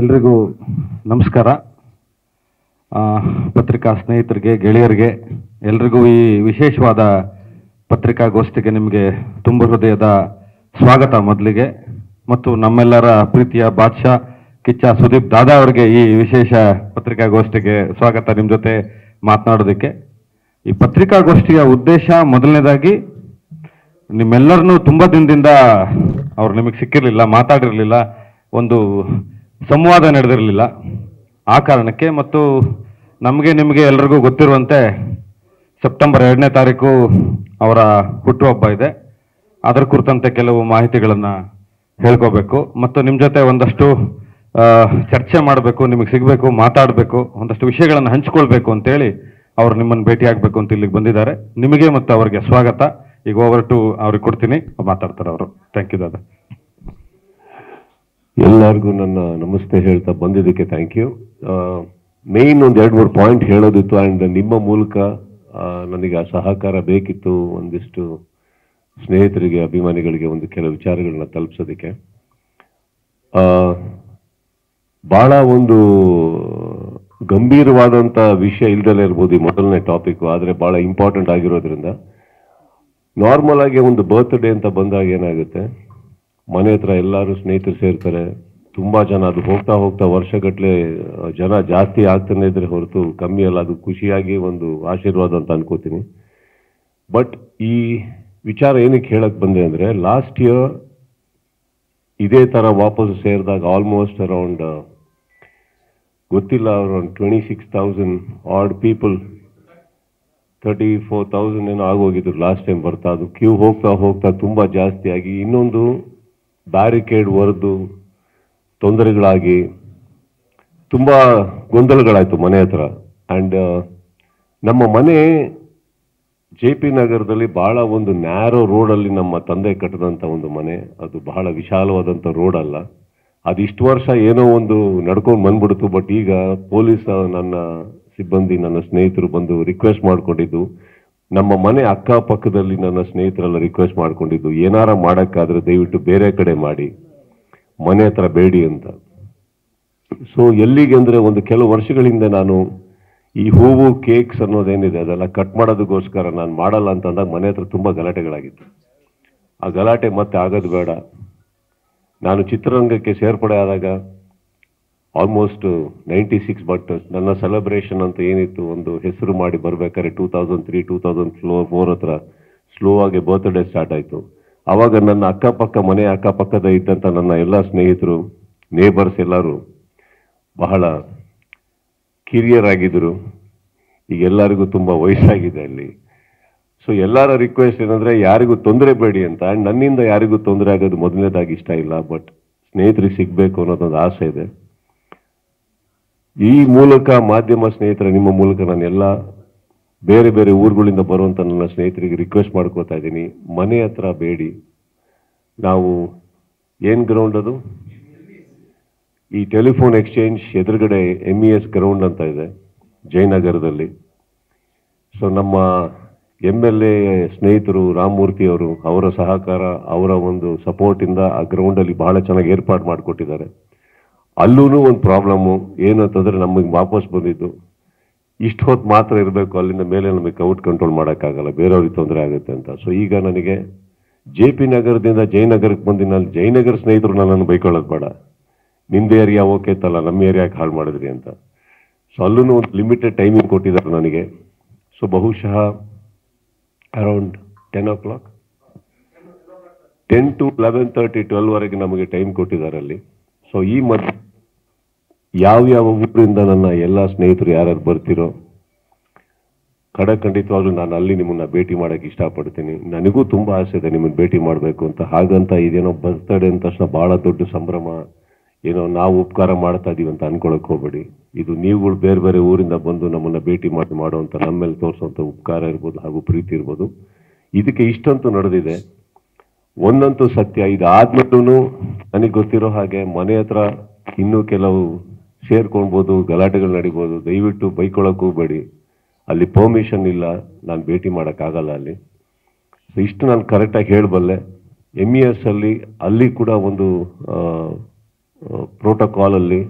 ಎಲ್ರಿಗೂ ನಮಸ್ಕಾರ. ಪತ್ರಿಕಾ ಸ್ನೇಹಿತರಿಗೆ, ಗೆಳೆಯರಿಗೆ ಎಲ್ರಿಗೂ ಈ ವಿಶೇಷವಾದ ಪತ್ರಿಕಾಗೋಷ್ಠಿಗೆ ನಿಮಗೆ ತುಂಬ ಹೃದಯದ ಸ್ವಾಗತ ಮೊದಲಿಗೆ. ಮತ್ತು ನಮ್ಮೆಲ್ಲರ ಪ್ರೀತಿಯ ಬಾದ್ಶಾ ಕಿಚ್ಚ ಸುದೀಪ್ ದಾದಾ ಅವರಿಗೆ ಈ ವಿಶೇಷ ಪತ್ರಿಕಾಗೋಷ್ಠಿಗೆ ಸ್ವಾಗತ. ನಿಮ್ಮ ಜೊತೆ ಮಾತನಾಡೋದಕ್ಕೆ ಈ ಪತ್ರಿಕಾಗೋಷ್ಠಿಯ ಉದ್ದೇಶ ಮೊದಲನೇದಾಗಿ ನಿಮ್ಮೆಲ್ಲರನ್ನೂ ತುಂಬ ದಿನದಿಂದ ಅವ್ರು ನಿಮಗೆ ಸಿಕ್ಕಿರಲಿಲ್ಲ, ಮಾತಾಡಿರಲಿಲ್ಲ, ಒಂದು ಸಂವಾದ ನಡೆದಿರಲಿಲ್ಲ. ಆ ಕಾರಣಕ್ಕೆ ಮತ್ತು ನಮಗೆ ನಿಮಗೆ ಎಲ್ರಿಗೂ ಗೊತ್ತಿರುವಂತೆ ಸೆಪ್ಟೆಂಬರ್ 2ನೇ ತಾರೀಕು ಅವರ ಹುಟ್ಟುಹಬ್ಬ ಇದೆ. ಅದರ ಕುರಿತಂತೆ ಕೆಲವು ಮಾಹಿತಿಗಳನ್ನು ಹೇಳ್ಕೋಬೇಕು ಮತ್ತು ನಿಮ್ಮ ಜೊತೆ ಒಂದಷ್ಟು ಚರ್ಚೆ ಮಾಡಬೇಕು, ನಿಮಗೆ ಸಿಗಬೇಕು, ಮಾತಾಡಬೇಕು, ಒಂದಷ್ಟು ವಿಷಯಗಳನ್ನು ಹಂಚ್ಕೊಳ್ಬೇಕು ಅಂತೇಳಿ ಅವರು ನಿಮ್ಮನ್ನು ಭೇಟಿ ಆಗಬೇಕು ಅಂತ ಇಲ್ಲಿಗೆ ಬಂದಿದ್ದಾರೆ. ನಿಮಗೆ ಮತ್ತು ಅವರಿಗೆ ಸ್ವಾಗತ. ಈಗ ಓವರ್ ಟು ಅವ್ರಿಗೆ ಕೊಡ್ತೀನಿ, ಮಾತಾಡ್ತಾರೆ ಅವರು. ಥ್ಯಾಂಕ್ ಯು ದಾದಾ. ಎಲ್ಲರಿಗೂ ನನ್ನ ನಮಸ್ತೆ ಹೇಳ್ತಾ ಬಂದಿದ್ದಕ್ಕೆ ಥ್ಯಾಂಕ್ ಯು. ಮೇಯ್ನ್ ಒಂದು 2-3 ಪಾಯಿಂಟ್ ಹೇಳೋದಿತ್ತು ಆ್ಯಂಡ್ ನಿಮ್ಮ ಮೂಲಕ ನನಗೆ ಆ ಸಹಕಾರ ಬೇಕಿತ್ತು ಒಂದಿಷ್ಟು ಸ್ನೇಹಿತರಿಗೆ, ಅಭಿಮಾನಿಗಳಿಗೆ ಒಂದು ಕೆಲವು ವಿಚಾರಗಳನ್ನ ತಲುಪಿಸೋದಕ್ಕೆ. ಭಾಳ ಒಂದು ಗಂಭೀರವಾದಂಥ ವಿಷಯ ಇಲ್ದಲೇ ಇರ್ಬೋದು ಈ ಮೊದಲನೇ ಟಾಪಿಕ್, ಆದರೆ ಭಾಳ ಇಂಪಾರ್ಟೆಂಟ್ ಆಗಿರೋದ್ರಿಂದ. ನಾರ್ಮಲ್ ಆಗಿ ಒಂದು ಬರ್ತ್ಡೇ ಅಂತ ಬಂದಾಗ ಏನಾಗುತ್ತೆ, ಮನೆ ಹತ್ರ ಎಲ್ಲರೂ ಸ್ನೇಹಿತರು ಸೇರ್ತಾರೆ, ತುಂಬ ಜನ, ಅದು ಹೋಗ್ತಾ ಹೋಗ್ತಾ ವರ್ಷಗಟ್ಟಲೆ ಜನ ಜಾಸ್ತಿ ಆಗ್ತಾನೆ ಇದ್ರೆ ಹೊರತು ಕಮ್ಮಿ ಅಲ್ಲ. ಅದು ಖುಷಿಯಾಗಿ ಒಂದು ಆಶೀರ್ವಾದ ಅಂತ ಅನ್ಕೋತೀನಿ. ಬಟ್ ಈ ವಿಚಾರ ಏನಕ್ಕೆ ಹೇಳಕ್ ಬಂದೆ ಅಂದರೆ, ಲಾಸ್ಟ್ ಇಯರ್ ಇದೇ ಥರ ವಾಪಸ್ ಸೇರಿದಾಗ ಆಲ್ಮೋಸ್ಟ್ ಅರೌಂಡ್ ಗೊತ್ತಿಲ್ಲ, ಅರೌಂಡ್ 26,000 ಆಡ್ ಪೀಪಲ್, 34,000 ಏನೋ ಆಗೋಗಿದ್ರು ಲಾಸ್ಟ್ ಟೈಮ್ ಬರ್ತಾ. ಅದು ಕ್ಯೂ ಹೋಗ್ತಾ ಹೋಗ್ತಾ ತುಂಬ ಜಾಸ್ತಿ ಆಗಿ ಇನ್ನೊಂದು ಬ್ಯಾರಿಕೇಡ್ ಹೊರದು ತೊಂದರೆಗಳಾಗಿ ತುಂಬ ಗೊಂದಲಗಳಾಯಿತು ಮನೆ ಹತ್ರ. ಆ್ಯಂಡ್ ನಮ್ಮ ಮನೆ JP ನಗರದಲ್ಲಿ ಬಹಳ ಒಂದು ನ್ಯಾರೋ ರೋಡಲ್ಲಿ ನಮ್ಮ ತಂದೆ ಕಟ್ಟಿದಂಥ ಒಂದು ಮನೆ. ಅದು ಬಹಳ ವಿಶಾಲವಾದಂಥ ರೋಡ್ ಅಲ್ಲ. ಅದು ಇಷ್ಟು ವರ್ಷ ಏನೋ ಒಂದು ನಡ್ಕೊಂಡು ಬಂದ್ಬಿಡ್ತು. ಬಟ್ ಈಗ ಪೊಲೀಸ್ ನನ್ನ ಸಿಬ್ಬಂದಿ, ನನ್ನ ಸ್ನೇಹಿತರು ಬಂದು ರಿಕ್ವೆಸ್ಟ್ ಮಾಡ್ಕೊಂಡಿದ್ದು, ನಮ್ಮ ಮನೆ ಅಕ್ಕಪಕ್ಕದಲ್ಲಿ ನನ್ನ ಸ್ನೇಹಿತರೆಲ್ಲ ರಿಕ್ವೆಸ್ಟ್ ಮಾಡ್ಕೊಂಡಿದ್ದು, ಏನಾರ ಮಾಡೋಕ್ಕಾದ್ರೆ ದಯವಿಟ್ಟು ಬೇರೆ ಕಡೆ ಮಾಡಿ, ಮನೆ ಹತ್ರ ಬೇಡಿ ಅಂತ. ಸೊ ಎಲ್ಲಿಗೆ ಅಂದರೆ, ಒಂದು ಕೆಲವು ವರ್ಷಗಳಿಂದ ನಾನು ಈ ಹೂವು ಕೇಕ್ಸ್ ಅನ್ನೋದೇನಿದೆ ಅದೆಲ್ಲ ಕಟ್ ಮಾಡೋದಕ್ಕೋಸ್ಕರ ನಾನು ಮಾಡಲ್ಲ ಅಂತಂದಾಗ ಮನೆ ಹತ್ರ ತುಂಬ ಗಲಾಟೆಗಳಾಗಿತ್ತು. ಆ ಗಲಾಟೆ ಮತ್ತೆ ಆಗೋದು ಬೇಡ. ನಾನು ಚಿತ್ರರಂಗಕ್ಕೆ ಸೇರ್ಪಡೆ ಆದಾಗ ಆಲ್ಮೋಸ್ಟ್ 96, ಬಟ್ ನನ್ನ ಸೆಲೆಬ್ರೇಷನ್ ಅಂತ ಏನಿತ್ತು ಒಂದು ಹೆಸರು ಮಾಡಿ ಬರ್ಬೇಕಾದ್ರೆ 2003, 2004 ಹತ್ರ ಸ್ಲೋ ಆಗಿ ಬರ್ತ್ಡೇ ಸ್ಟಾರ್ಟ್ ಆಯಿತು. ಆವಾಗ ನನ್ನ ಅಕ್ಕಪಕ್ಕ, ಮನೆ ಅಕ್ಕಪಕ್ಕದ ಇದ್ದಂಥ ನನ್ನ ಎಲ್ಲ ಸ್ನೇಹಿತರು, ನೇಬರ್ಸ್ ಎಲ್ಲರೂ ಬಹಳ ಕಿರಿಯರ್ ಆಗಿದ್ದರು. ಈಗ ಎಲ್ಲರಿಗೂ ತುಂಬ ವಯಸ್ಸಾಗಿದೆ ಅಲ್ಲಿ. ಸೊ ಎಲ್ಲರ ರಿಕ್ವೆಸ್ಟ್ ಏನಂದರೆ, ಯಾರಿಗೂ ತೊಂದರೆ ಬೇಡಿ ಅಂತ. ಆ್ಯಂಡ್ ನನ್ನಿಂದ ಯಾರಿಗೂ ತೊಂದರೆ ಆಗೋದು ಮೊದಲನೇದಾಗಿ ಇಷ್ಟ ಇಲ್ಲ, ಬಟ್ ಸ್ನೇಹಿತರಿಗೆ ಸಿಗಬೇಕು ಅನ್ನೋದೊಂದು ಆಸೆ ಇದೆ. ಈ ಮೂಲಕ ಮಾಧ್ಯಮ ಸ್ನೇಹಿತರ, ನಿಮ್ಮ ಮೂಲಕ ನಾನು ಎಲ್ಲ ಬೇರೆ ಬೇರೆ ಊರುಗಳಿಂದ ಬರುವಂಥ ನನ್ನ ಸ್ನೇಹಿತರಿಗೆ ರಿಕ್ವೆಸ್ಟ್ ಮಾಡ್ಕೋತಾ ಇದ್ದೀನಿ, ಮನೆ ಹತ್ರ ಬೇಡಿ. ನಾವು ಏನು ಗ್ರೌಂಡ್ ಅದು, ಈ ಟೆಲಿಫೋನ್ ಎಕ್ಸ್ಚೇಂಜ್ ಎದುರುಗಡೆ MES ಗ್ರೌಂಡ್ ಅಂತ ಇದೆ ಜಯನಗರದಲ್ಲಿ. ಸೊ ನಮ್ಮ MLA ಸ್ನೇಹಿತರು ರಾಮಮೂರ್ತಿ ಅವರು, ಅವರ ಸಹಕಾರ, ಅವರ ಒಂದು ಸಪೋರ್ಟಿಂದ ಆ ಗ್ರೌಂಡಲ್ಲಿ ಬಹಳ ಚೆನ್ನಾಗಿ ಏರ್ಪಾಡು ಮಾಡಿಕೊಟ್ಟಿದ್ದಾರೆ. ಅಲ್ಲೂ ಒಂದು ಪ್ರಾಬ್ಲಮ್ಮು ಏನಂತಂದರೆ, ನಮಗೆ ವಾಪಸ್ ಬಂದಿದ್ದು ಇಷ್ಟು ಹೊತ್ತು ಮಾತ್ರ ಇರಬೇಕು, ಅಲ್ಲಿಂದ ಮೇಲೆ ನಮಗೆ ಕ್ರೌಡ್ ಕಂಟ್ರೋಲ್ ಮಾಡೋಕ್ಕಾಗಲ್ಲ, ಬೇರೆಯವ್ರಿಗೆ ತೊಂದರೆ ಆಗುತ್ತೆ ಅಂತ. ಸೊ ಈಗ ನನಗೆ JP ನಗರದಿಂದ ಜಯನಗರಕ್ಕೆ ಬಂದು, ನಾನು ಜಯನಗರ ಸ್ನೇಹಿತರು ನನ್ನನ್ನು ಬೈಕೊಳ್ಳೋದು ಬೇಡ, ನಿಮ್ದು ಏರಿಯಾ ಓಕೆ ಇತ್ತಲ್ಲ, ನಮ್ಮ ಏರಿಯಾಕ್ಕೆ ಹಾಳು ಮಾಡಿದ್ರಿ ಅಂತ. ಸೊ ಅಲ್ಲೂ ಒಂದು ಲಿಮಿಟೆಡ್ ಟೈಮಿಂಗ್ ಕೊಟ್ಟಿದ್ದಾರೆ ನನಗೆ. ಸೊ ಬಹುಶಃ ಅರೌಂಡ್ 10 o'clock, 10 to 11:30, 12ವರೆಗೆ ನಮಗೆ ಟೈಮ್ ಕೊಟ್ಟಿದ್ದಾರೆ ಅಲ್ಲಿ. ಸೊ ಈ ಮಧ್ಯೆ ಯಾವ್ಯಾವ ಊರಿಂದ ನನ್ನ ಎಲ್ಲ ಸ್ನೇಹಿತರು ಯಾರ್ಯಾರು ಬರ್ತಿರೋ, ಖಂಡಿತವಾಗ್ಲೂ ನಾನು ಅಲ್ಲಿ ನಿಮ್ಮನ್ನ ಭೇಟಿ ಮಾಡೋಕ್ಕೆ ಇಷ್ಟಪಡ್ತೀನಿ. ನನಗೂ ತುಂಬ ಆಸೆ ಇದೆ ನಿಮ್ಮನ್ನು ಭೇಟಿ ಮಾಡಬೇಕು ಅಂತ. ಹಾಗಂತ ಇದೇನೋ ಬರ್ತ್ಡೇ ಅಂದ ತಕ್ಷಣ ಭಾಳ ದೊಡ್ಡ ಸಂಭ್ರಮ, ಏನೋ ನಾವು ಉಪಕಾರ ಮಾಡ್ತಾ ಇದೀವಿ ಅಂತ ಅನ್ಕೊಳಕ್ಕೆ ಹೋಗ್ಬೇಡಿ. ಇದು ನೀವುಗಳು ಬೇರೆ ಬೇರೆ ಊರಿಂದ ಬಂದು ನಮ್ಮನ್ನು ಭೇಟಿ ಮಾಡುವಂಥ, ನಮ್ಮ ಮೇಲೆ ತೋರಿಸುವಂಥ ಉಪಕಾರ ಇರ್ಬೋದು ಹಾಗೂ ಪ್ರೀತಿ ಇರ್ಬೋದು. ಇದಕ್ಕೆ ಇಷ್ಟಂತೂ ನಡೆದಿದೆ. ಒಂದಂತೂ ಸತ್ಯ, ಇದಾದ್ಮೇಲೂ ನನಗೆ ಗೊತ್ತಿರೋ ಹಾಗೆ ಮನೆ ಹತ್ರ ಇನ್ನೂ ಕೆಲವು ಸೇರ್ಕೊಳ್ಬೋದು, ಗಲಾಟೆಗಳು ನಡಿಬೋದು. ದಯವಿಟ್ಟು ಬೈಕೊಳ್ಳೋಕೆ ಹೋಗ್ಬೇಡಿ, ಅಲ್ಲಿ ಪರ್ಮಿಷನ್ ಇಲ್ಲ, ನಾನು ಭೇಟಿ ಮಾಡೋಕ್ಕಾಗಲ್ಲ ಅಲ್ಲಿ. ಸೊ ಇಷ್ಟು ನಾನು ಕರೆಕ್ಟಾಗಿ ಹೇಳಬಲ್ಲೆ. MES ಅಲ್ಲಿ ಕೂಡ ಒಂದು ಪ್ರೋಟೋಕಾಲಲ್ಲಿ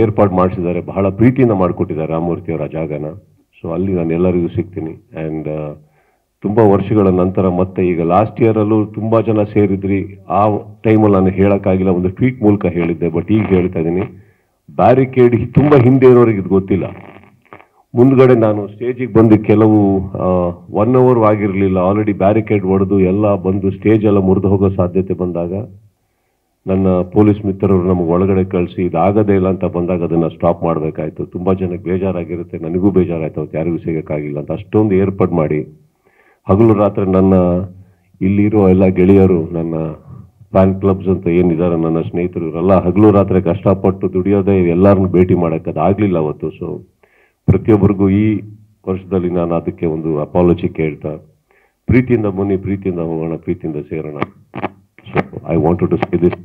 ಏರ್ಪಾಡು ಮಾಡಿಸಿದ್ದಾರೆ. ಬಹಳ ಪ್ರೀತಿಯಿಂದ ಮಾಡಿಕೊಟ್ಟಿದ್ದಾರೆ ರಾಮಮೂರ್ತಿ ಅವರ ಜಾಗನ. ಸೊ ಅಲ್ಲಿ ನಾನು ಎಲ್ಲರಿಗೂ ಸಿಗ್ತೀನಿ. ಆ್ಯಂಡ್ ತುಂಬ ವರ್ಷಗಳ ನಂತರ ಮತ್ತೆ ಈಗ ಲಾಸ್ಟ್ ಇಯರಲ್ಲೂ ತುಂಬ ಜನ ಸೇರಿದ್ರಿ. ಆ ಟೈಮಲ್ಲಿ ನಾನು ಹೇಳೋಕ್ಕಾಗಿಲ್ಲ, ಒಂದು ಟ್ವೀಟ್ ಮೂಲಕ ಹೇಳಿದ್ದೆ. ಬಟ್ ಈಗ ಹೇಳ್ತಾ ಇದ್ದೀನಿ, ಬ್ಯಾರಿಕೇಡ್ ತುಂಬ ಹಿಂದೆ ಇರೋರಿಗೆ ಇದು ಗೊತ್ತಿಲ್ಲ. ಮುಂದ್ಗಡೆ ನಾನು ಸ್ಟೇಜಿಗೆ ಬಂದು ಕೆಲವು 1 hour ಆಗಿರಲಿಲ್ಲ, ಆಲ್ರೆಡಿ ಬ್ಯಾರಿಕೇಡ್ ಹೊಡೆದು ಎಲ್ಲ ಬಂದು ಸ್ಟೇಜ್ ಎಲ್ಲ ಮುರಿದು ಹೋಗೋ ಸಾಧ್ಯತೆ ಬಂದಾಗ ನನ್ನ ಪೊಲೀಸ್ ಮಿತ್ರರು ನಮಗೆ ಒಳಗಡೆ ಕಳಿಸಿ ಇದಾಗದೇ ಇಲ್ಲ ಅಂತ ಬಂದಾಗ ಅದನ್ನು ಸ್ಟಾಪ್ ಮಾಡಬೇಕಾಯ್ತು. ತುಂಬ ಜನಕ್ಕೆ ಬೇಜಾರಾಗಿರುತ್ತೆ, ನನಗೂ ಬೇಜಾರಾಯ್ತು, ಅವತ್ತು ಯಾರಿಗೂ ಸಿಗೋಕ್ಕಾಗಿಲ್ಲ ಅಂತ ಅಷ್ಟೊಂದು ಏರ್ಪಾಡು ಮಾಡಿ ಹಗಲು ರಾತ್ರಿ ನನ್ನ ಇಲ್ಲಿರೋ ಎಲ್ಲ ಗೆಳೆಯರು, ನನ್ನ ಫ್ಯಾನ್ ಕ್ಲಬ್ಸ್ ಅಂತ ಏನಿದ್ದಾರೆ, ನನ್ನ ಸ್ನೇಹಿತರು, ಇವರೆಲ್ಲ ಹಗಲು ರಾತ್ರಿ ಕಷ್ಟಪಟ್ಟು ದುಡಿಯೋದೇ ಎಲ್ಲರನ್ನು ಭೇಟಿ ಮಾಡೋಕ್ಕೆ ಅದು ಆಗಲಿಲ್ಲ ಅವತ್ತು. ಸೊ ಪ್ರತಿಯೊಬ್ಬರಿಗೂ ಈ ವರ್ಷದಲ್ಲಿ ನಾನು ಅದಕ್ಕೆ ಒಂದು ಅಪಾಲಜಿ ಕೇಳ್ತಾ, ಪ್ರೀತಿಯಿಂದ ಬನ್ನಿ, ಪ್ರೀತಿಯಿಂದ ಹೋಗೋಣ, ಪ್ರೀತಿಯಿಂದ ಸೇರೋಣ. So I wanted to say this.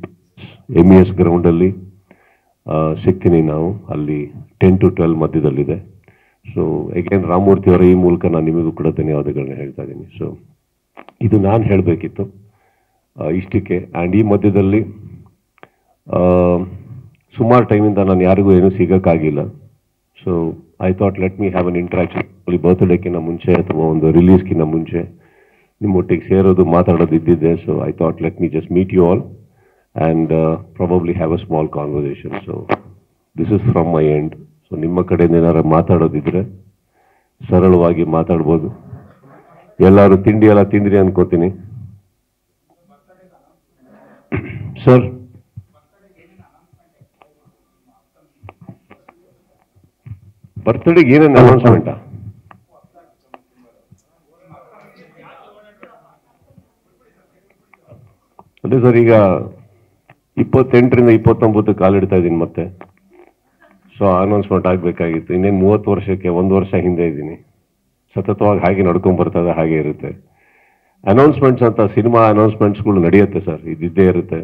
MES ಗ್ರೌಂಡಲ್ಲಿ ಸಿಗ್ತೀನಿ ನಾವು, ಅಲ್ಲಿ 10 to 12 ಮಧ್ಯದಲ್ಲಿದೆ. ಸೊ ಅಗೇನ್ ರಾಮಮೂರ್ತಿ ಅವರ ಈ ಮೂಲಕ ನಾನು ನಿಮಗೂ ಕೂಡ ಧನ್ಯವಾದಗಳನ್ನ ಹೇಳ್ತಾ ಇದ್ದೀನಿ. ಸೊ ಇದು ನಾನು ಹೇಳಬೇಕಿತ್ತು ಇಷ್ಟಕ್ಕೆ. ಆ್ಯಂಡ್ ಈ ಮಧ್ಯದಲ್ಲಿ ಸುಮಾರು ಟೈಮಿಂದ ನಾನು ಯಾರಿಗೂ ಏನೂ ಸಿಗೋಕ್ಕಾಗಿಲ್ಲ. So I thought let me have an interaction. ಬರ್ತ್ಡೇಕ್ಕಿಂತ ಮುಂಚೆ ಅಥವಾ ಒಂದು ರಿಲೀಸ್ಗಿಂತ ಮುಂಚೆ ನಿಮ್ಮೊಟ್ಟಿಗೆ ಸೇರೋದು, ಮಾತಾಡೋದು ಇದ್ದಿದ್ದೆ. So I thought let me just meet you all and probably have a small conversation. So this is from my end. So ನಿಮ್ಮ ಕಡೆಯಿಂದ ಏನಾರು ಮಾತಾಡೋದಿದ್ರೆ ಸರಳವಾಗಿ ಮಾತಾಡ್ಬೋದು. ಎಲ್ಲರೂ ತಿಂಡಿ ಎಲ್ಲ ತಿಂದ್ರಿ ಅನ್ಕೋತೀನಿ. ಸರ್, ಬರ್ತ್ಡೇಗೆ ಏನೇನು ಅನೌನ್ಸ್ಮೆಂಟಾ? ಅದೇ ಸರ್, ಈಗ 28ರಿಂದ 29 ಕಾಲಿಡ್ತಾ ಇದ್ದೀನಿ ಮತ್ತೆ. ಸೊ ಅನೌನ್ಸ್ಮೆಂಟ್ ಆಗಬೇಕಾಗಿತ್ತು. ಇನ್ನೇನು 30 ವರ್ಷಕ್ಕೆ 1 ವರ್ಷ ಹಿಂದೆ ಇದ್ದೀನಿ. ಸತತವಾಗಿ ಹಾಗೆ ನಡ್ಕೊಂಡ್ ಬರ್ತದೆ, ಹಾಗೆ ಇರುತ್ತೆ. ಅನೌನ್ಸ್ಮೆಂಟ್ಸ್ ಅಂತ ಸಿನಿಮಾ ಅನೌನ್ಸ್ಮೆಂಟ್ಸ್ಗಳು ನಡೆಯುತ್ತೆ ಸರ್, ಇದ್ದಿದ್ದೇ ಇರುತ್ತೆ.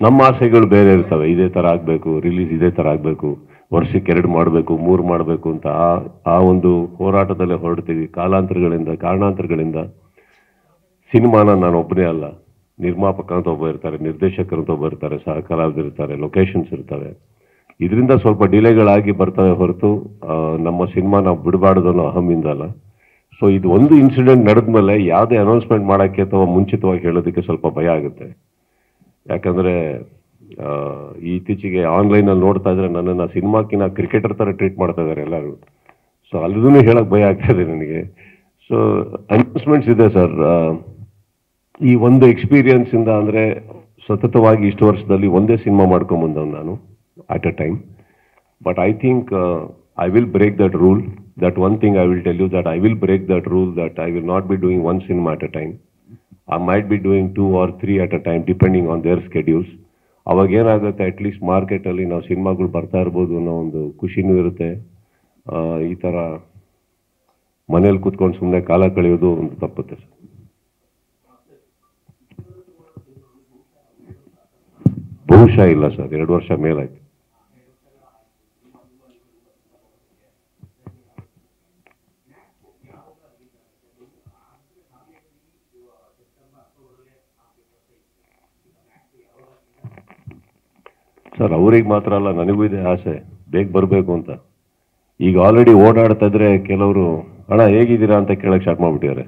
ನಮ್ಮ ಆಸೆಗಳು ಬೇರೆ ಇರ್ತವೆ. ಇದೇ ಥರ ಆಗಬೇಕು, ರಿಲೀಸ್ ಇದೇ ಥರ ಆಗಬೇಕು, ವರ್ಷಕ್ಕೆ 2 ಮಾಡಬೇಕು, 3 ಮಾಡಬೇಕು ಅಂತ ಆ ಒಂದು ಹೋರಾಟದಲ್ಲೇ ಹೊರಡ್ತೀವಿ. ಕಾರಣಾಂತರಗಳಿಂದ ಸಿನಿಮಾನ ನಾನು ಒಬ್ಬನೇ ಅಲ್ಲ, ನಿರ್ಮಾಪಕ ಅಂತ ಒಬ್ಬ ಇರ್ತಾರೆ, ನಿರ್ದೇಶಕರು ಅಂತ ಒಬ್ಬ ಇರ್ತಾರೆ, ಸಹ ಕಲಾವಿದರು ಇರ್ತಾರೆ, ಲೊಕೇಶನ್ಸ್ ಇರ್ತವೆ. ಇದರಿಂದ ಸ್ವಲ್ಪ ಡಿಲೇಗಳಾಗಿ ಬರ್ತವೆ ಹೊರತು ನಮ್ಮ ಸಿನಿಮಾ ನಾವು ಬಿಡಬಾರ್ದು ಅನ್ನೋ ಅಹಮಿಂದ ಅಲ್ಲ. ಸೊ ಇದು ಒಂದು ಇನ್ಸಿಡೆಂಟ್ ನಡೆದ್ಮೇಲೆ ಯಾವುದೇ ಅನೌನ್ಸ್ಮೆಂಟ್ ಮಾಡೋಕ್ಕೆ ಅಥವಾ ಮುಂಚಿತವಾಗಿ ಹೇಳೋದಕ್ಕೆ ಸ್ವಲ್ಪ ಭಯ ಆಗುತ್ತೆ. ಯಾಕಂದರೆ ಇತ್ತೀಚೆಗೆ ಆನ್ಲೈನಲ್ಲಿ ನೋಡ್ತಾ ಇದ್ರೆ ನನ್ನನ್ನು ಸಿನಿಮಾಕಿನ ಕ್ರಿಕೆಟರ್ ಥರ ಟ್ರೀಟ್ ಮಾಡ್ತಾ ಇದ್ದಾರೆ ಎಲ್ಲರೂ. ಸೊ ಅಲ್ಲದೂ ಹೇಳೋಕ್ಕೆ ಭಯ ಆಗ್ತಾಯಿದೆ ನನಗೆ. ಸೊ ಅನೌನ್ಸ್ಮೆಂಟ್ಸ್ ಇದೆ ಸರ್. ಈ ಒಂದು ಎಕ್ಸ್ಪೀರಿಯನ್ಸಿಂದ ಅಂದರೆ ಸತತವಾಗಿ ಇಷ್ಟು ವರ್ಷದಲ್ಲಿ ಒಂದೇ ಸಿನಿಮಾ ಮಾಡ್ಕೊಂಬಂದವ್ ನಾನು at a time. But I think I will break that rule. That one thing I will tell you, that I will break that rule, that I will not be doing one cinema at a time. I might be doing 2 or 3 at a time depending on their schedules. ಅವಾಗ ಏನಾಗುತ್ತೆ, at least ಮಾರ್ಕೆಟಲ್ಲಿ ನಾವು ಸಿನಿಮಾಗಳು ಬರ್ತಾ ಇರ್ಬೋದು ಅನ್ನೋ ಒಂದು ಖುಷಿನೂ ಇರುತ್ತೆ. ಈ ಥರ ಮನೇಲಿ ಕೂತ್ಕೊಂಡು ಸುಮ್ಮನೆ ಕಾಲ ಕಳೆಯೋದು ಒಂದು ತಪ್ಪುತ್ತೆ ಸರ್. ಬಹುಶಃ ಇಲ್ಲ ಸರ್, 2 ವರ್ಷ ಮೇಲಾಯ್ತು. ಸರ್ ಅವ್ರಿಗೆ ಮಾತ್ರ ಅಲ್ಲ, ನನಗೂ ಇದೆ ಆಸೆ ಬೇಗ ಬರಬೇಕು ಅಂತ. ಈಗ ಆಲ್ರೆಡಿ ಓಡಾಡ್ತಾ ಇದ್ರೆ ಕೆಲವರು ಅಣ್ಣ ಹೇಗಿದ್ದೀರಾ ಅಂತ ಕೇಳಕ್ಕೆ ಸ್ಟಾರ್ಟ್ ಮಾಡ್ಬಿಟ್ಟಿದ್ದಾರೆ.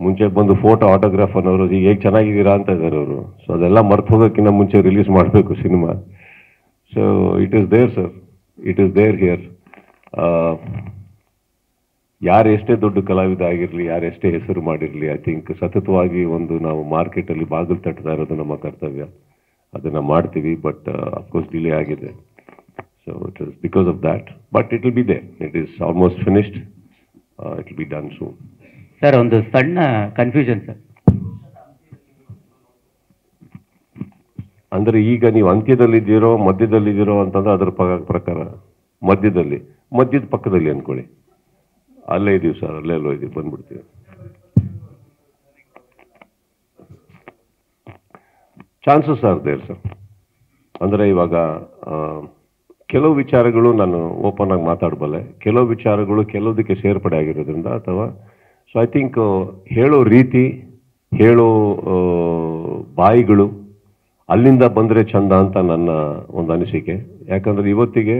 ಮುಂಚೆ ಬಂದು ಫೋಟೋ ಆಟೋಗ್ರಾಫ್ ಅನ್ನೋರು ಈಗ ಹೇಗೆ ಚೆನ್ನಾಗಿದ್ದೀರಾ ಅಂತ ಇದ್ದಾರೆ ಅವರು. ಸೊ ಅದೆಲ್ಲ ಮರ್ತು ಹೋಗೋಕ್ಕಿಂತ ಮುಂಚೆ ರಿಲೀಸ್ ಮಾಡಬೇಕು cinema. So it is there sir, it is there here. ಯಾರು ಎಷ್ಟೇ ದೊಡ್ಡ ಕಲಾವಿದ ಆಗಿರಲಿ, ಯಾರು ಎಷ್ಟೇ ಹೆಸರು ಮಾಡಿರಲಿ, ಐ ಥಿಂಕ್ ಸತತವಾಗಿ ಒಂದು ನಾವು ಮಾರ್ಕೆಟಲ್ಲಿ ಬಾಗಿಲು ತಟ್ತಾ ಇರೋದು ನಮ್ಮ ಕರ್ತವ್ಯ. ಅದನ್ನು ಮಾಡ್ತೀವಿ. ಬಟ್ ಅಫ್ಕೋರ್ಸ್ ಡಿಲೇ ಆಗಿದೆ. So it is because of that. But it will be there. It is almost finished. It will be done soon. Sir, ಒಂದು ಸಣ್ಣ ಕನ್ಫ್ಯೂಷನ್ ಸರ್. ಅಂದರೆ ಈಗ ನೀವು ಅಂತ್ಯದಲ್ಲಿದ್ದೀರೋ ಮಧ್ಯದಲ್ಲಿದ್ದೀರೋ ಅಂತಂದ್ರೆ ಅದರ ಪ್ರಕಾರ ಮಧ್ಯದ ಪಕ್ಕದಲ್ಲಿ ಅಂದ್ಕೊಳ್ಳಿ. ಅಲ್ಲೇ ಇದೀವಿ ಸರ್, ಅಲ್ಲೇ ಎಲ್ಲೋ ಇದೀವಿ, ಬಂದ್ಬಿಡ್ತೀವಿ. Chances are there sir. ಅಂದರೆ ಇವಾಗ ಕೆಲವು ವಿಚಾರಗಳು ನಾನು ಓಪನ್ ಆಗಿ ಮಾತಾಡಬಲ್ಲೆ, ಕೆಲವು ವಿಚಾರಗಳು ಕೆಲವುದಕ್ಕೆ ಸೇರ್ಪಡೆ ಆಗಿರೋದ್ರಿಂದ ಅಥವಾ ಸೊ ಐ ಥಿಂಕ್ ಹೇಳೋ ರೀತಿ, ಹೇಳೋ ಬಾಯಿಗಳು ಅಲ್ಲಿಂದ ಬಂದರೆ ಚಂದ ಅಂತ ನನ್ನ ಒಂದು ಅನಿಸಿಕೆ. ಯಾಕಂದ್ರೆ ಇವತ್ತಿಗೆ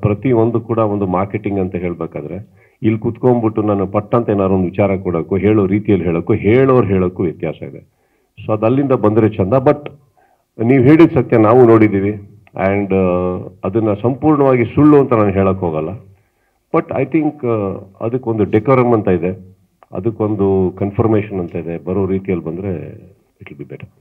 ಪ್ರತಿ ಒಂದು ಕೂಡ ಒಂದು ಮಾರ್ಕೆಟಿಂಗ್ ಅಂತ ಹೇಳಬೇಕಾದ್ರೆ ಇಲ್ಲಿ ಕುತ್ಕೊಂಡ್ಬಿಟ್ಟು ನಾನು ಪಟ್ಟಂತ ಏನಾದ್ರು ಒಂದು ವಿಚಾರ ಕೊಡೋಕ್ಕೂ ಹೇಳೋ ರೀತಿಯಲ್ಲಿ ಹೇಳೋಕ್ಕೂ ವ್ಯತ್ಯಾಸ ಇದೆ. ಸೊ ಅದು ಅಲ್ಲಿಂದ ಬಂದರೆ ಚಂದ. ಬಟ್ ನೀವು ಹೇಳಿದ ಸತ್ಯ ನಾವು ನೋಡಿದ್ದೀವಿ. ಆ್ಯಂಡ್ ಅದನ್ನು ಸಂಪೂರ್ಣವಾಗಿ ಸುಳ್ಳು ಅಂತ ನಾನು ಹೇಳಕ್ಕೆ ಹೋಗಲ್ಲ. ಬಟ್ ಐ ಥಿಂಕ್ ಅದಕ್ಕೊಂದು ಡೆಕೋರಮ್ ಅಂತ ಇದೆ, ಅದಕ್ಕೊಂದು ಕನ್ಫರ್ಮೇಷನ್ ಅಂತ ಇದೆ. ಬರೋ ರೀತಿಯಲ್ಲಿ ಬಂದರೆ ಇಟ್ ವಿಲ್ ಬಿ ಬೆಟರ್.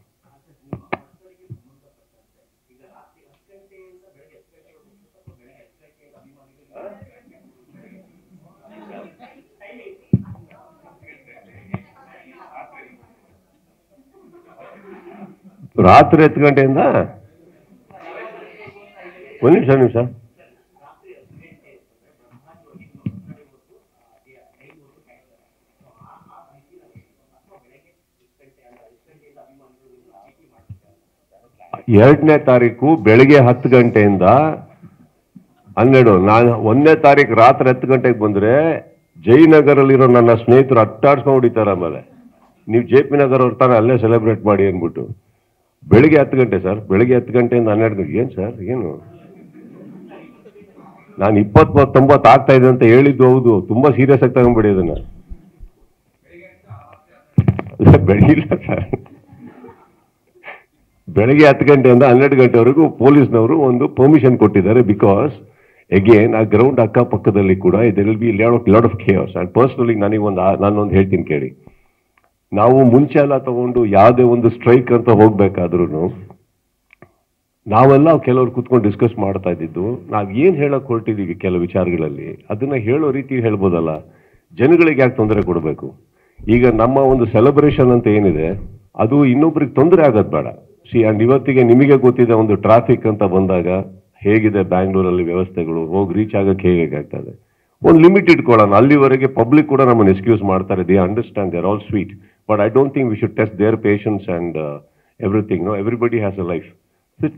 ರಾತ್ರಿ 10 ಗಂಟೆಯಿಂದ ಒಂದು ನಿಮಿಷ 2ನೇ ತಾರೀಕು ಬೆಳಿಗ್ಗೆ 10 ಗಂಟೆಯಿಂದ 12. ನಾನು 1ನೇ ತಾರೀಕು ರಾತ್ರಿ 10 ಗಂಟೆಗೆ ಬಂದ್ರೆ ಜಯನಗರಲ್ಲಿರೋ ನನ್ನ ಸ್ನೇಹಿತರು ಅಟ್ಟಾಡ್ಸ್ಕೊಂಡು ಹೊಡಿತಾರೆ. ಆಮೇಲೆ ನೀವು JP ನಗರ ಹೊರ್ತಾನೆ ಅಲ್ಲೇ ಸೆಲೆಬ್ರೇಟ್ ಮಾಡಿ ಅಂದ್ಬಿಟ್ಟು ಬೆಳಿಗ್ಗೆ 10 ಗಂಟೆ ಸರ್, ಬೆಳಿಗ್ಗೆ 10 ಗಂಟೆಯಿಂದ 12 ಗಂಟೆ. ಏನು ಸರ್, ಏನು ನಾನು 20-90 ಆಗ್ತಾ ಇದೆ ಅಂತ ಹೇಳಿದ್ದು ಹೌದು, ತುಂಬಾ ಸೀರಿಯಸ್ ಆಗಿ ತಗೊಂಡ್ಬಿಡಿ ಅದನ್ನ. ಬೆಳಗಿಲ್ಲ ಸರ್, ಬೆಳಗ್ಗೆ 10 ಗಂಟೆಯಿಂದ 12 ಗಂಟೆವರೆಗೂ ಪೊಲೀಸ್ನವರು ಒಂದು ಪರ್ಮಿಷನ್ ಕೊಟ್ಟಿದ್ದಾರೆ. ಬಿಕಾಸ್ ಅಗೇನ್ ಆ ಗ್ರೌಂಡ್ ಅಕ್ಕಪಕ್ಕದಲ್ಲಿ ಕೂಡ there will be lot of chaos. And personally ನಾನೊಂದು ಹೇಳ್ತೀನಿ ಕೇಳಿ. ನಾವು ಮುಂಚೆ ಎಲ್ಲ ತಗೊಂಡು ಯಾವುದೇ ಒಂದು ಸ್ಟ್ರೈಕ್ ಅಂತ ಹೋಗ್ಬೇಕಾದ್ರೂ ನಾವೆಲ್ಲ ಕೆಲವರು ಕೂತ್ಕೊಂಡು ಡಿಸ್ಕಸ್ ಮಾಡ್ತಾ ಇದ್ದಿದ್ದು, ನಾವು ಏನು ಹೇಳಕ್ ಹೊರಟಿದೀವಿ ಕೆಲವು ವಿಚಾರಗಳಲ್ಲಿ ಅದನ್ನ ಹೇಳೋ ರೀತಿ ಹೇಳ್ಬೋದಲ್ಲ, ಜನಗಳಿಗೆ ಯಾಕೆ ತೊಂದರೆ ಕೊಡಬೇಕು. ಈಗ ನಮ್ಮ ಒಂದು ಸೆಲೆಬ್ರೇಷನ್ ಅಂತ ಏನಿದೆ ಅದು ಇನ್ನೊಬ್ರಿಗೆ ತೊಂದರೆ ಆಗೋದು ಬೇಡ. ಅಂಡ್ ಇವತ್ತಿಗೆ ನಿಮಗೆ ಗೊತ್ತಿದೆ, ಒಂದು ಟ್ರಾಫಿಕ್ ಅಂತ ಬಂದಾಗ ಹೇಗಿದೆ ಬ್ಯಾಂಗ್ಳೂರಲ್ಲಿ ವ್ಯವಸ್ಥೆಗಳು, ಹೋಗಿ ರೀಚ್ ಆಗಕ್ಕೆ ಹೇಗೆ ಆಗ್ತದೆ. ಒಂದು ಲಿಮಿಟ್ ಇಟ್ಕೊಳ್ಳೋಣ. ಅಲ್ಲಿವರೆಗೆ ಪಬ್ಲಿಕ್ ಕೂಡ ನಮ್ಮನ್ನು ಎಕ್ಸ್ಕ್ಯೂಸ್ ಮಾಡ್ತಾರೆ. They understand, they are all sweet. But I don't think we should test their patience and everything. No, everybody has a life.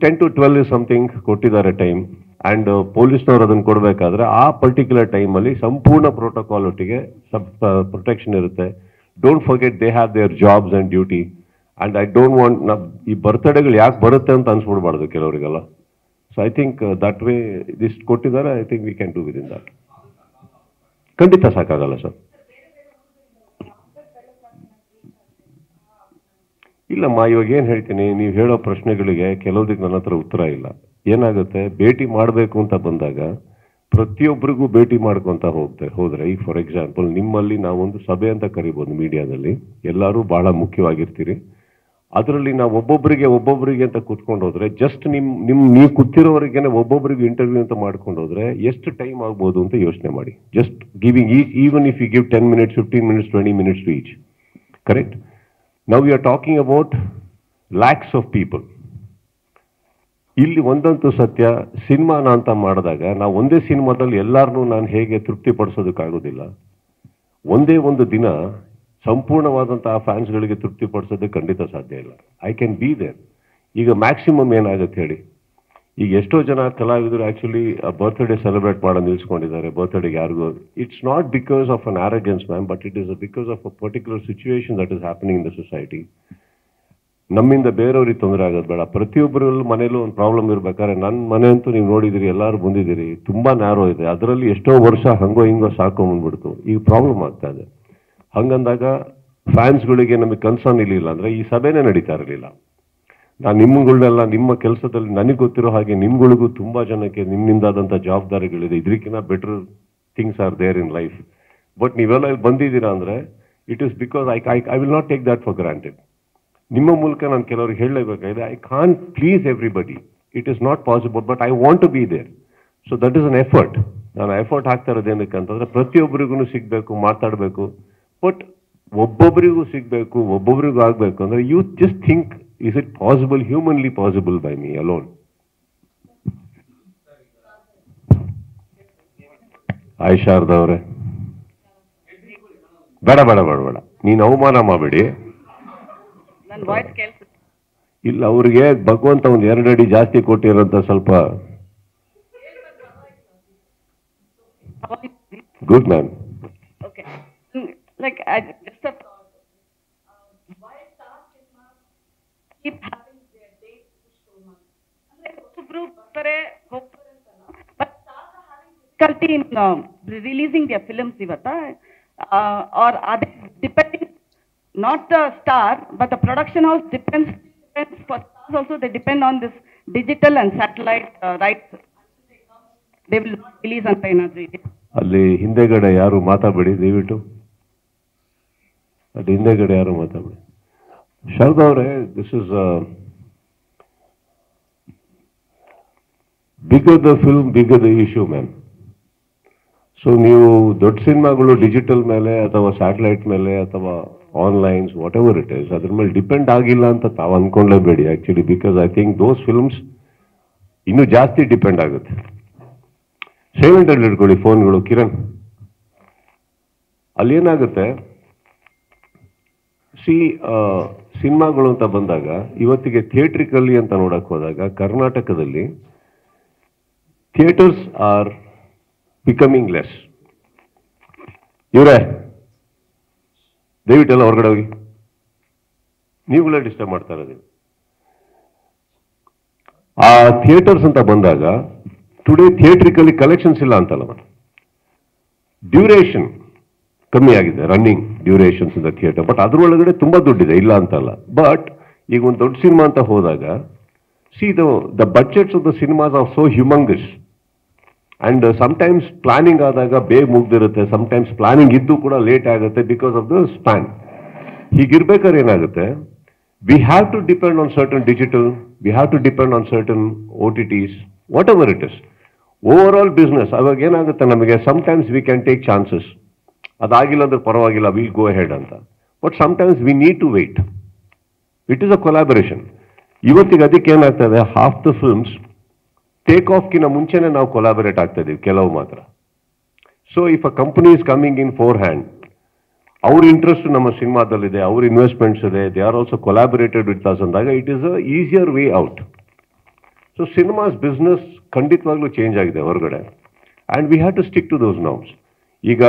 10 to 12 is something ಕೊಟ್ಟಿದ್ದಾರೆ ಟೈಮ್. ಅಂಡ್ ಪೊಲೀಸ್ನವ್ರು ಅದನ್ನು ಕೊಡಬೇಕಾದ್ರೆ ಆ ಪರ್ಟಿಕ್ಯುಲರ್ ಟೈಮಲ್ಲಿ ಸಂಪೂರ್ಣ ಪ್ರೋಟೋಕಾಲ್ ಒಟ್ಟಿಗೆ ಪ್ರೊಟೆಕ್ಷನ್ ಇರುತ್ತೆ. Don't forget they have their jobs and duty. And I don't want ಈ ಬರ್ತ್ಡೇಗಳು ಯಾಕೆ ಬರುತ್ತೆ ಅಂತ ಅನ್ಸ್ಬಿಡ್ಬಾರ್ದು ಕೆಲವರಿಗೆಲ್ಲ. So I think that way ಇದಿಷ್ಟು ಕೊಟ್ಟಿದ್ದಾರೆ. I think we can do within that. ಖಂಡಿತ ಸಾಕಾಗಲ್ಲ ಸರ್. ಇಲ್ಲಮ್ಮ, ಇವಾಗ ಏನು ಹೇಳ್ತೀನಿ, ನೀವು ಹೇಳೋ ಪ್ರಶ್ನೆಗಳಿಗೆ ಕೆಲವುದಕ್ಕೆ ನನ್ನ ಹತ್ರ ಉತ್ತರ ಇಲ್ಲ. ಏನಾಗುತ್ತೆ, ಭೇಟಿ ಮಾಡಬೇಕು ಅಂತ ಬಂದಾಗ ಪ್ರತಿಯೊಬ್ಬರಿಗೂ ಭೇಟಿ ಮಾಡ್ಕೊತ ಹೋದ್ರೆ ಈಗ ಫಾರ್ ಎಕ್ಸಾಂಪಲ್ ನಿಮ್ಮಲ್ಲಿ ನಾವೊಂದು ಸಭೆ ಅಂತ ಕರಿಬೋದು ಮೀಡಿಯಾದಲ್ಲಿ, ಎಲ್ಲರೂ ಬಹಳ ಮುಖ್ಯವಾಗಿರ್ತೀರಿ. ಅದರಲ್ಲಿ ನಾವು ಒಬ್ಬೊಬ್ಬರಿಗೆ ಅಂತ ಕೂತ್ಕೊಂಡು ಹೋದ್ರೆ ಜಸ್ಟ್ ನೀವು ಕೂತಿರೋವರೆಗೇನೆ ಒಬ್ಬೊಬ್ಬರಿಗೆ ಇಂಟರ್ವ್ಯೂ ಅಂತ ಮಾಡ್ಕೊಂಡು ಹೋದ್ರೆ ಎಷ್ಟು ಟೈಮ್ ಆಗ್ಬೋದು ಅಂತ ಯೋಚನೆ ಮಾಡಿ. Just giving even if you give 10 minutes, 15 minutes, 20 minutes to each. Correct? Now we are talking about lakhs of people. ಇಲ್ಲಿ ಒಂದಂತೂ ಸತ್ಯ, ಸಿನಿಮಾನ ಅಂತ ಮಾಡಿದಾಗ ನಾವು ಒಂದೇ ಸಿನಿಮಾದಲ್ಲಿ ಎಲ್ಲರನ್ನೂ ನಾನು ಹೇಗೆ ತೃಪ್ತಿಪಡಿಸೋದಕ್ಕಾಗೋದಿಲ್ಲ. ಒಂದೇ ಒಂದು ದಿನ ಸಂಪೂರ್ಣವಾದಂತಹ ಫ್ಯಾನ್ಸ್ಗಳಿಗೆ ತೃಪ್ತಿಪಡಿಸೋದಕ್ಕೆ ಖಂಡಿತ ಸಾಧ್ಯ ಇಲ್ಲ. I can be there. ಈಗ ಮ್ಯಾಕ್ಸಿಮಮ್ ಏನಾಗುತ್ತೆ ಹೇಳಿ, ಈಗ ಎಷ್ಟೋ ಜನ ಕಲಾವಿದರು ಆಕ್ಚುಲಿ ಬರ್ತ್ಡೇ ಸೆಲೆಬ್ರೇಟ್ ಮಾಡೋದು ನಿಲ್ಸ್ಕೊಂಡಿದ್ದಾರೆ. ಬರ್ತ್ಡೇಗೆ ಯಾರಿಗೂ it's not because of an arrogance ma'am, but it is because of a particular situation that is happening in the society. ನಮ್ಮಿಂದ ಬೇರೆಯವ್ರಿಗೆ ತೊಂದರೆ ಆಗೋದು ಬೇಡ. ಪ್ರತಿಯೊಬ್ಬರಲ್ಲೂ ಮನೇಲೂ ಒಂದು ಪ್ರಾಬ್ಲಮ್ ಇರ್ಬೇಕಾದ್ರೆ, ನನ್ನ ಮನೆ ಅಂತೂ ನೀವು ನೋಡಿದಿರಿ, ಎಲ್ಲರೂ ಬಂದಿದ್ದೀರಿ, ತುಂಬಾ ನ್ಯಾರೋ ಇದೆ. ಅದರಲ್ಲಿ ಎಷ್ಟೋ ವರ್ಷ ಹಂಗೋ ಹಿಂಗೋ ಸಾಕೊಂಡ್ಬಂದ್ಬಿಡ್ತು, ಈಗ ಪ್ರಾಬ್ಲಮ್ ಆಗ್ತಾ ಇದೆ. ಹಂಗಂದಾಗ ಫ್ಯಾನ್ಸ್ಗಳಿಗೆ ನಮಗೆ ಕನ್ಸರ್ನ್ ಇರಲಿಲ್ಲ ಅಂದ್ರೆ ಈ ಸಭೆನೇ ನಡೀತಾ ಇರಲಿಲ್ಲ. ನಾನು ನಿಮ್ಮಗಳನ್ನೆಲ್ಲ ನಿಮ್ಮ ಕೆಲಸದಲ್ಲಿ ನನಗೆ ಗೊತ್ತಿರೋ ಹಾಗೆ ನಿಮ್ಗಳಿಗೂ ತುಂಬಾ ಜನಕ್ಕೆ ನಿಮ್ಮಿಂದಾದಂಥ ಜವಾಬ್ದಾರಿಗಳಿದೆ. ಇದಕ್ಕಿಂತ better things are there in life. But ನೀವೆಲ್ಲ ಬಂದಿದ್ದೀರಾ ಅಂದ್ರೆ it is because I will not take that for granted. ನಿಮ್ಮ ಮೂಲಕ ನಾನು ಕೆಲವ್ರಿಗೆ ಹೇಳಲೇಬೇಕಾಗಿದೆ, I can't please everybody. It is not possible, but I want to be there. So that is an effort. ನಾನು effort ಹಾಕ್ತಾ ಇರೋದು ಏನಕ್ಕೆ ಅಂತಂದ್ರೆ ಪ್ರತಿಯೊಬ್ಬರಿಗೂ ಸಿಗಬೇಕು, ಮಾತಾಡಬೇಕು. ಬಟ್ ಒಬ್ಬೊಬ್ಬರಿಗೂ ಸಿಗಬೇಕು, ಒಬ್ಬೊಬ್ಬರಿಗೂ ಆಗಬೇಕು ಅಂದ್ರೆ you just think, is it possible, humanly possible by me alone? ಶಾರದವ್ರೆ, ಬೇಡ ಬೇಡ ಬೇಡ ಬೇಡ, ನೀನು ಅವಮಾನ ಮಾಡಬೇಡಿ. ಇಲ್ಲ, ಅವ್ರಿಗೆ ಭಗವಂತ ಒಂದು 2 ಅಡಿ ಜಾಸ್ತಿ ಕೊಟ್ಟಿರೋಂತ ಸ್ವಲ್ಪ good ma'am. Like just keep having their dates ಹೊಸಬ್ರು ಬರ್ತಾರೆ ಹೋಗ್ತಾರೆ but difficulty in releasing their films ಇವತ್ತ or are they depending not the star but the production house depends for stars also they depend on this digital and satellite rights they will not release ಅಂತ ಏನಾದ್ರು ಇದೆ ಅಲ್ಲಿ ಹಿಂದೆಗಡೆ ಯಾರು ಮಾತಾಡಬೇಡಿ ದಯವಿಟ್ಟು ಅಲ್ಲಿ ಹಿಂದೆಗಡೆ ಯಾರು ಮಾತಾಡಬೇಡಿ ಶಾರದಾ ಅವರೇ this is bigger the film bigger the issue ma'am so ನೀವು ದೊಡ್ಡ ಸಿನಿಮಾಗಳು ಡಿಜಿಟಲ್ ಮೇಲೆ ಅಥವಾ ಸ್ಯಾಟಲೈಟ್ ಮೇಲೆ ಅಥವಾ onlines whatever it is ಅದ್ರ ಮೇಲೆ ಡಿಪೆಂಡ್ ಆಗಿಲ್ಲ ಅಂತ ತಾವು ಅನ್ಕೊಳ್ಳೇಬೇಡಿ actually because I think those films ಇನ್ನೂ ಜಾಸ್ತಿ ಡಿಪೆಂಡ್ ಆಗುತ್ತೆ ಸೈಲೆಂಟಲ್ಲಿ ಇಟ್ಕೊಳ್ಳಿ ಫೋನ್ಗಳು ಕಿರಣ್ ಅಲ್ಲಿ ಏನಾಗುತ್ತೆ ಸಿನಿಮಾಗಳು ಅಂತ ಬಂದಾಗ ಇವತ್ತಿಗೆ ಥಿಯೇಟ್ರಿಕಲ್ಲಿ ಅಂತ ನೋಡಕ್ ಹೋದಾಗ ಕರ್ನಾಟಕದಲ್ಲಿ ಥಿಯೇಟರ್ಸ್ ಆರ್ ಬಿಕಮಿಂಗ್ ಲೆಸ್ ಇವರೇ ದಯವಿಟ್ಟೆಲ್ಲ ಹೊರಗಡೆ ಹೋಗಿ ನೀವುಗಳೇ ಡಿಸ್ಟರ್ಬ್ ಮಾಡ್ತಾ ಇರೋದು ಆ ಥಿಯೇಟರ್ಸ್ ಅಂತ ಬಂದಾಗ ಟುಡೇ ಥಿಯೇಟ್ರಿಕಲಿ ಕಲೆಕ್ಷನ್ಸ್ ಇಲ್ಲ ಅಂತಲ್ಲ ಡ್ಯೂರೇಷನ್ ಕಮ್ಮಿ ಆಗಿದೆ running durations in the theatre but ಅದ್ರೊಳಗಡೆ ತುಂಬಾ ದುಡ್ಡಿದೆ ಇಲ್ಲ ಅಂತಲ್ಲ ಬಟ್ ಈಗ ಒಂದು ದೊಡ್ಡ ಸಿನಿಮಾ ಅಂತ ಹೋದಾಗ see the budgets of the cinemas are so humongous and sometimes planning ಆದಾಗ ಬೇಗ ಮುಗ್ದಿರುತ್ತೆ ಸಮ್ಟೈಮ್ಸ್ ಪ್ಲಾನಿಂಗ್ ಇದ್ದು ಕೂಡ ಲೇಟ್ ಆಗುತ್ತೆ ಬಿಕಾಸ್ ಆಫ್ ದ ಸ್ಪ್ಯಾನ್ ಹೀಗಿರ್ಬೇಕಾದ್ರೆ ಏನಾಗುತ್ತೆ we have to depend on certain digital we have to depend on certain OTTs whatever it is overall business ಅವಾಗ ಏನಾಗುತ್ತೆ ನಮಗೆ sometimes we can take chances ಅದಾಗಿಲ್ಲ ಅಂದ್ರೆ ಪರವಾಗಿಲ್ಲ will go head ಅಂತ but sometimes we need to wait it is a collaboration ಇವತ್ತಿಗೆ ಅದಕ್ಕೆ ಏನಾಗ್ತದೆ ಹಾಫ್ ದ ಫಿಲ್ಮ್ಸ್ ಟೇಕ್ ಆಫ್ಗಿನ ಮುಂಚೆನೆ ನಾವು ಕೊಲಾಬರೇಟ್ ಆಗ್ತಾ ಇದೀವಿ ಕೆಲವು ಮಾತ್ರ so if a company is coming in forehand ಅವ್ರ ಇಂಟ್ರೆಸ್ಟ್ ನಮ್ಮ ಸಿನಿಮಾದಲ್ಲಿದೆ ಅವ್ರ ಇನ್ವೆಸ್ಟ್ಮೆಂಟ್ಸ್ ಇದೆ they are also collaborated with us ಅಂದಾಗ it is a easier way out so cinemas business ಖಂಡಿತವಾಗ್ಲೂ ಚೇಂಜ್ ಆಗಿದೆ ಹೊರಗಡೆ and we have to stick to those norms ಈಗ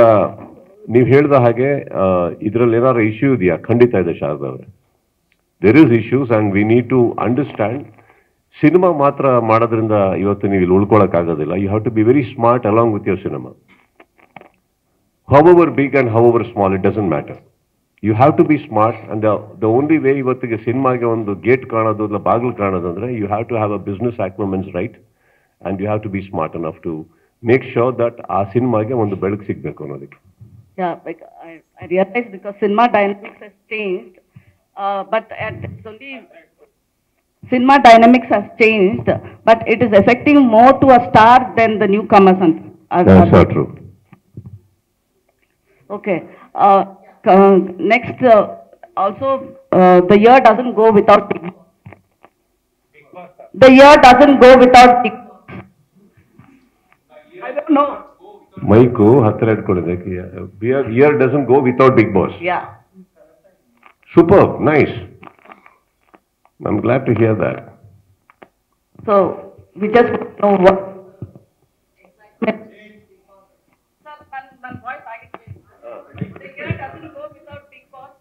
ನೀವು ಹೇಳಿದ ಹಾಗೆ ಇದರಲ್ಲಿ ಏನಾದ್ರು ಇಶ್ಯೂ ಇದೆಯಾ ಖಂಡಿತ ಇದೆ ಶಾರದಾ ಅವರೇ there is issues and we need to understand cinema ಮಾತ್ರ ಮಾಡೋದ್ರಿಂದ ಇವತ್ತು ನೀವು ಇಲ್ಲಿ ಉಳ್ಕೊಳಕ್ಕಾಗೋದಿಲ್ಲ you have to be very smart along with your cinema however big and however small it doesn't matter you have to be smart and the only way ಇವತ್ತಿಗೆ ಸಿನಿಮಾಗೆ ಒಂದು gate ಕಾಣೋದು ಇಲ್ಲ ಬಾಗಿಲು ಕಾಣೋದು ಅಂದರೆ you have to have a business acumens right and you have to be smart enough to make sure that ಆ ಸಿನಿಮಾಗೆ ಒಂದು ಬೆಳಕು ಸಿಗಬೇಕು ಅನ್ನೋದಕ್ಕೆ Yeah, like I realized because cinema dynamics has changed, but it's only cinema dynamics has changed, but it is affecting more to a star than the newcomers. That's not true. Okay. Next, also the year doesn't go without Bigg Boss. The year doesn't go without Bigg Boss. I don't know. Mic ಹತ್ತಿರ ಇಟ್ಕೊಂಡಿದೆ year doesn't go without Bigg Boss Yeah. Super nice I am glad to hear that So we just know what. Sir, one voice I can say. The year doesn't go without Bigg Boss.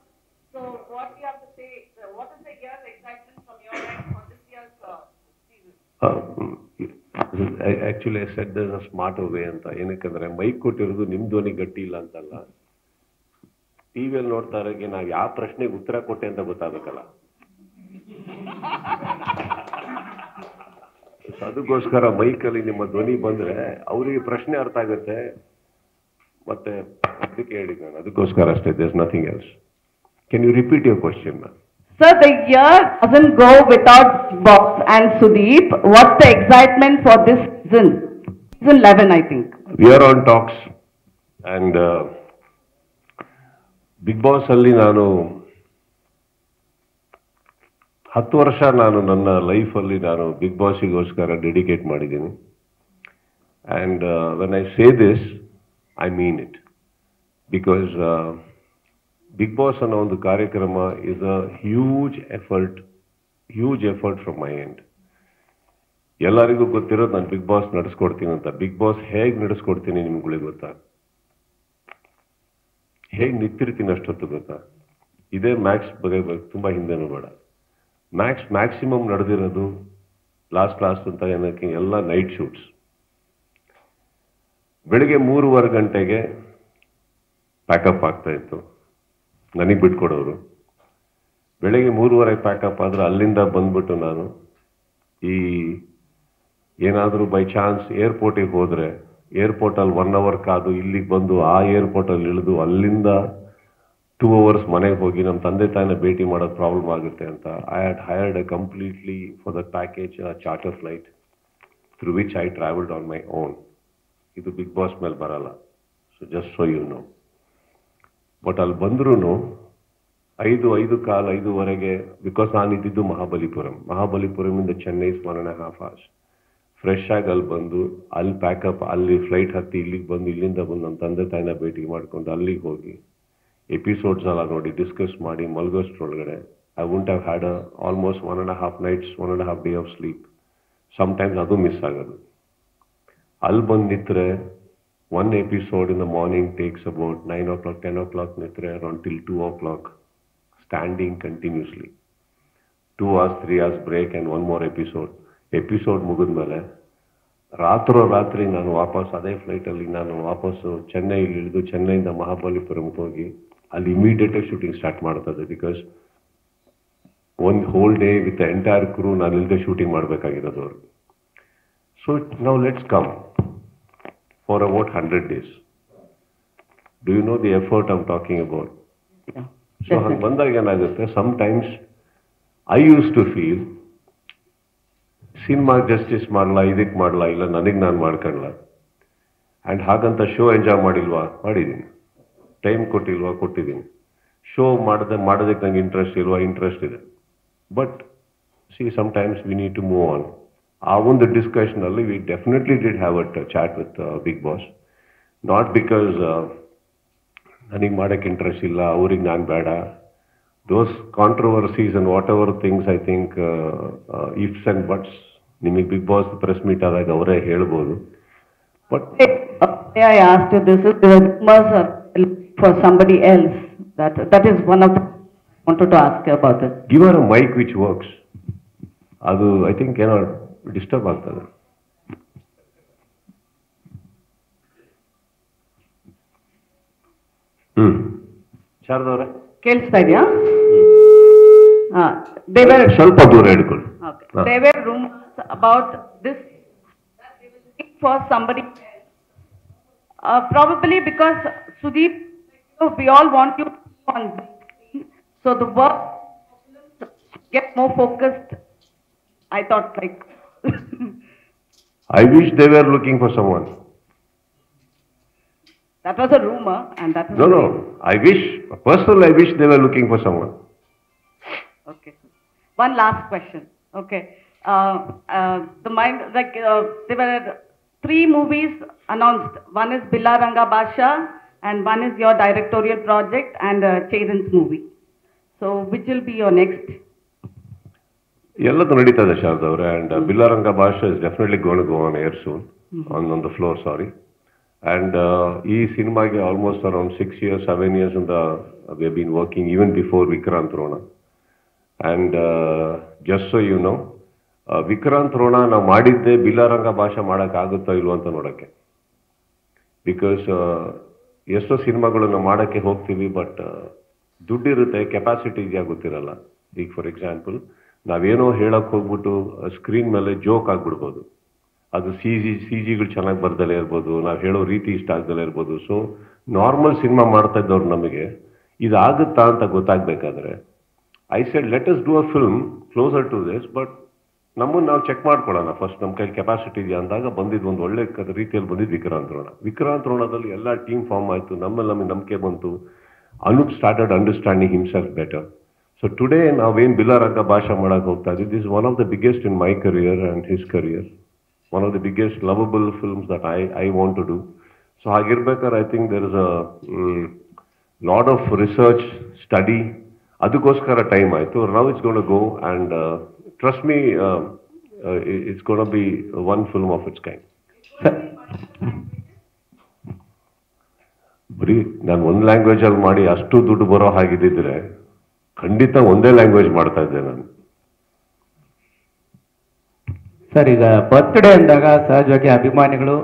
So what we have to say, what is the year's excitement from your end for this year's season? Actually I said there a smarter way ಅಂತ ಏನಕ್ಕಂದ್ರೆ mic ಕೊಟ್ಟಿರೋದು ನಿಮ್ ಧ್ವನಿ ಗಟ್ಟಿ ಇಲ್ಲ ಅಂತಲ್ಲ ಟಿವಿಯಲ್ಲಿ ನೋಡ್ತಾ ಇರೋಗೆ ನಾವು ಯಾವ ಪ್ರಶ್ನೆಗೆ ಉತ್ತರ ಕೊಟ್ಟೆ ಅಂತ ಗೊತ್ತಾಗಬೇಕಲ್ಲ ಅದಕ್ಕೋಸ್ಕರ ಮೈಕಲ್ಲಿ ನಿಮ್ಮ ಧ್ವನಿ ಬಂದ್ರೆ ಅವರಿಗೆ ಪ್ರಶ್ನೆ ಅರ್ಥ ಆಗುತ್ತೆ ಮತ್ತೆ ಅದಕ್ಕೆ ಹೇಳಿ ನಾನು ಅದಕ್ಕೋಸ್ಕರ ಅಷ್ಟೇ there's nothing else can you repeat your question ma'am Sir, the year doesn't go without Bigg Boss and Sudeep. What's the excitement for this season? Season 11, I think. We are on talks and Bigg Boss ಅಲ್ಲಿ ನಾನು 10 ವರ್ಷ ನಾನು ನನ್ನ ಲೈಫಲ್ಲಿ ನಾನು Bigg ಬಾಸ್ಗೋಸ್ಕರ dedicate ಮಾಡಿದ್ದೀನಿ and when I say this I mean it because Bigg Boss ಅನ್ನೋ ಒಂದು ಕಾರ್ಯಕ್ರಮ is a huge effort from my end ಎಲ್ಲರಿಗೂ ಗೊತ್ತಿರೋದು ನಾನು ಬಿಗ್ ಬಾಸ್ ನಡೆಸ್ಕೊಡ್ತೀನಿ ಅಂತ ಬಿಗ್ ಬಾಸ್ ಹೇಗೆ ನಡೆಸ್ಕೊಡ್ತೀನಿ ನಿಮ್ಗಳಿಗೆ ಗೊತ್ತಾ ಹೇಗೆ ನಿಂತಿರ್ತೀನಿ ಅಷ್ಟೊತ್ತು ಗೊತ್ತಾ ಇದೇ ಮ್ಯಾಕ್ಸ್ ಬಗ್ಗೆ ತುಂಬ ಹಿಂದೆನೂ ಬೇಡ ಮ್ಯಾಕ್ಸಿಮಮ್ ನಡೆದಿರೋದು ಲಾಸ್ಟ್ ಅಂತ ಏನಕ್ಕೆ ಎಲ್ಲ ನೈಟ್ ಶೂಟ್ಸ್. ಬೆಳಿಗ್ಗೆ 3:15 ಗಂಟೆಗೆ ಪ್ಯಾಕಪ್ ಆಗ್ತಾ ಇತ್ತು, ನನಗೆ ಬಿಟ್ಕೊಡೋರು. ಬೆಳಿಗ್ಗೆ 3:30 ಪ್ಯಾಕಪ್ ಆದರೆ ಅಲ್ಲಿಂದ ಬಂದ್ಬಿಟ್ಟು ನಾನು ಈ ಏನಾದರೂ ಬೈ ಚಾನ್ಸ್ ಏರ್ಪೋರ್ಟಿಗೆ ಹೋದರೆ ಏರ್ಪೋರ್ಟಲ್ಲಿ 1 hour ಕಾದು ಇಲ್ಲಿಗೆ ಬಂದು ಆ ಏರ್ಪೋರ್ಟಲ್ಲಿ ಇಳಿದು ಅಲ್ಲಿಂದ 2 hours ಮನೆಗೆ ಹೋಗಿ ನಮ್ಮ ತಂದೆ ತಾಯಿನ ಭೇಟಿ ಮಾಡೋದು ಪ್ರಾಬ್ಲಮ್ ಆಗುತ್ತೆ ಅಂತ I had hired a completely for that package charter flight through which I travelled on my own. ಇದು ಬಿಗ್ ಬಾಸ್ ಮೇಲೆ ಬರಲ್ಲ, so just so you know. But ಅಲ್ಲಿ ಬಂದ್ರೂ 5:15 ಬಿಕಾಸ್ ನಾನು ಇದ್ದಿದ್ದು ಮಹಾಬಲಿಪುರಮಿಂದ ಚೆನ್ನೈ 1.5 hours. ಫ್ರೆಶ್ ಆಗಿ ಅಲ್ಲಿ ಬಂದು ಅಲ್ಲಿ ಪ್ಯಾಕಪ್, ಅಲ್ಲಿ ಫ್ಲೈಟ್ ಹತ್ತಿ ಇಲ್ಲಿಗೆ ಬಂದು, ಇಲ್ಲಿಂದ ಬಂದು ನಮ್ಮ ತಂದೆ ತಾಯಿನ ಭೇಟಿ ಮಾಡ್ಕೊಂಡು ಅಲ್ಲಿಗೆ ಹೋಗಿ ಎಪಿಸೋಡ್ಸ್ ಎಲ್ಲ ನೋಡಿ ಡಿಸ್ಕಸ್ ಮಾಡಿ ಮಲಗೋಷ್ಟ್ರೊಳಗಡೆ I wouldn't have had almost 1.5 nights, 1.5 day of sleep. Sometimes ಅದು ಮಿಸ್ ಆಗೋದು. ಅಲ್ಲಿ ಬಂದು ನಿಂತರೆ 1 episode in the morning takes about 9 o'clock, 10 o'clock ನಿಂತರೆ around till 2 o'clock standing continuously. 2 hours, 3 hours break and 1 more episode ಮುಗಿದ್ಮೇಲೆ ರಾತ್ರಿ ನಾನು ವಾಪಸ್ ಅದೇ ಫ್ಲೈಟಲ್ಲಿ ನಾನು ವಾಪಸ್ಸು ಚೆನ್ನೈಲಿ ಇಳಿದು ಚೆನ್ನೈಯಿಂದ ಮಹಾಬಲಿಪುರಂಗೆ ಹೋಗಿ ಅಲ್ಲಿ ಇಮಿಡಿಯೇಟಾಗಿ ಶೂಟಿಂಗ್ ಸ್ಟಾರ್ಟ್ ಮಾಡ್ತದೆ. ಬಿಕಾಸ್ ಒಂದು whole day with the entire ಕ್ರೂ ನಾನು ಇಲ್ಲದೆ ಶೂಟಿಂಗ್ ಮಾಡಬೇಕಾಗಿರೋದು ಅವರು. So now let's come for about 100 days. Do you know the effort I'm talking about? Yeah. So ಹಂಗೆ ಬಂದಾಗ ಏನಾಗುತ್ತೆ, sometimes I used to feel ಸಿನಿಮಾಗೆ ಜಸ್ಟಿಸ್ ಮಾಡಲ್ಲ, ಇದಕ್ಕೆ ಮಾಡಲ್ಲ, ಇಲ್ಲ ನನಗೆ ನಾನು ಮಾಡ್ಕೊಳ್ಳ. ಆ್ಯಂಡ್ ಹಾಗಂತ ಶೋ ಎಂಜಾಯ್ ಮಾಡಿದ್ದೀನಿ. ಟೈಮ್ ಕೊಟ್ಟಿದ್ದೀನಿ. ಶೋ ಮಾಡೋದಕ್ಕೆ ನಂಗೆ ಇಂಟ್ರೆಸ್ಟ್ ಇದೆ. But see sometimes we need to move on. ಆ ಒಂದು ಡಿಸ್ಕಷನಲ್ಲಿ we definitely did have a chat with Bigg Boss. Not because ನನಗೆ ಮಾಡೋಕ್ಕೆ ಇಂಟ್ರೆಸ್ಟ್ ಇಲ್ಲ, ಅವ್ರಿಗೆ ನಾನು ಬೇಡ. Those controversies and whatever things I think ifs and buts ನಿಮಗೆ ಬಿಗ್ ಬಾಸ್ ಪ್ರೆಸ್ ಮೀಟ್ ಆದಾಗ ಅವರೇ ಹೇಳ್ಬೋದು. But I asked you this is the rumors for somebody else. That is one of the I wanted to ask you about this. give her a mic which works. ಅದು I think ಏನೋ disturb ಆಗ್ತದೆ. ಶಾರದವ್ರೆ ಕೇಳಿಸ್ತಾ ಇದೆಯಾ? ಸ್ವಲ್ಪ ದೂರ ಹಿಡ್ಕೊಳ್ಳಿ. There were rumors about this for somebody, probably because Sudeep, we all want you on screen, so the work get more focused. I thought like I wish they were looking for someone. that was a rumor, and that was No. Personally, I wish they were looking for someone. Okay. One last question. Okay. There were 3 movies announced. One is Bilaranga Basha, and one is your directorial project, and Cheran's movie. So, which will be your next? ಎಲ್ಲದೂ ನಡೀತಾ ಇದೆ ಶಾರದವ್ರೆ. And Billa Ranga Baashha is definitely gonna go on air soon, on the floor, sorry. And ಈ ಸಿನಿಮಾಗೆ almost around 6 years, 7 years ಇಂದ we have been working even before Vikrant Rona. And just so you know, Vikrant Rona ನಾವು ಮಾಡಿದ್ದೆ ಬಿಲ್ಲಾರಂಗ ಭಾಷಾ ಮಾಡೋಕ್ಕಾಗುತ್ತೋ ಇಲ್ವೋ ಅಂತ ನೋಡೋಕ್ಕೆ. ಬಿಕಾಸ್ ಎಷ್ಟೋ ಸಿನಿಮಾಗಳು ನಾವು ಮಾಡೋಕ್ಕೆ ಹೋಗ್ತೀವಿ, ಬಟ್ ದುಡ್ಡಿರುತ್ತೆ, ಕೆಪಾಸಿಟಿ ಇದೆಯಾ ಗೊತ್ತಿರಲ್ಲ. ಈಗ ಫಾರ್ ಎಕ್ಸಾಂಪಲ್ ನಾವೇನೋ ಹೇಳಕ್ಕೆ ಹೋಗ್ಬಿಟ್ಟು ಸ್ಕ್ರೀನ್ ಮೇಲೆ ಜೋಕ್ ಆಗ್ಬಿಡ್ಬೋದು, ಅದು ಸಿ ಜಿಗಳು ಚೆನ್ನಾಗಿ ಬರ್ದಲೇ ಇರ್ಬೋದು, ನಾವು ಹೇಳೋ ರೀತಿ ಇಷ್ಟ ಆಗ್ದಲೇ ಇರ್ಬೋದು. ಸೊ ನಾರ್ಮಲ್ ಸಿನಿಮಾ ಮಾಡ್ತಾ ಇದ್ದವ್ರು ನಮಗೆ ಇದಾಗುತ್ತಾ ಅಂತ ಗೊತ್ತಾಗಬೇಕಾದ್ರೆ I said let us do a film closer to this, but ನಮ್ಮನ್ನು ನಾವು ಚೆಕ್ ಮಾಡ್ಕೊಳ್ಳೋಣ ಫಸ್ಟ್, ನಮ್ಮ ಕೈಲಿ ಕೆಪಾಸಿಟಿ ಇದೆಯಾ ಅಂದಾಗ ಬಂದಿದ್ದು ಒಂದು ಒಳ್ಳೆ ರೀತಿಯಲ್ಲಿ ಬಂದಿದ್ದು ವಿಕ್ರಾಂತ್ ರೋಣದಲ್ಲಿ ಎಲ್ಲ ಟೀಮ್ ಫಾರ್ಮ್ ಆಯಿತು, ನಮಗೆ ನಂಬಿಕೆ ಬಂತು. Anup started understanding himself better. So today ನಾವೇನು ಬಿಲ್ಲಾರಂಗ ಭಾಷಾ ಮಾಡೋಕೆ ಹೋಗ್ತಾ ಇದ್ದೀವಿ, this one of the biggest in my career and his career, one of the biggest lovable films that I want to do. So hagirbekar I think there is a lot of research, study, adukoskara time aitu. Now it's going to go, and trust me, it's going to be one film of its kind. ಬರೀ ನಾನು ಒಂದು ಲ್ಯಾಂಗ್ವೇಜಲ್ಲಿ ಮಾಡಿ ಅಷ್ಟು ದುಡ್ಡು ಬರೋ ಹಾಗಿದ್ದಿದ್ರೆ ಖಂಡಿತ ಒಂದೇ language ಮಾಡ್ತಾ ಇದ್ದೆ ನಾನು. ಸರ್, ಈಗ ಬರ್ತ್ಡೇ ಅಂದಾಗ ಸಹಜವಾಗಿ ಅಭಿಮಾನಿಗಳು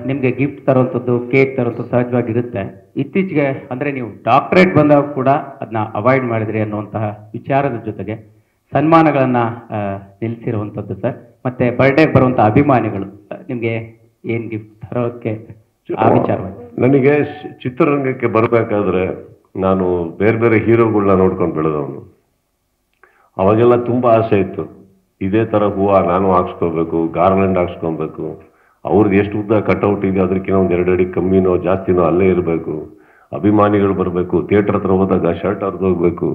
ನಿಮಗೆ ಗಿಫ್ಟ್ ತರುವಂಥದ್ದು, ಕೇಕ್ ತರುವಂಥದ್ದು ಸಹಜವಾಗಿರುತ್ತೆ. ಇತ್ತೀಚೆಗೆ ಅಂದರೆ ನೀವು ಡಾಕ್ಟರೇಟ್ ಬಂದಾಗ ಕೂಡ ಅದನ್ನ ಅವಾಯ್ಡ್ ಮಾಡಿದ್ರಿ ಅನ್ನುವಂತಹ ವಿಚಾರದ ಜೊತೆಗೆ ಸನ್ಮಾನಗಳನ್ನು ನಿಲ್ಲಿಸಿರುವಂಥದ್ದು ಸರ್. ಮತ್ತೆ ಬರ್ಡೇಗೆ ಬರುವಂಥ ಅಭಿಮಾನಿಗಳು ನಿಮಗೆ ಏನು ಗಿಫ್ಟ್ ತರೋಕ್ಕೆ ಆ ವಿಚಾರವಾಗಿ? ನನಗೆ ಚಿತ್ರರಂಗಕ್ಕೆ ಬರಬೇಕಾದ್ರೆ ನಾನು ಬೇರೆ ಬೇರೆ ಹೀರೋಗಳನ್ನ ನೋಡ್ಕೊಂಡು ಬೆಳೆದವನು. ಅವಾಗೆಲ್ಲ ತುಂಬ ಆಸೆ ಇತ್ತು, ಇದೇ ಥರ ಹೂವು ನಾನು ಹಾಕ್ಸ್ಕೊಬೇಕು, ಗಾರ್ಲೆಂಡ್ ಹಾಕ್ಸ್ಕೊಬೇಕು, ಅವ್ರದ್ದು ಎಷ್ಟು ಉದ್ದ ಕಟ್ಔಟ್ ಇದೆ ಅದಕ್ಕಿಂತ ಒಂದು 2 ಅಡಿ ಕಮ್ಮಿನೋ ಜಾಸ್ತಿನೋ ಅಲ್ಲೇ ಇರಬೇಕು, ಅಭಿಮಾನಿಗಳು ಬರಬೇಕು, ಥಿಯೇಟರ್ ಹತ್ರ ಹೋದಾಗ ಶರ್ಟ್ ಹರಿದು ಹೋಗ್ಬೇಕು,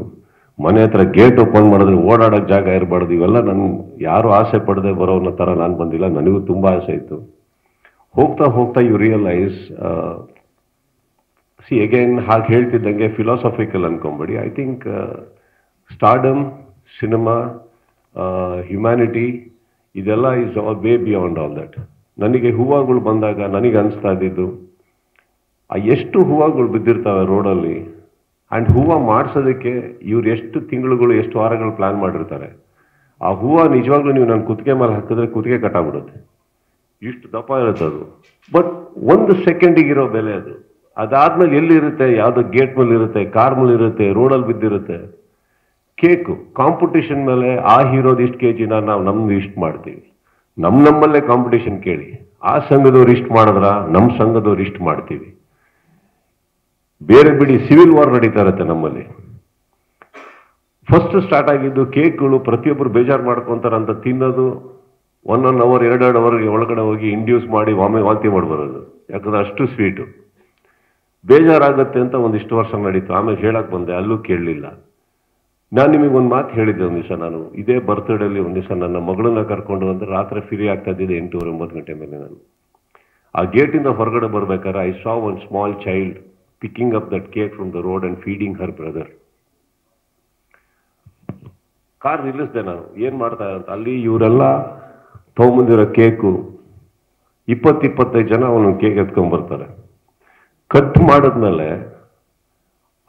ಮನೆ ಹತ್ರ ಗೇಟ್ ಓಪನ್ ಮಾಡಿದ್ರೆ ಓಡಾಡೋಕ್ಕೆ ಜಾಗ ಇರಬಾರ್ದು. ಇವೆಲ್ಲ ನಾನು ಯಾರು ಆಸೆ ಪಡದೆ ಬರೋನ ಥರ ನಾನು ಬಂದಿಲ್ಲ. ನನಗೂ ತುಂಬ ಆಸೆ ಇತ್ತು. ಹೋಗ್ತಾ ಹೋಗ್ತಾ ಯು ರಿಯಲೈಸ್, ಸಿ ಅಗೇನ್ ಹಾಗೆ ಹೇಳ್ತಿದ್ದಂಗೆ ಫಿಲಾಸಫಿಕಲ್ ಅನ್ಕೊಂಬೇಡಿ. I think stardom, cinema, humanity ಇದೆಲ್ಲ is all way beyond all that. ನನಗೆ ಹೂವುಗಳು ಬಂದಾಗ ನನಗೆ ಅನಿಸ್ತಾ ಇದ್ದಿದ್ದು, ಎಷ್ಟು ಹೂವುಗಳು ಬಿದ್ದಿರ್ತವೆ ರೋಡಲ್ಲಿ, ಆ್ಯಂಡ್ ಹೂವು ಮಾಡಿಸೋದಕ್ಕೆ ಇವ್ರು ಎಷ್ಟು ತಿಂಗಳುಗಳು ಎಷ್ಟು ವಾರಗಳು ಪ್ಲ್ಯಾನ್ ಮಾಡಿರ್ತಾರೆ. ಆ ಹೂವು ನಿಜವಾಗ್ಲೂ ನೀವು ನನ್ನ ಕುತ್ತಿಗೆ ಮೇಲೆ ಹಾಕಿದ್ರೆ ಕುತ್ತಿಗೆ ಕಟ್ಟಾಗ್ಬಿಡುತ್ತೆ, ಇಷ್ಟು ದಪ್ಪ ಇರುತ್ತೆ ಅದು. ಬಟ್ 1 ಸೆಕೆಂಡಿಗಿರೋ ಬೆಲೆ ಅದು. ಅದಾದ್ಮೇಲೆ ಎಲ್ಲಿರುತ್ತೆ, ಯಾವುದೋ ಗೇಟ್ ಮೇಲೆ ಇರುತ್ತೆ, ಕಾರ್ ಮೇಲೆ ಇರುತ್ತೆ, ರೋಡಲ್ಲಿ ಬಿದ್ದಿರುತ್ತೆ. ಕೇಕು ಕಾಂಪಿಟಿಷನ್ ಮೇಲೆ ಆ ಹೀರೋದು ಇಷ್ಟು ಕೆ ಜಿನ ನಾವು ನಮ್ದು ಇಷ್ಟು ಮಾಡ್ತೀವಿ. ನಮ್ಮಲ್ಲೇ ಕಾಂಪಿಟಿಷನ್ ಕೇಳಿ, ಆ ಸಂಘದವ್ರು ಇಷ್ಟು ಮಾಡಿದ್ರ ನಮ್ಮ ಸಂಘದವ್ರು ಇಷ್ಟು ಮಾಡ್ತೀವಿ. ಬೇರೆ ಬಿಡಿ, ಸಿವಿಲ್ ವಾರ್ ನಡೀತಾ ಇರುತ್ತೆ ನಮ್ಮಲ್ಲಿ. ಫಸ್ಟ್ ಸ್ಟಾರ್ಟ್ ಆಗಿದ್ದು ಕೇಕ್ಗಳು ಪ್ರತಿಯೊಬ್ಬರು ಬೇಜಾರು ಮಾಡ್ಕೊಂತಾರಂತ ತಿನ್ನೋದು, 1 ಅವರ್ 2 ಅವರ್ಗೆ ಒಳಗಡೆ ಹೋಗಿ ಇಂಡ್ಯೂಸ್ ಮಾಡಿ ವಾಂತಿ ಮಾಡ್ಬರೋದು, ಯಾಕಂದ್ರೆ ಅಷ್ಟು ಸ್ವೀಟು. ಬೇಜಾರಾಗತ್ತೆ ಅಂತ ಒಂದಿಷ್ಟು ವರ್ಷ ನಡೀತು. ಆಮೇಲೆ ಹೇಳಕ್ ಬಂದೆ, ಅಲ್ಲೂ ಕೇಳಲಿಲ್ಲ. ನಾನು ನಿಮಗೆ ಒಂದು ಮಾತು ಹೇಳಿದ್ದೆ ಒಂದು ದಿವಸ. ನಾನು ಇದೇ ಬರ್ತ್ಡೇಲಿ ಒಂದು ದಿವಸ ನನ್ನ ಮಗಳನ್ನ ಕರ್ಕೊಂಡು ಬಂದ್ರೆ ರಾತ್ರಿ ಫ್ರೀ ಆಗ್ತಾ ಇದ್ದಿದೆ 8-9 ಗಂಟೆ ಮೇಲೆ. ನಾನು ಆ ಗೇಟಿಂದ ಹೊರಗಡೆ ಬರ್ಬೇಕಾದ್ರೆ I saw one small child picking up that cake from the road and feeding her brother. Car ನಿಲ್ಲಿಸ್ದೆ ನಾನು, ಏನ್ ಮಾಡ್ತಾ ಅಂತ. ಅಲ್ಲಿ ಇವರೆಲ್ಲ ತಗೊಂಬಂದಿರೋ ಕೇಕು 20-25 ಜನ ಅವನು ಕೇಕ್ ಎತ್ಕೊಂಡ್ ಬರ್ತಾರೆ. ಕಟ್ ಮಾಡಿದ್ಮೇಲೆ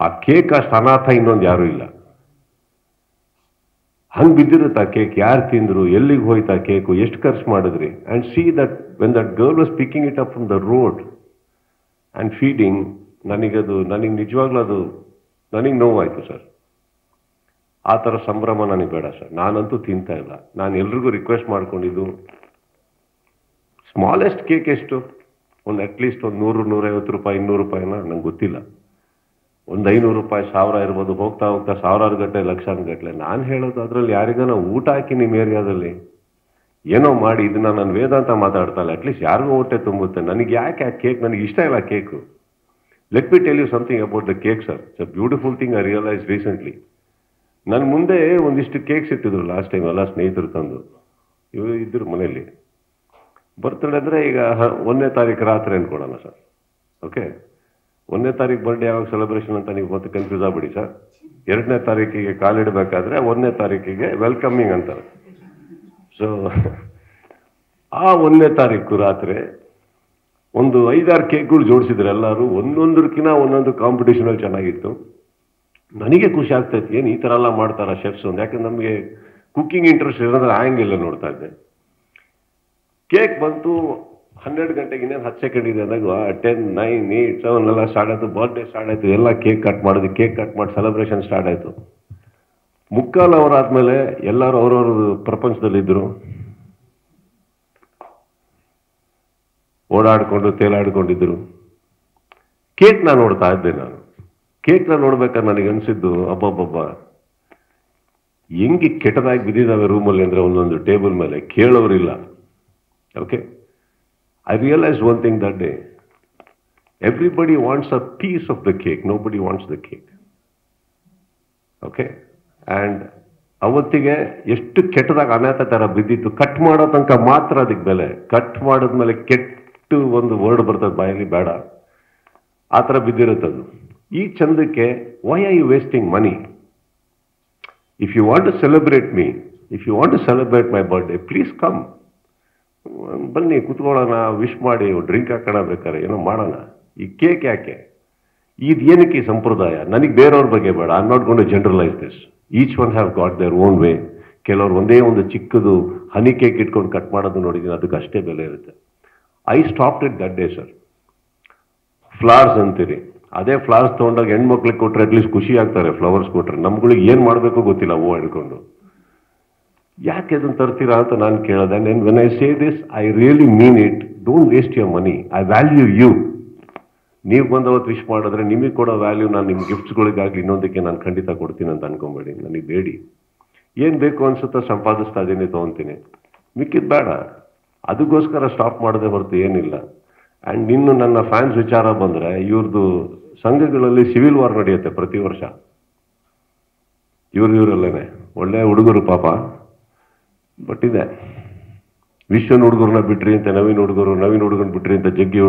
ಆ ಕೇಕ್ ಅಷ್ಟು ಅನಾಥ ಇನ್ನೊಂದು ಯಾರು ಇಲ್ಲ. ಹಂಗೆ ಬಿದ್ದಿರುತ್ತೆ ಆ ಕೇಕ್. ಯಾರು ತಿಂದ್ರು, ಎಲ್ಲಿಗೆ ಹೋಯ್ತಾ ಕೇಕು, ಎಷ್ಟು ಖರ್ಚು ಮಾಡಿದ್ರಿ. And see that when that girl was picking it up from the road and feeding, ನನಗೆ ನಿಜವಾಗ್ಲೂ ಅದು ನನಗೆ ನೋವಾಯ್ತು ಸರ್. ಆ ಥರ ಸಂಭ್ರಮ ನನಗೆ ಬೇಡ ಸರ್. ನಾನಂತೂ ತಿಂತಾ ಇಲ್ಲ. ನಾನು ಎಲ್ರಿಗೂ ರಿಕ್ವೆಸ್ಟ್ ಮಾಡ್ಕೊಂಡಿದ್ದು, ಸ್ಮಾಲೆಸ್ಟ್ ಕೇಕ್ ಎಷ್ಟು, ಒಂದು ಅಟ್ಲೀಸ್ಟ್ ಒಂದು 100-150 ರೂಪಾಯಿ, 200 ರೂಪಾಯಿನ ನಂಗೆ ಗೊತ್ತಿಲ್ಲ, ಒಂದು 500 ರೂಪಾಯಿ, 1000 ಇರ್ಬೋದು. ಹೋಗ್ತಾ ಹೋಗ್ತಾ ಸಾವಿರಾರು ಗಟ್ಟಲೆ, ಲಕ್ಷಾನು ಗಟ್ಟಲೆ. ನಾನು ಹೇಳೋದು, ಅದರಲ್ಲಿ ಯಾರಿಗಾನ ಊಟ ಹಾಕಿ ನಿಮ್ಮ ಏರಿಯಾದಲ್ಲಿ ಏನೋ ಮಾಡಿ, ಇದನ್ನ ನಾನು ವೇದಾಂತ ಮಾತಾಡ್ತಾ ಇಲ್ಲ, ಅಟ್ಲೀಸ್ಟ್ ಯಾರಿಗೂ ಹೊಟ್ಟೆ ತುಂಬುತ್ತೆ. ನನಗೆ ಯಾಕೆ ಆ ಕೇಕ್, ನನಗೆ ಇಷ್ಟ ಇಲ್ಲ cake. Let me tell you something about the cake sir. It's a beautiful thing I realise recently. ನನ್ನ ಮುಂದೆ ಒಂದಿಷ್ಟು ಕೇಕ್ಸ್ ಇಟ್ಟಿದ್ರು ಲಾಸ್ಟ್ ಟೈಮ್, ಎಲ್ಲ ಸ್ನೇಹಿತರು ತಂದು. ಇವರು ಇದ್ರು ಮನೆಯಲ್ಲಿ. ಬರ್ತ್ಡೇ ಅಂದರೆ ಈಗ 1ನೇ ತಾರೀಕು ರಾತ್ರಿ ಅಂದ್ಕೊಡೋಣ ಸರ್. ಓಕೆ, 1ನೇ ತಾರೀಕು ಬರ್ಡೇ ಯಾವಾಗ ಸೆಲೆಬ್ರೇಷನ್ ಅಂತ ನೀವು ಮತ್ತೆ ಕನ್ಫ್ಯೂಸ್ ಆಗ್ಬಿಡಿ ಸರ್. 2ನೇ ತಾರೀಕಿಗೆ ಕಾಲಿಡಬೇಕಾದ್ರೆ 1ನೇ ತಾರೀಕಿಗೆ ವೆಲ್ಕಮಿಂಗ್ ಅಂತಾರೆ. ಸೊ ಆ 1ನೇ ತಾರೀಕು ರಾತ್ರಿ ಒಂದು 5-6 ಕೇಕ್ಗಳು ಜೋಡಿಸಿದ್ರು ಎಲ್ಲರೂ. ಒಂದೊಂದಕ್ಕಿಂತ ಒಂದೊಂದು ಕಾಂಪಿಟೇಷನಲ್ಲಿ ಚೆನ್ನಾಗಿತ್ತು. ನನಗೆ ಖುಷಿ ಆಗ್ತಾಯಿತ್ತು, ಏನು ಈ ಥರ ಎಲ್ಲ ಮಾಡ್ತಾರ ಶೆಫ್ಸ್ ಅಂತ. ಯಾಕಂದ್ರೆ ನಮಗೆ ಕುಕ್ಕಿಂಗ್ ಇಂಟ್ರೆಸ್ಟ್ ಇರೋದ್ರೆ ಆ್ಯಂಗೆಲ್ಲ ನೋಡ್ತಾ ಇದ್ದೆ. ಕೇಕ್ ಬಂತು 12 ಗಂಟೆಗೆ, ಇನ್ನೇನು 10 ಸೆಕೆಂಡ್ ಇದೆ ಅಂದಾಗ 10, 9, 8, 7 ಎಲ್ಲ ಸ್ಟಾರ್ಟ್ ಆಯಿತು. ಬರ್ಡೇ ಸ್ಟಾರ್ಟ್ ಆಯಿತು. ಎಲ್ಲ ಕೇಕ್ ಕಟ್ ಮಾಡಿದ್ವಿ. ಕೇಕ್ ಕಟ್ ಮಾಡಿ ಸೆಲೆಬ್ರೇಷನ್ ಸ್ಟಾರ್ಟ್ ಆಯಿತು. 3/4 ಅವರ್ ಆದಮೇಲೆ ಎಲ್ಲರೂ ಅವ್ರವ್ರ ಪ್ರಪಂಚದಲ್ಲಿದ್ದರು. ಓಡಾಡಿಕೊಂಡು ತೇಲಾಡ್ಕೊಂಡಿದ್ರು. ಕೇಕ್ನ ನೋಡ್ತಾ ಇದ್ದೆ ನಾನು. ಕೇಕ್ನ ನೋಡ್ಬೇಕಾದ್ರೆ ನನಗೆ ಅನಿಸಿದ್ದು, ಅಬ್ಬಬ್ಬಬ್ಬ ಹೆಂಗೆ ಕೆಟ್ಟದಾಗಿ ಬಿದ್ದಿದ್ದಾವೆ ರೂಮಲ್ಲಿ ಅಂದರೆ ಒಂದೊಂದು ಟೇಬಲ್ ಮೇಲೆ, ಕೇಳೋರಿಲ್ಲ. Okay, I realized one thing that day. Everybody wants a piece of the cake. Nobody wants the cake. Okay? And ಅವತ್ತಿಗೆ ಎಷ್ಟು ಕೆಟ್ಟದಾಗ ಅನಾಥ ಥರ ಬಿದ್ದಿತ್ತು. ಕಟ್ ಮಾಡೋ ತನಕ ಮಾತ್ರ ಅದಕ್ಕೆ ಬೆಲೆ. ಕಟ್ ಮಾಡಿದ್ಮೇಲೆ ಕೆಟ್ಟು ಒಂದು ವರ್ಡ್ ಬರ್ತದೆ ಬಾಯಲ್ಲಿ, ಬೇಡ, ಆ ಥರ ಬಿದ್ದಿರುತ್ತದು. ಈ ಚಂದಕ್ಕೆ why are you wasting money? If you want to celebrate me, if you want to celebrate my birthday, please come, ಬನ್ನಿ ಕುತ್ಕೊಳ್ಳೋಣ, ವಿಶ್ ಮಾಡಿ, ಡ್ರಿಂಕ್ ಹಾಕೋಣ, ಬೇಕಾರೆ ಏನೋ ಮಾಡೋಣ. ಈ ಕೇಕ್ ಯಾಕೆ? ಇದು ಏನಕ್ಕೆ ಈ ಸಂಪ್ರದಾಯ? ನನಗೆ ಬೇರೆಯವ್ರ ಬಗ್ಗೆ ಬೇಡ. I am not gonna to generalise this. Each one have got their own way. ಕೆಲವರು ಒಂದೇ ಒಂದು ಚಿಕ್ಕದು ಹನಿ ಕೇಕ್ ಇಟ್ಕೊಂಡು ಕಟ್ ಮಾಡೋದು ನೋಡಿದ್ದೀನಿ, ಅದಕ್ಕೆ ಅಷ್ಟೇ ಬೆಲೆ ಇರುತ್ತೆ. I stopped it that day sir. Flowers ಅಂತೀರಿ, ಅದೇ ಫ್ಲವರ್ಸ್ ತೊಗೊಂಡಾಗ ಹೆಣ್ಮಕ್ಳಿಗೆ ಕೊಟ್ರೆ ಅಟ್ಲೀಸ್ಟ್ ಖುಷಿ ಆಗ್ತಾರೆ. ಫ್ಲವರ್ಸ್ ಕೊಟ್ರೆ ನಮ್ಗಳಿಗೆ ಏನು ಮಾಡಬೇಕು ಗೊತ್ತಿಲ್ಲ ಹೂವು ಹಿಡ್ಕೊಂಡು. ಯಾಕೆ ಅದನ್ನು ತರ್ತೀರಾ ಅಂತ ನಾನು ಕೇಳಿದೆ. And when I say this I really mean it. Don't waste your money, I value you. ನೀವು ಬಂದವತ್ತು ವಿಶ್ ಮಾಡಿದ್ರೆ ನಿಮಗೆ ಕೊಡೋ ವ್ಯಾಲ್ಯೂ ನಾನು ನಿಮ್ಮ ಗಿಫ್ಟ್ಸ್ಗಳಿಗಾಗಲಿ ಇನ್ನೊಂದಕ್ಕೆ ನಾನು ಖಂಡಿತ ಕೊಡ್ತೀನಿ ಅಂತ ಅನ್ಕೊಂಬೇಡಿ. ನನಗೆ ಬೇಡಿ, ಏನು ಬೇಕು ಅನ್ಸುತ್ತೋ ಸಂಪಾದಿಸ್ತಾ ಇದ್ದೀನಿ ತೊಗೊತೀನಿ, ಮಿಕ್ಕಿದ್ ಬೇಡ. ಅದಕ್ಕೋಸ್ಕರ ಸ್ಟಾಪ್ ಮಾಡದೆ ಹೊರತು ಏನಿಲ್ಲ. ಆ್ಯಂಡ್ ಇನ್ನು ನನ್ನ ಫ್ಯಾನ್ಸ್ ವಿಚಾರ ಬಂದರೆ, ಇವ್ರದ್ದು ಸಂಘಗಳಲ್ಲಿ ಸಿವಿಲ್ ವಾರ್ ನಡೆಯುತ್ತೆ ಪ್ರತಿ ವರ್ಷ. ಇವರಲ್ಲೇನೆ ಒಳ್ಳೆ ಹುಡುಗರು ಪಾಪ, ಬಟ್ ಇದೆ ವಿಶ್ವನ್ ಹುಡುಗರನ್ನ ಬಿಟ್ರಿ ಅಂತ ನವೀನ್ ಹುಡುಗನ್ ಬಿಟ್ರಿ ಅಂತ ಜಗ್ಗಿ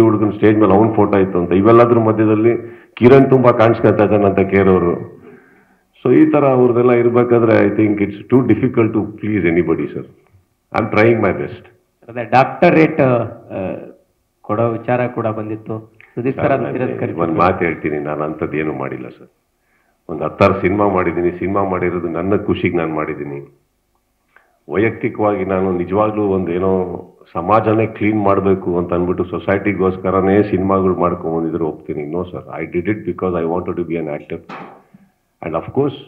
ಹುಡುಗನ್ ಸ್ಟೇಜ್ ಮೇಲೆ ಅವನ್ ಫೋಟೋ ಇತ್ತು ಅಂತ. ಇವೆಲ್ಲದ್ರ ಮಧ್ಯದಲ್ಲಿ ಕಿರಣ್ ತುಂಬಾ ಕಾಣಿಸ್ಕೊತಾ ಇದ್ದಾನಂತ ಕೇರೋರು. ಸೊ ಈ ತರ ಅವ್ರದೆಲ್ಲ ಇರ್ಬೇಕಾದ್ರೆ I think it's too difficult to please anybody sir. I am trying my best. ಅದೇ ಡಾಕ್ಟರೇಟ್ ಕೊಡೋ ವಿಚಾರ ಕೂಡ ಬಂದಿತ್ತು. ಸುದೀಪ್ ಸರ್ ಒಂದು ಮಾತು ಹೇಳ್ತೀನಿ, ನಾನು ಅಂಥದ್ದು ಏನು ಮಾಡಿಲ್ಲ ಸರ್. ಒಂದು 10 ಸಿನಿಮಾ ಮಾಡಿದ್ದೀನಿ. ಸಿನಿಮಾ ಮಾಡಿರೋದು ನನ್ನ ಖುಷಿಗೆ ನಾನು ಮಾಡಿದ್ದೀನಿ. ವೈಯಕ್ತಿಕವಾಗಿ ನಾನು ನಿಜವಾಗ್ಲೂ ಒಂದು ಏನೋ ಸಮಾಜನೇ ಕ್ಲೀನ್ ಮಾಡಬೇಕು ಅಂತ ಅಂದ್ಬಿಟ್ಟು ಸೊಸೈಟಿಗೋಸ್ಕರನೇ ಸಿನಿಮಾಗಳು ಮಾಡ್ಕೊಂಡ್ಬಂದಿದ್ರು ಹೋಗ್ತೀನಿ. No sir, I did it because I wanted to be an actor. And of course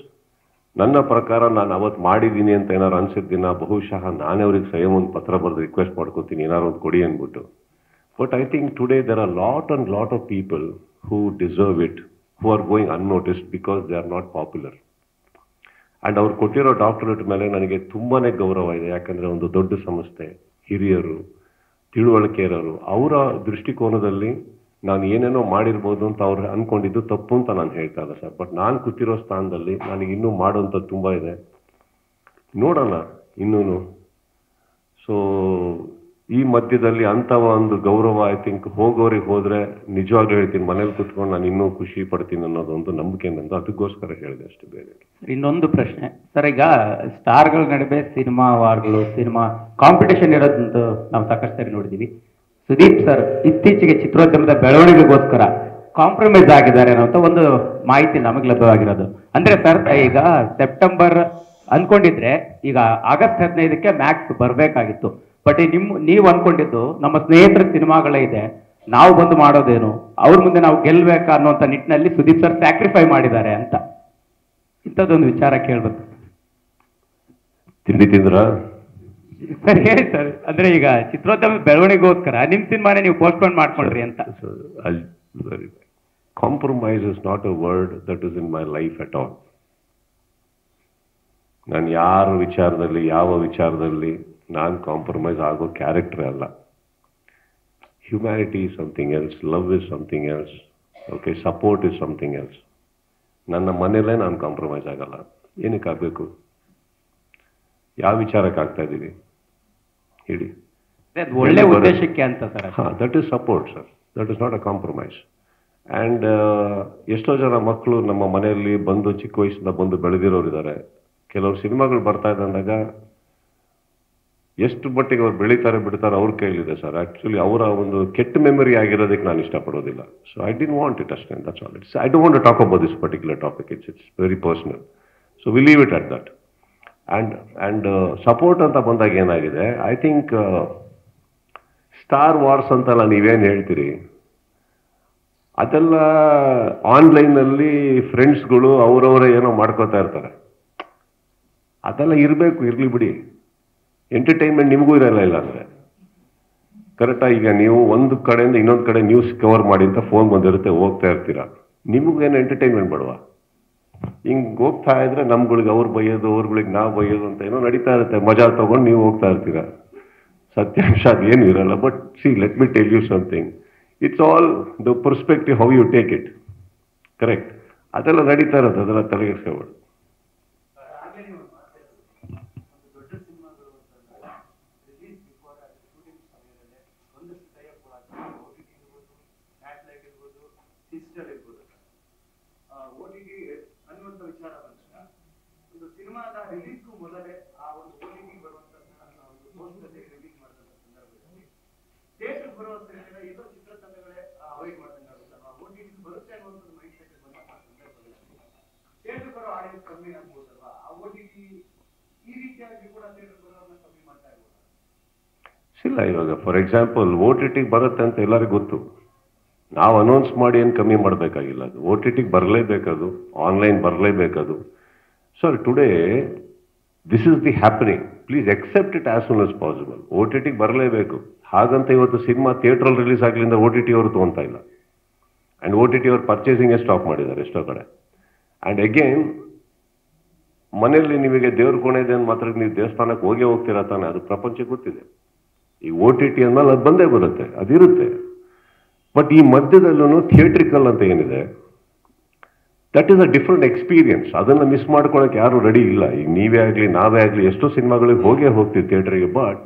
ನನ್ನ ಪ್ರಕಾರ ನಾನು ಅವತ್ತು ಮಾಡಿದ್ದೀನಿ ಅಂತ ಏನಾರು ಅನ್ಸಿದ್ದಿನ ಬಹುಶಃ ನಾನೇ ಅವ್ರಿಗೆ ಸ್ವಯಂ ಒಂದು ಪತ್ರ ಬರೆದು ರಿಕ್ವೆಸ್ಟ್ ಮಾಡ್ಕೋತೀನಿ ಏನಾರು ಒಂದು ಕೊಡಿ ಅಂದ್ಬಿಟ್ಟು. But I think today there are lot of people who deserve it, who are going unnoticed because they are not popular. And ಅವ್ರು ಕೊಟ್ಟಿರೋ ಡಾಕ್ಟರೇಟ್ ಮೇಲೆ ನನಗೆ ತುಂಬಾನೇ ಗೌರವ ಇದೆ. ಯಾಕಂದರೆ ಒಂದು ದೊಡ್ಡ ಸಂಸ್ಥೆ, ಹಿರಿಯರು, ತಿಳುವಳಿಕೆ ಇರೋರು, ಅವರ ದೃಷ್ಟಿಕೋನದಲ್ಲಿ ನಾನು ಏನೇನೋ ಮಾಡಿರ್ಬೋದು ಅಂತ ಅವ್ರು ಅಂದ್ಕೊಂಡಿದ್ದು ತಪ್ಪು ಅಂತ ನಾನು ಹೇಳ್ತಾ ಇಲ್ಲ ಸರ್. ಬಟ್ ನಾನು ಕೂತಿರೋ ಸ್ಥಾನದಲ್ಲಿ ನನಗೆ ಇನ್ನೂ ಮಾಡೋಂಥದ್ದು ತುಂಬ ಇದೆ, ನೋಡೋಣ ಇನ್ನೂ. ಸೊ ಈ ಮಧ್ಯದಲ್ಲಿ ಅಂಥ ಒಂದು ಗೌರವ ಐ ಥಿಂಕ್ ಹೋಗೋರಿಗೆ ಹೋದರೆ ನಿಜವಾಗ್ಲೂ ಹೇಳ್ತೀನಿ, ಮನೇಲಿ ಕುತ್ಕೊಂಡು ನಾನು ಇನ್ನೂ ಖುಷಿ ಪಡ್ತೀನಿ ಅನ್ನೋದೊಂದು ನಂಬಿಕೆ ನಂದು. ಅದಕ್ಕೋಸ್ಕರ ಹೇಳಿದೆ ಅಷ್ಟೇ, ಬೇರೆ. ಇನ್ನೊಂದು ಪ್ರಶ್ನೆ ಸರ್, ಈಗ ಸ್ಟಾರ್ಗಳ ನಡುವೆ ಸಿನಿಮಾ ವಾರ್ಗಳು, ಸಿನಿಮಾ ಕಾಂಪಿಟೇಷನ್ ಇರೋದಂತೂ ನಾವು ಸಾಕಷ್ಟು ಸರಿ ನೋಡಿದ್ದೀವಿ. ಸುದೀಪ್ ಸರ್ ಇತ್ತೀಚೆಗೆ ಚಿತ್ರೋದ್ಯಮದ ಬೆಳವಣಿಗೆಗೋಸ್ಕರ ಕಾಂಪ್ರಮೈಸ್ ಆಗಿದ್ದಾರೆ ಅನ್ನೋ ಒಂದು ಮಾಹಿತಿ ನಮಗೆ ಲಭ್ಯವಾಗಿರೋದು. ಅಂದ್ರೆ ಸರ್, ಈಗ ಸೆಪ್ಟೆಂಬರ್ ಅನ್ಕೊಂಡಿದ್ರೆ ಈಗ ಆಗಸ್ಟ್ 15ಕ್ಕೆ ಮ್ಯಾಕ್ಸ್ ಬರಬೇಕಾಗಿತ್ತು. ಬಟ್ ನೀವು ಅನ್ಕೊಂಡಿದ್ದು ನಮ್ಮ ಸ್ನೇಹಿತರ ಸಿನಿಮಾಗಳೇ ಇದೆ, ನಾವು ಬಂದು ಮಾಡೋದೇನು, ಅವ್ರ ಮುಂದೆ ನಾವು ಗೆಲ್ಬೇಕಾ ಅನ್ನೋಂಥ ನಿಟ್ಟಿನಲ್ಲಿ ಸುದೀಪ್ ಸರ್ ಸ್ಯಾಕ್ರಿಫೈ ಮಾಡಿದ್ದಾರೆ ಅಂತ, ಇಂಥದ್ದೊಂದು ವಿಚಾರ ಕೇಳ್ಬೇಕು. ತಿಂಡಿ ತಿಂದ್ರ ಸರ್ ಹೇಳಿ ಸರ್, ಅಂದ್ರೆ ಈಗ ಚಿತ್ರೋದ್ಯಮದ ಬೆಳವಣಿಗೆಗೋಸ್ಕರ ನಿಮ್ ಸಿನಿಮಾನೇ ನೀವು ಪೋಸ್ಟ್ಪೋನ್ ಮಾಡ್ಕೊಂಡ್ರಿ ಅಂತ. Compromise is not a word that is in my life at all. ನಾನು ಯಾರ ವಿಚಾರದಲ್ಲಿ, ಯಾವ ವಿಚಾರದಲ್ಲಿ ನಾನು ಕಾಂಪ್ರಮೈಸ್ ಆಗೋ ಕ್ಯಾರೆಕ್ಟರ್ ಅಲ್ಲ. Humanity is something else, love is something else, okay, support is something else. ನನ್ನ ಮನೇಲೇ ನಾನು ಕಾಂಪ್ರಮೈಸ್ ಆಗಲ್ಲ. ಏನಕ್ಕೆ ಆಗಬೇಕು? ಯಾವ ವಿಚಾರಕ್ಕೆ ಆಗ್ತಾ ಇದ್ದೀವಿ ಹೇಳಿ? ಒಳ್ಳೆ ಉದ್ದೇಶಕ್ಕೆ ಅಂತ sir. That is support sir, that is not a compromise. And ಎಷ್ಟೋ ಜನ ಮಕ್ಕಳು ನಮ್ಮ ಮನೆಯಲ್ಲಿ ಬಂದು ಚಿಕ್ಕ ವಯಸ್ಸಿಂದ ಬಂದು ಬೆಳೆದಿರೋರು ಇದ್ದಾರೆ. ಕೆಲವರು ಸಿನಿಮಾಗಳು ಬರ್ತಾ ಇದ್ದಾಗ ಎಷ್ಟು ಮಟ್ಟಿಗೆ ಅವ್ರು ಬೆಳೀತಾರೆ ಬಿಡ್ತಾರೆ ಅವ್ರ ಕೈಲಿದೆ ಸರ್. ಆ್ಯಕ್ಚುಲಿ ಅವರ ಒಂದು ಕೆಟ್ಟ ಮೆಮೊರಿ ಆಗಿರೋದಕ್ಕೆ ನಾನು ಇಷ್ಟಪಡೋದಿಲ್ಲ. So I didn't want it ಅಷ್ಟೇ, that's all. I don't want to talk about this particular topic. It's very personal. So we leave it at that. And support ಅಂತ ಬಂದಾಗ ಏನಾಗಿದೆ, ಐ ಥಿಂಕ್ ಸ್ಟಾರ್ ವಾರ್ಸ್ ಅಂತೆಲ್ಲ ನೀವೇನು ಹೇಳ್ತೀರಿ, ಅದೆಲ್ಲ ಆನ್ಲೈನಲ್ಲಿ ಫ್ರೆಂಡ್ಸ್ಗಳು ಅವರವರೇ ಏನೋ ಮಾಡ್ಕೋತಾ ಇರ್ತಾರೆ. ಅದೆಲ್ಲ ಇರಬೇಕು, ಇರಲಿ ಬಿಡಿ. ಎಂಟರ್ಟೈನ್ಮೆಂಟ್ ನಿಮಗೂ ಇರಲ್ಲ. ಇಲ್ಲ ಅಂದರೆ ಕರೆಕ್ಟಾಗಿ ಈಗ ನೀವು ಒಂದು ಕಡೆಯಿಂದ ಇನ್ನೊಂದು ಕಡೆ ನ್ಯೂಸ್ ಕವರ್ ಮಾಡಿ ಅಂತ ಫೋನ್ ಬಂದಿರುತ್ತೆ, ಹೋಗ್ತಾ ಇರ್ತೀರಾ. ನಿಮಗೇನು ಎಂಟರ್ಟೈನ್ಮೆಂಟ್ ಬೇಡವಾ? ಹಿಂಗೆ ಹೋಗ್ತಾ ಇದ್ರೆ ನಮ್ಗಳಿಗೆ ಅವ್ರು ಬೈಯೋದು, ಅವ್ರುಗಳಿಗೆ ನಾವು ಬೈಯೋದು ಅಂತ ಏನೋ ನಡೀತಾ ಇರುತ್ತೆ. ಮಜಾ ತಗೊಂಡು ನೀವು ಹೋಗ್ತಾ ಇರ್ತೀರಾ. ಸತ್ಯಾಂಶ ಅದೇನು ಇರಲ್ಲ. But see, let me tell you something, it's all the perspective, how you take it. Correct? ಅದೆಲ್ಲ ನಡೀತಾ ಇರುತ್ತೆ, ಅದೆಲ್ಲ ತಲೆಗೆಡ್ಸ್ಕೊಬೇಡಿ. ಇಲ್ಲ ಇವಾಗ. ಫಾರ್ ಎಕ್ಸಾಂಪಲ್ OTT ಬರುತ್ತೆ ಅಂತ ಎಲ್ಲರಿಗೂ ಗೊತ್ತು. ನಾವು ಅನೌನ್ಸ್ ಮಾಡಿ ಏನು ಕಮ್ಮಿ ಮಾಡಬೇಕಾಗಿಲ್ಲ. ಅದು OTT ಬರಲೇಬೇಕದು, ಆನ್ಲೈನ್ ಬರಲೇಬೇಕದು. Sir today this is the happening. Please accept it as soon as possible. OTT ಬರಲೇಬೇಕು. ಹಾಗಂತ ಇವತ್ತು ಸಿನಿಮಾ ಥಿಯೇಟ್ರಲ್ಲಿ ರಿಲೀಸ್ ಆಗಲಿಂದ OTT ಅವರು ತೊಗೊತಾ ಇಲ್ಲ. ಆ್ಯಂಡ್ OTT ಅವರು ಪರ್ಚೇಸಿಂಗೇ ಸ್ಟಾಪ್ ಮಾಡಿದ್ದಾರೆ ಎಷ್ಟೋ ಕಡೆ. ಆ್ಯಂಡ್ ಅಗೇನ್ ಮನೆಯಲ್ಲಿ ನಿಮಗೆ ದೇವ್ರ ಕೋಣೆ ಇದೆ ಅಂತ ಮಾತ್ರ ನೀವು ದೇವಸ್ಥಾನಕ್ಕೆ ಹೋಗ್ತೀರಾ ತಾನೆ, ಅದು ಪ್ರಪಂಚಕ್ಕೆ ಗೊತ್ತಿದೆ. ಈ OTT ಅಂದ್ಮೇಲೆ ಅದು ಬಂದೇ ಬರುತ್ತೆ, ಅದಿರುತ್ತೆ. ಬಟ್ ಈ ಮಧ್ಯದಲ್ಲೂ ಥಿಯೇಟ್ರಿಕಲ್ ಅಂತ ಏನಿದೆ, that is a different experience. ಅದನ್ನು ಮಿಸ್ ಮಾಡ್ಕೊಳಕ್ಕೆ ಯಾರು ರೆಡಿ ಇಲ್ಲ. ಈಗ ನೀವೇ ಆಗಲಿ ನಾವೇ ಆಗಲಿ ಎಷ್ಟೋ ಸಿನಿಮಾಗಳಿಗೆ ಹೋಗ್ತೀವಿ ಥಿಯೇಟ್ರಿಗೆ. ಬಟ್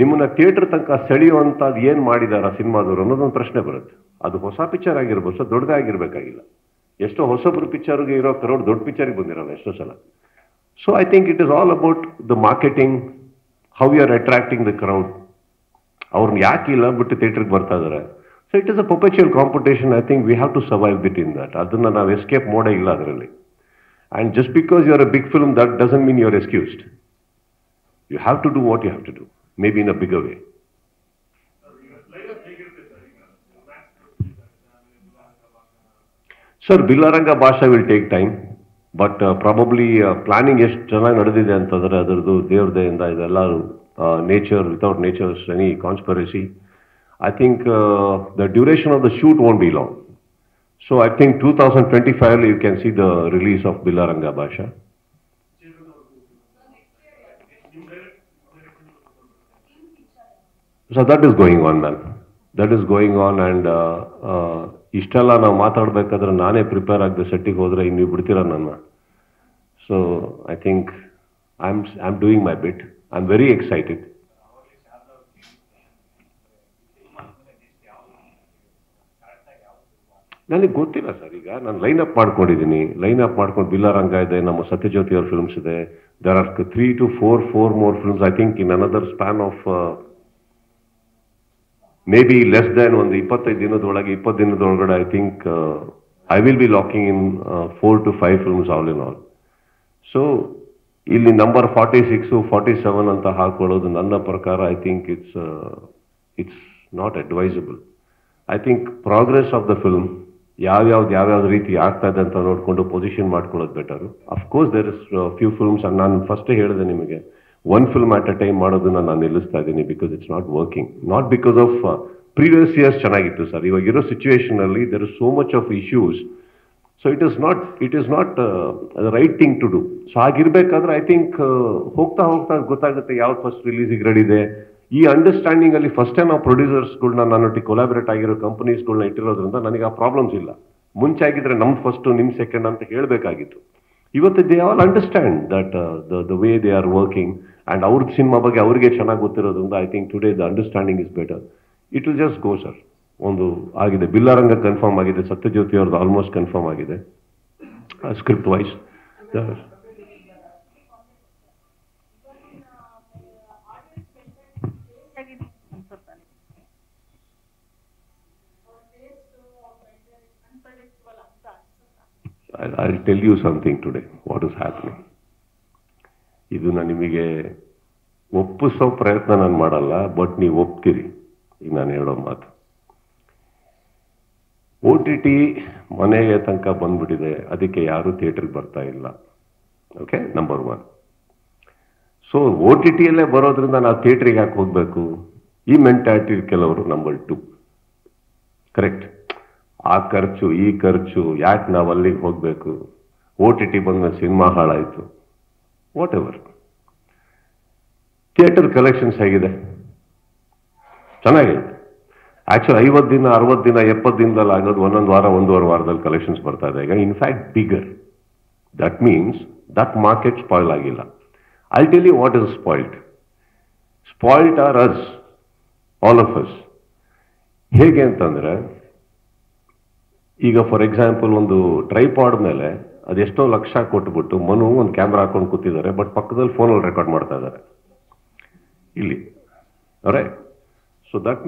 ನಿಮ್ಮನ್ನ ಥಿಯೇಟರ್ ತನಕ ಸೆಳೆಯುವಂಥದ್ದು ಏನು ಮಾಡಿದಾರ ಸಿನಿಮಾದವರು ಅನ್ನೋದೊಂದು ಪ್ರಶ್ನೆ ಬರುತ್ತೆ. ಅದು ಹೊಸ ಪಿಕ್ಚರ್ ಆಗಿರ್ಬೋದು, ಸೊ ದೊಡ್ಡದೇ ಆಗಿರಬೇಕಾಗಿಲ್ಲ. ಎಷ್ಟೋ ಹೊಸಬ್ರು ಪಿಕ್ಚರ್ಗೆ ಇರೋ ಕರೋಡ್ ದೊಡ್ಡ ಪಿಕ್ಚರ್ಗೆ ಬಂದಿರೋದು ಎಷ್ಟೋ ಸಲ. So I think it is all about the marketing, how you are attracting the crowd. ಅವ್ರನ್ನ ಯಾಕಿಲ್ಲ ಬಿಟ್ಟು ಥಿಯೇಟ್ರಿಗೆ ಬರ್ತಾ ಇದ್ದಾರೆ. So it is a perpetual competition. I think we have to survive but in that. ಅದನ್ನು ನಾವು ಎಸ್ಕೇಪ್ ಮಾಡೇ ಇಲ್ಲ ಅದರಲ್ಲಿ. And just because you are a big film that doesn't mean you are excused. You have to do what you have to do, may be in a bigger way. Sir Billaranga Bhasha will take time. But probably planning ಎಷ್ಟು ಚೆನ್ನಾಗಿ ನಡೆದಿದೆ ಅಂತಂದರೆ ಅದರದ್ದು ದೇವ್ರ ದಯೆಯಿಂದ ಇದೆಲ್ಲ nature, without nature's any conspiracy. I think the duration of the shoot won't be long. So I think 2025 you can see the release of Billaranga Bhasha. So that is going on, man. That is going on, and ಇಷ್ಟೆಲ್ಲ ನಾವು ಮಾತಾಡಬೇಕಾದ್ರೆ ನಾನೇ prepare ಆಗದೆ ಸೆಟ್ಟಿಗೆ ಹೋದರೆ ನೀವು ಬಿಡ್ತೀರ ನನ್ನ. So I think I am doing my bit. I am very excited. ನನಗೆ ಗೊತ್ತಿಲ್ಲ ಸರ್. ಈಗ ನಾನು ಲೈನ್ ಅಪ್ ಮಾಡ್ಕೊಂಡಿದ್ದೀನಿ. ಲೈನ್ ಅಪ್ ಮಾಡ್ಕೊಂಡು ಬಿಲ್ಲಾರಂಗ ಇದೆ, ನಮ್ಮ ಸತ್ಯಜ್ಯೋತಿ ಅವ್ರ ಫಿಲ್ಮ್ಸ್ ಇದೆ. There are 3 to 4 more films I think in another span of maybe less than ಒಂದು 25 ದಿನದೊಳಗೆ 20 ದಿನದೊಳಗಡೆ I think I will be locking in 4 to 5 films all in all. So ಇಲ್ಲಿ ನಂಬರ್ 46, 47 ಅಂತ ಹಾಕೊಳ್ಳೋದು ನನ್ನ ಪ್ರಕಾರ I think it's not advisable. I think progress of the film ಯಾವ್ಯಾವ್ದು ರೀತಿ ಆಗ್ತಾ ಇದೆ ಅಂತ ನೋಡಿಕೊಂಡು ಪೊಸಿಷನ್ ಮಾಡ್ಕೊಳ್ಳೋದು better. Of course there is few films. And ನಾನು ಫಸ್ಟೇ ಹೇಳಿದೆ ನಿಮಗೆ, one film at a time ಮಾಡೋದನ್ನ ನಾನು ನಿಲ್ಲಿಸ್ತಾ ಇದ್ದೀನಿ. Because it's not working. Not because of previous years ಚೆನ್ನಾಗಿತ್ತು ಸರ್. ಇವಾಗಿರೋ ಸಿಚುವೇಶನ್ ಅಲ್ಲಿ there is so much of issues. So it is not the right thing to do. So ಹಾಗಿರ್ಬೇಕಾದ್ರೆ I think ಹೋಗ್ತಾ ಗೊತ್ತಾಗುತ್ತೆ ಯಾವ್ದು ಫಸ್ಟ್ ರಿಲೀಸಿಗೆ ರೆಡಿ ಇದೆ. ಈ understanding ಅಲ್ಲಿ ಫಸ್ಟ್ ಟೈಮ್ ಆ ಪ್ರೊಡ್ಯೂಸರ್ಸ್ಗಳನ್ನ ನನ್ನೊಟ್ಟಿಗೆ ಕೊಲಾಬರೇಟ್ ಆಗಿರೋ ಕಂಪನೀಸ್ಗಳನ್ನ ಇಟ್ಟಿರೋದ್ರಿಂದ ನನಗೆ ಆ ಪ್ರಾಬ್ಲಮ್ಸ್ ಇಲ್ಲ. ಮುಂಚೆ ಆಗಿದ್ರೆ ನಮ್ದು ಫಸ್ಟ್ ನಿಮ್ ಸೆಕೆಂಡ್ ಅಂತ ಹೇಳಬೇಕಾಗಿತ್ತು. ಇವತ್ತು they all understand that the way they are working. And ಅವ್ರ ಸಿನಿಮಾ ಬಗ್ಗೆ ಅವ್ರಿಗೆ ಚೆನ್ನಾಗಿ ಗೊತ್ತಿರೋದ್ರಿಂದ I think today the understanding is better. It will just go sir. ಒಂದು ಆಗಿದೆ, ಬಿಲ್ಲಾರಂಗ ಕನ್ಫರ್ಮ್ ಆಗಿದೆ, ಸತ್ಯಜ್ಯೋತಿ ಅವ್ರದ್ದು ಆಲ್ಮೋಸ್ಟ್ ಕನ್ಫರ್ಮ್ ಆಗಿದೆ script wise. I'll tell you something today, what is happening. ಇದನ್ನ ನಿಮಗೆ ಒಪ್ಪಿಸೋ ಪ್ರಯತ್ನ ನಾನು ಮಾಡಲ್ಲ, ಬಟ್ ನೀವು ಒಪ್ತೀರಿ ಈಗ ನಾನು ಹೇಳೋ ಮಾತು. OTT ಮನೆಗೆ ತನಕ ಬಂದ್ಬಿಟ್ಟಿದೆ, ಅದಕ್ಕೆ ಯಾರು ಥಿಯೇಟರ್ಗೆ ಬರ್ತಾ ಇಲ್ಲ. Okay, number 1. ಸೊ OTTಯಲ್ಲೇ ಬರೋದ್ರಿಂದ ನಾವು ಥಿಯೇಟ್ರಿಗೆ ಯಾಕೆ ಹೋಗ್ಬೇಕು, ಈ ಮೆಂಟಾಲಿಟಿ ಕೆಲವರು. ನಂಬರ್ 2, ಕರೆಕ್ಟ್, ಆ ಖರ್ಚು ಈ ಖರ್ಚು ಯಾಕೆ ನಾವು ಅಲ್ಲಿಗೆ ಹೋಗಬೇಕು, OTT ಬಂದ್ಮೇಲೆ ಸಿನಿಮಾ ಹಾಳಾಯಿತು, ವಾಟ್ ಎವರ್. ಥಿಯೇಟರ್ ಕಲೆಕ್ಷನ್ಸ್ ಹೇಗಿದೆ? ಚೆನ್ನಾಗಿದೆ. ಆಕ್ಚುಲಿ 50 ದಿನ 60 ದಿನ 70 ದಿನದಲ್ಲಿ ಆಗೋದು ಒಂದೊಂದು ವಾರ ಒಂದೂವರೆ ವಾರದಲ್ಲಿ ಕಲೆಕ್ಷನ್ಸ್ ಬರ್ತಾ ಇದೆ ಈಗ. In fact bigger. That means that market spoil ಆಗಿಲ್ಲ. I tell you what is spoiled. Spoiled are us, all of us. ಹೇಗೆ ಅಂತಂದ್ರೆ, ಈಗ ಫಾರ್ ಎಕ್ಸಾಂಪಲ್ ಒಂದು ಟ್ರೈಪಾಡ್ ಮೇಲೆ ಅದೆಷ್ಟೋ ಲಕ್ಷ ಕೊಟ್ಬಿಟ್ಟು ಮನು ಒಂದು ಕ್ಯಾಮ್ರಾ ಹಾಕೊಂಡು ಕೂತಿದ್ದಾರೆ, ಬಟ್ ಪಕ್ಕದಲ್ಲಿ ಫೋನಲ್ಲಿ ರೆಕಾರ್ಡ್ ಮಾಡ್ತಾ ಇದ್ದಾರೆ ಇಲ್ಲಿ. Right? So that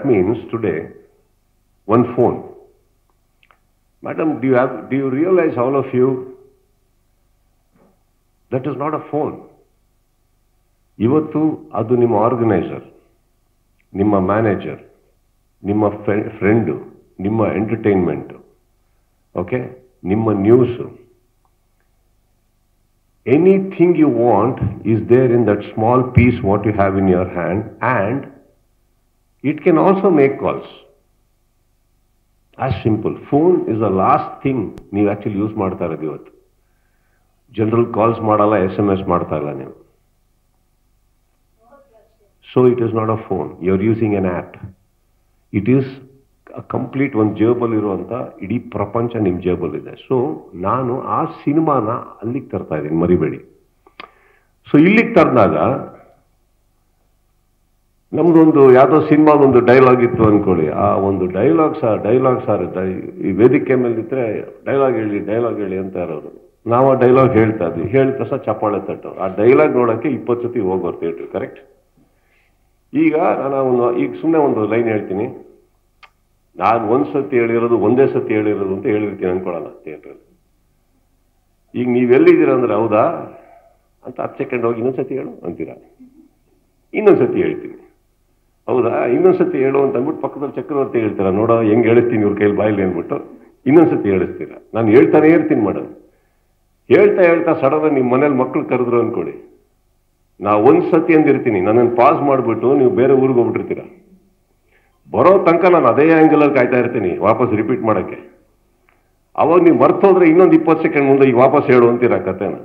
means today one phone. Madam, do you realize, all of you, that is not a phone. ಇವತ್ತು ಅದು ನಿಮ್ಮ ಆರ್ಗನೈಸರ್, ನಿಮ್ಮ ಮ್ಯಾನೇಜರ್, ನಿಮ್ಮ ಫ್ರೆಂಡು, ನಿಮ್ಮ ಎಂಟರ್ಟೈನ್ಮೆಂಟು, ಓಕೆ, ನಿಮ್ಮ news, anything you want is there in that small piece what you have in your hand, and it can also make calls. As simple. Phone is the last thing ನೀವು actually use ಮಾಡ್ತಾ ಇರೋದು ಇವತ್ತು. General calls ಮಾಡಲ್ಲ, SMS ಮಾಡ್ತಾ ಇಲ್ಲ ನೀವು. So it is not a phone. You are using an app. It is a complete ಒಂದು ಜೇಬಲ್ ಇರುವಂತ ಇಡೀ ಪ್ರಪಂಚ ನಿಮ್ಮ ಜೇಬಲ್ ಇದೆ. ಸೊ ನಾನು ಆ ಸಿನಿಮಾನ ಅಲ್ಲಿಗೆ ತರ್ತಾ ಇದ್ದೀನಿ, ಮರಿಬೇಡಿ. ಸೊ ಇಲ್ಲಿಗೆ ತರ್ದಾಗ ನಮ್ದೊಂದು ಯಾವುದೋ ಸಿನಿಮಾದೊಂದು ಡೈಲಾಗ್ ಇತ್ತು ಅನ್ಕೊಳ್ಳಿ. ಆ ಒಂದು ಡೈಲಾಗ್ ಸಾರ್ ಈ ವೇದಿಕೆ ಮೇಲೆ ಇದ್ರೆ ಡೈಲಾಗ್ ಹೇಳಿ ಅಂತ ಇರೋರು. ನಾವು ಆ ಡೈಲಾಗ್ ಹೇಳ್ತಾ ಇದ್ವಿ, ಹೇಳಿದ ತಕ್ಷಣ ಚಪ್ಪಾಳೆ ತಟ್ಟೋರು. ಆ ಡೈಲಾಗ್ ನೋಡೋಕ್ಕೆ 20 ಸತಿ ಹೋಗೋರು ಥಿಯೇಟ್ರ್, ಕರೆಕ್ಟ್? ಈಗ ಈಗ ಸುಮ್ಮನೆ ಒಂದು ಲೈನ್ ಹೇಳ್ತೀನಿ, ನಾನು ಒಂದೇ ಸತಿ ಹೇಳಿರೋದು ಅಂತ ಹೇಳಿರ್ತೀನಿ ಅನ್ಕೊಳ್ಳೋಣ ಥಿಯೇಟ್ರಲ್ಲಿ. ಈಗ ನೀವೆಲ್ಲಿದ್ದೀರ ಅಂದ್ರೆ ಹೌದಾ ಅಂತ 10 ಸೆಕೆಂಡ್ ಹೋಗಿ ಇನ್ನೊಂದ್ಸತಿ ಹೇಳು ಅಂತೀರಾ, ಇನ್ನೊಂದ್ಸತಿ ಹೇಳ್ತೀನಿ, ಹೌದಾ ಇನ್ನೊಂದ್ಸತಿ ಹೇಳು ಅಂತ ಅಂದ್ಬಿಟ್ಟು ಪಕ್ಕದಲ್ಲಿ ಚಕ್ರವರ್ತಿ ಹೇಳ್ತೀರಾ, ನೋಡೋ ಹೆಂಗೆ ಹೇಳ್ತೀನಿ ಇವ್ರ ಕೈಲಿ ಬಾಯಿಲಿ ಅಂದ್ಬಿಟ್ಟು ಇನ್ನೊಂದ್ಸತಿ ಹೇಳಿಸ್ತೀರಾ. ನಾನು ಹೇಳ್ತಾನೆ ಇರ್ತೀನಿ ಮೇಡಮ್. ಹೇಳ್ತಾ ಸಡನ್ ನಿಮ್ಮ ಮನೇಲಿ ಮಕ್ಳು ಕರೆದ್ರು ಅನ್ಕೊಳ್ಳಿ, ನಾ ಒಂದ್ ಸತಿ ಅಂದಿರ್ತೀನಿ, ನನ್ನನ್ನು ಪಾಸ್ ಮಾಡಿಬಿಟ್ಟು ನೀವು ಬೇರೆ ಊರಿಗೆ ಹೋಗ್ಬಿಟ್ಟಿರ್ತೀರ. ಬರೋ ತನಕ ನಾನು ಅದೇ ಆ್ಯಂಗಲಲ್ಲಿ ಕಾಯ್ತಾ ಇರ್ತೀನಿ ವಾಪಸ್ ರಿಪೀಟ್ ಮಾಡೋಕ್ಕೆ. ಅವಾಗ ನೀವು ಮರ್ತೋದ್ರೆ ಇನ್ನೊಂದು 20 ಸೆಕೆಂಡ್ ಮುಂದೆ ಈಗ ವಾಪಸ್ ಹೇಳು ಅಂತೀರ ಕಥೆನ.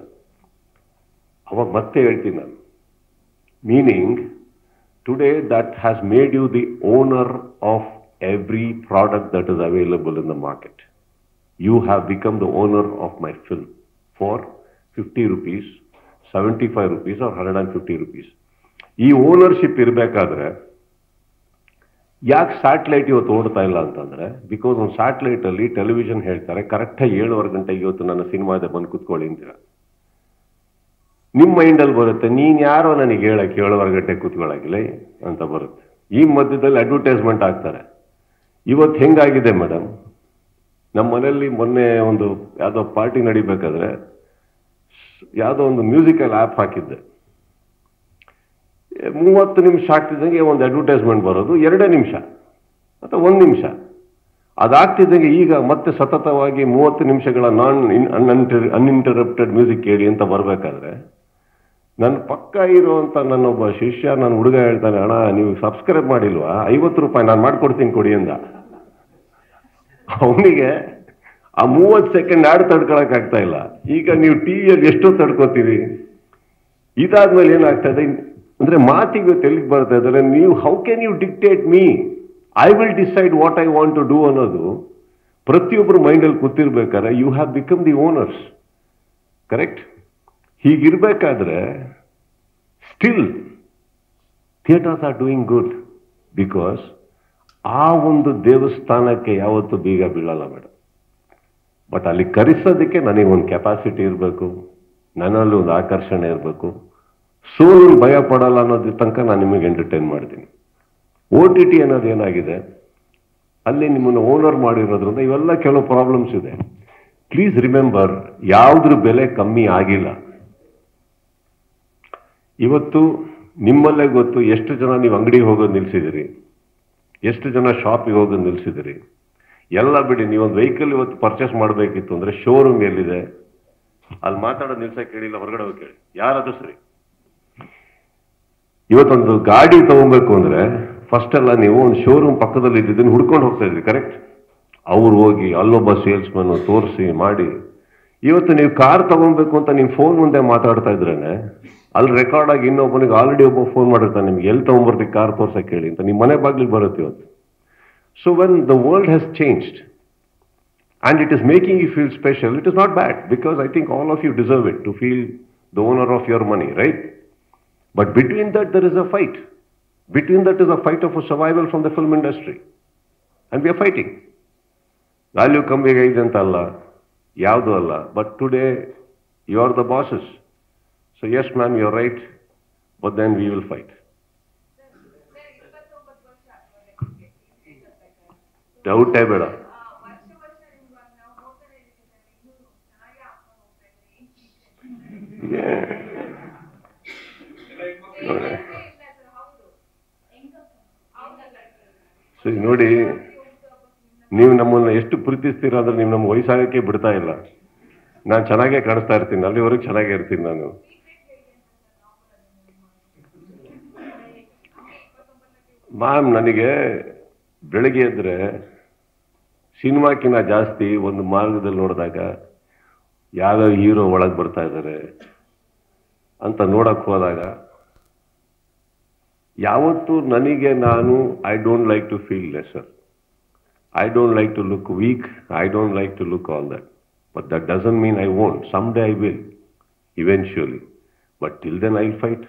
ಅವಾಗ ಮತ್ತೆ ಹೇಳ್ತೀನಿ ನಾನು, meaning today that has made you the owner of every product that is available in the market. You have become the owner of my film for 50 rupees, 75 rupees or 150 rupees. ಈ ಓನರ್ಶಿಪ್ ಇರಬೇಕಾದ್ರೆ ಯಾಕೆ satellite ಇವತ್ತು ಓಡ್ತಾ ಇಲ್ಲ ಅಂತಂದ್ರೆ, because ಒಂದು satellite ಅಲ್ಲಿ television ಹೇಳ್ತಾರೆ ಕರೆಕ್ಟಾಗಿ 7:15 ಗಂಟೆಗೆ ಇವತ್ತು ನನ್ನ ಸಿನಿಮಾ ಇದೆ ಬಂದು ಕುತ್ಕೊಳ್ಳಿ ಅಂತೀರ. ನಿಮ್ಮ ಮೈಂಡಲ್ಲಿ ಬರುತ್ತೆ, ನೀನ್ ಯಾರೋ ನನಗೆ ಹೇಳಕ್ಕೆ 7:15 ಗಂಟೆಗೆ ಕೂತ್ಕೊಳ್ಳಾಗಿಲ್ಲ ಅಂತ ಬರುತ್ತೆ. ಈ ಮಧ್ಯದಲ್ಲಿ ಅಡ್ವರ್ಟೈಸ್ಮೆಂಟ್ ಆಗ್ತಾರೆ. ಇವತ್ತು ಹೆಂಗಾಗಿದೆ ಮೇಡಮ್, ನಮ್ಮ ಮನೆಯಲ್ಲಿ ಮೊನ್ನೆ ಒಂದು ಯಾವುದೋ ಪಾರ್ಟಿ ನಡಿಬೇಕಾದ್ರೆ ಯಾವುದೋ ಒಂದು ಮ್ಯೂಸಿಕಲ್ ಆ್ಯಪ್ ಹಾಕಿದ್ದೆ. 30 ನಿಮಿಷ ಆಗ್ತಿದ್ದಂಗೆ ಒಂದು ಅಡ್ವರ್ಟೈಸ್ಮೆಂಟ್ ಬರೋದು 2 ನಿಮಿಷ ಅಥವಾ 1 ನಿಮಿಷ. ಅದಾಗ್ತಿದ್ದಂಗೆ ಈಗ ಮತ್ತೆ ಸತತವಾಗಿ 30 ನಿಮಿಷಗಳ ಅನ್ಇಂಟರಪ್ಟೆಡ್ ಮ್ಯೂಸಿಕ್ ಕೇಳಿ ಅಂತ ಬರಬೇಕಾದ್ರೆ ನನ್ನ ಪಕ್ಕ ಇರುವಂತ ನನ್ನೊಬ್ಬ ಶಿಷ್ಯ, ನನ್ನ ಹುಡುಗ ಹೇಳ್ತಾನೆ, ಅಣ್ಣ ನೀವು ಸಬ್ಸ್ಕ್ರೈಬ್ ಮಾಡಿಲ್ವಾ, 50 ರೂಪಾಯಿ ನಾನು ಮಾಡ್ಕೊಡ್ತೀನಿ ಕೊಡಿ ಅಂದ. ಅವನಿಗೆ ಆ 30 ಸೆಕೆಂಡ್ ಆಡ್ ತಡ್ಕೊಳಕ್ ಆಗ್ತಾ ಇಲ್ಲ. ಈಗ ನೀವು ಟಿವಿಯಲ್ಲಿ ಎಷ್ಟೋ ತಡ್ಕೋತೀರಿ. ಇದಾದ್ಮೇಲೆ ಏನಾಗ್ತದೆ ಅಂದ್ರೆ ಮಾತಿಗೆ ತೆಲಿಗೆ ಬರ್ತಾ ಇದ್ದಾರೆ, ನೀವು how can you dictate me, I will decide what I want to do ಅನ್ನೋದು ಪ್ರತಿಯೊಬ್ಬರು ಮೈಂಡಲ್ಲಿ ಕೂತಿರ್ಬೇಕಾದ್ರೆ you have become the owners, correct? ಹೀಗಿರ್ಬೇಕಾದ್ರೆ still theatres are doing good because ಆ ಒಂದು ದೇವಸ್ಥಾನಕ್ಕೆ ಯಾವತ್ತೂ ಬೀಗ ಬೀಳಲ್ಲ ಮೇಡಮ್. ಬಟ್ ಅಲ್ಲಿ ಕರೆಸೋದಕ್ಕೆ ನನಗೊಂದು ಕೆಪಾಸಿಟಿ ಇರಬೇಕು, ನನ್ನಲ್ಲಿ ಒಂದು ಆಕರ್ಷಣೆ ಇರಬೇಕು. ಸೋಲು ಭಯ ಪಡಲ್ಲ ಅನ್ನೋದ್ರ ತನಕ ನಾನು ನಿಮಗೆ ಎಂಟರ್ಟೈನ್ ಮಾಡ್ತೀನಿ. OTT ಅನ್ನೋದು ಏನಾಗಿದೆ, ಅಲ್ಲಿ ನಿಮ್ಮನ್ನು ಓನರ್ ಮಾಡಿರೋದ್ರಿಂದ ಇವೆಲ್ಲ ಕೆಲವು ಪ್ರಾಬ್ಲಮ್ಸ್ ಇದೆ. ಪ್ಲೀಸ್ ರಿಮೆಂಬರ್, ಯಾವುದ್ರ ಬೆಲೆ ಕಮ್ಮಿ ಆಗಿಲ್ಲ. ಇವತ್ತು ನಿಮ್ಮಲ್ಲೇ ಗೊತ್ತು ಎಷ್ಟು ಜನ ನೀವು ಅಂಗಡಿಗೆ ಹೋಗೋದು ನಿಲ್ಸಿದಿರಿ, ಎಷ್ಟು ಜನ ಶಾಪಿಗೆ ಹೋಗೋದು ನಿಲ್ಸಿದಿರಿ. ಎಲ್ಲ ಬಿಡಿ, ನೀವೊಂದು ವೆಹಿಕಲ್ ಇವತ್ತು ಪರ್ಚೇಸ್ ಮಾಡಬೇಕಿತ್ತು ಅಂದ್ರೆ ಶೋರೂಮ್ ಎಲ್ಲಿದೆ ಅಲ್ಲಿ ಮಾತಾಡೋದು ನಿಲ್ಸಕ್ಕೆ ಕೇಳಿಲ್ಲ, ಹೊರಗಡೆ ಹೋಗಿ ಕೇಳಿ, ಯಾರಾದ್ರೂ ಸರಿ. ಇವತ್ತೊಂದು ಗಾಡಿ ತಗೊಬೇಕು ಅಂದ್ರೆ ಫಸ್ಟ್ ಎಲ್ಲ ನೀವು ಒಂದು ಶೋರೂಮ್ ಪಕ್ಕದಲ್ಲಿ ಇದ್ದಿದ್ದನ್ನು ಹುಡ್ಕೊಂಡು ಹೋಗ್ತಾ ಇದ್ರಿ, ಕರೆಕ್ಟ್? ಅವ್ರು ಹೋಗಿ ಅಲ್ಲೊಬ್ಬ ಸೇಲ್ಸ್ಮನ್ ತೋರಿಸಿ ಮಾಡಿ. ಇವತ್ತು ನೀವು ಕಾರ್ ತಗೊಬೇಕು ಅಂತ ನೀವು ಫೋನ್ ಮುಂದೆ ಮಾತಾಡ್ತಾ ಇದ್ರೇನೆ ಅಲ್ಲಿ ರೆಕಾರ್ಡ್ ಆಗಿ ಇನ್ನೊಬ್ಬನಿಗೆ ಆಲ್ರೆಡಿ ಒಬ್ಬ ಫೋನ್ ಮಾಡಿರ್ತಾನೆ, ನಿಮ್ಗೆ ಎಲ್ಲಿ ತಗೊಂಡ್ಬರ್ತೀವಿ ಕಾರ್ ತೋರ್ಸಕ್ಕೆ ಹೇಳಿ ಅಂತ, ನಿಮ್ಮ ಮನೆ ಬಾಗಿಲಿಗೆ ಬರುತ್ತೆ ಇವತ್ತು. So when the world has changed and it is making you feel special, it is not bad, because I think all of you deserve it to feel the owner of your money, right? But between that there is a fight. Between that is a fight of survival from the film industry, and we are fighting. Value ಕಮ್ಮಿಗೆ ಇದೆ ಅಂತ ಅಲ್ಲ, ಯಾವುದು ಅಲ್ಲ, but today you are the bosses. So yes ma'am, you are right, but then we will fight. ಡೌಟೇ ಬೇಡ. So ನೋಡಿ, ನೀವು ನಮ್ಮನ್ನ ಎಷ್ಟು ಪ್ರೀತಿಸ್ತೀರ ಅಂದ್ರೆ ನೀವು ನಮ್ಮ ವಯಸ್ಸಾಗಕ್ಕೆ ಬಿಡ್ತಾ ಇಲ್ಲ. ನಾನು ಚೆನ್ನಾಗೇ ಕಾಣಿಸ್ತಾ ಇರ್ತೀನಿ, ಅಲ್ಲಿವರೆಗೂ ಚೆನ್ನಾಗೇ ಇರ್ತೀನಿ ನಾನು. ಮ್ಯಾಮ್, ನನಗೆ ಬೆಳಗ್ಗೆ ಎದ್ರೆ ಸಿನಿಮಾಕ್ಕಿಂತ ಜಾಸ್ತಿ ಒಂದು ಮಾರ್ಗದಲ್ಲಿ ನೋಡಿದಾಗ ಯಾವ ಹೀರೋ ಒಳಗೆ ಬರ್ತಾ ಇದ್ದಾರೆ ಅಂತ ನೋಡಕ್ ಹೋದಾಗ ಯಾವತ್ತು ನನಗೆ ನಾನು I don't like to feel lesser, I don't like to look weak, I don't like to look all that. But that doesn't mean I won't. Some day I will eventually, but till then I fight.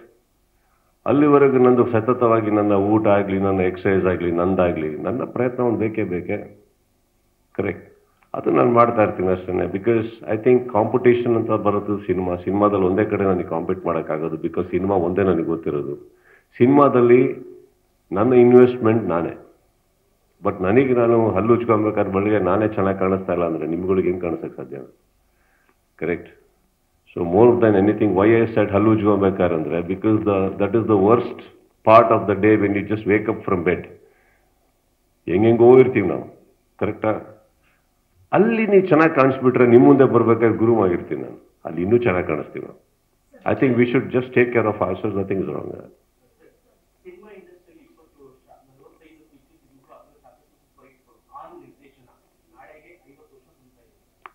ಅಲ್ಲಿವರೆಗೂ ನಂದು ಸತತವಾಗಿ ನನ್ನ ಊಟ ಆಗಲಿ, ನನ್ನ exercise ಆಗಲಿ, ನಂದಾಗಲಿ, ನನ್ನ ಪ್ರಯತ್ನ ಒಂದು ಬೇಕೇ. ಕರೆಕ್ಟ್, ಅದು ನಾನು ಮಾಡ್ತಾ ಇರ್ತೀನಿ ಅಷ್ಟೇ. ಬಿಕಾಸ್ ಐ ಥಿಂಕ್ ಕಾಂಪಿಟೇಷನ್ ಅಂತ ಬರೋದು ಸಿನಿಮಾದಲ್ಲಿ ಒಂದೇ ಕಡೆ ನನಗೆ ಕಾಂಪೀಟ್ ಮಾಡೋಕ್ಕಾಗೋದು. ಬಿಕಾಸ್ ಸಿನಿಮಾ ಒಂದೇ ನನಗೆ ಗೊತ್ತಿರೋದು. ಸಿನಿಮಾದಲ್ಲಿ ನನ್ನ ಇನ್ವೆಸ್ಟ್ಮೆಂಟ್ ನಾನೇ. ಬಟ್ ನನಗೆ ನಾನು ಹಲ್ಲು ಉಚ್ಕೊಬೇಕಾದ್ರೆ ಬೆಳಗ್ಗೆ ನಾನೇ ಚೆನ್ನಾಗಿ ಕಾಣಿಸ್ತಾ ಇಲ್ಲ ಅಂದರೆ ನಿಮ್ಗಳಿಗೆ ಹೆಂಗೆ ಕಾಣಿಸೋಕ್ಕೆ ಸಾಧ್ಯ? Correct. So more than anything why I said ಹಲ್ಲು ಉಜ್ಕೊಬೇಕಾದ್ರೆ ಅಂದರೆ because that is the worst part of the day when you just wake up from bed. ಹೆಂಗೆಂಗೋ ಇರ್ತೀವಿ ನಾವು, ಕರೆಕ್ಟಾ? ಅಲ್ಲಿ ನೀವು ಚೆನ್ನಾಗಿ ಕಾಣಿಸ್ಬಿಟ್ರೆ ನಿಮ್ಮ ಮುಂದೆ ಬರ್ಬೇಕಾದ್ರೆ ಗುರು ಆಗಿರ್ತೀನಿ ನಾನು. ಅಲ್ಲಿ ಇನ್ನೂ ಚೆನ್ನಾಗಿ ಕಾಣಿಸ್ತೀವಿ ನಾವು. I think we should just take care of ಅವರ್ಸೆಲ್ಸ್, nothing is wrong.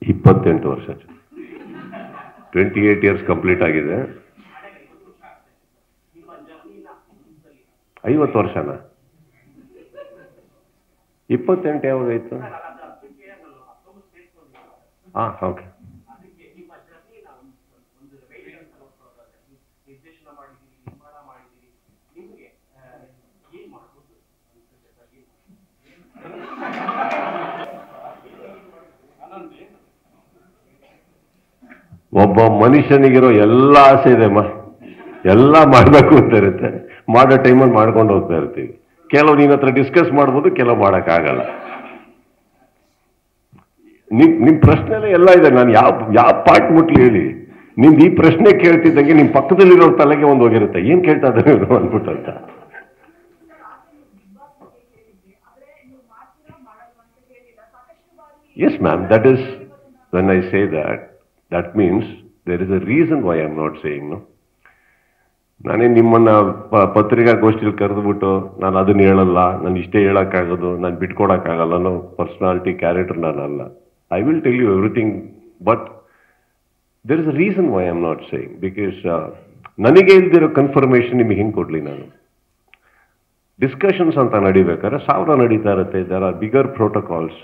28 ವರ್ಷ, 28 ಇಯರ್ಸ್ ಕಂಪ್ಲೀಟ್ ಆಗಿದೆ. 50 ವರ್ಷನಾ? 28 ಯಾವಾಗಾಯ್ತು? ಓಕೆ. ಒಬ್ಬ ಮನುಷ್ಯನಿಗಿರೋ ಎಲ್ಲ ಆಸೆ ಇದೆ ಎಲ್ಲ ಮಾಡಬೇಕು ಅಂತ ಇರುತ್ತೆ. ಮಾಡೋ ಟೈಮಲ್ಲಿ ಮಾಡ್ಕೊಂಡು ಹೋಗ್ತಾ ಇರ್ತೀವಿ. ಕೆಲವು ನಿನ್ನ ಹತ್ರ ಡಿಸ್ಕಸ್ ಮಾಡ್ಬೋದು, ಕೆಲವು ಮಾಡೋಕ್ಕಾಗಲ್ಲ. ನಿಮ್ ಪ್ರಶ್ನೆಲ್ಲೇ ಎಲ್ಲ ಇದೆ. ನಾನು ಯಾವ ಪಾರ್ಟ್ ಮುಟ್ಲಿ ಹೇಳಿ? ನಿಮ್ದು ಈ ಪ್ರಶ್ನೆ ಕೇಳ್ತಿದ್ದಂಗೆ ನಿಮ್ ಪಕ್ಕದಲ್ಲಿರೋ ತಲೆಗೆ ಒಂದು ಹೋಗಿರುತ್ತೆ, ಏನ್ ಕೇಳ್ತಾ ಇದ್ದಾರೆ ಇವರು ಅಂದ್ಬಿಟ್ಟು ಅಂತ. Yes ma'am, that is when I say that means there is a reason why I am not saying no. ನಾನೇ ನಿಮ್ಮನ್ನ ಪತ್ರಿಕಾಗೋಷ್ಠಿಯಲ್ಲಿ ಕರೆದುಬಿಟ್ಟು ನಾನು ಅದನ್ನ ಹೇಳಲ್ಲ, ನಾನು ಇಷ್ಟೇ ಹೇಳಕ್ಕಾಗೋದು, ನಾನು ಬಿಟ್ಕೊಡಕ್ಕಾಗಲ್ಲ ಅನ್ನೋ ಪರ್ಸನಾಲಿಟಿ ಕ್ಯಾರೆಕ್ಟರ್ ನಾನಲ್ಲ. I will tell you everything, but there is a reason why I am not saying. Because ನನಗೆ ಇಲ್ದಿರೋ ಕನ್ಫರ್ಮೇಶನ್ ನಿಮಗೆ ಹಿಂಗೆ ಕೊಡ್ಲಿ ನಾನು? ಡಿಸ್ಕಷನ್ಸ್ ಅಂತ ನಡಿಬೇಕಾದ್ರೆ 1000 ನಡೀತಾ ಇರುತ್ತೆ. There are bigger protocols.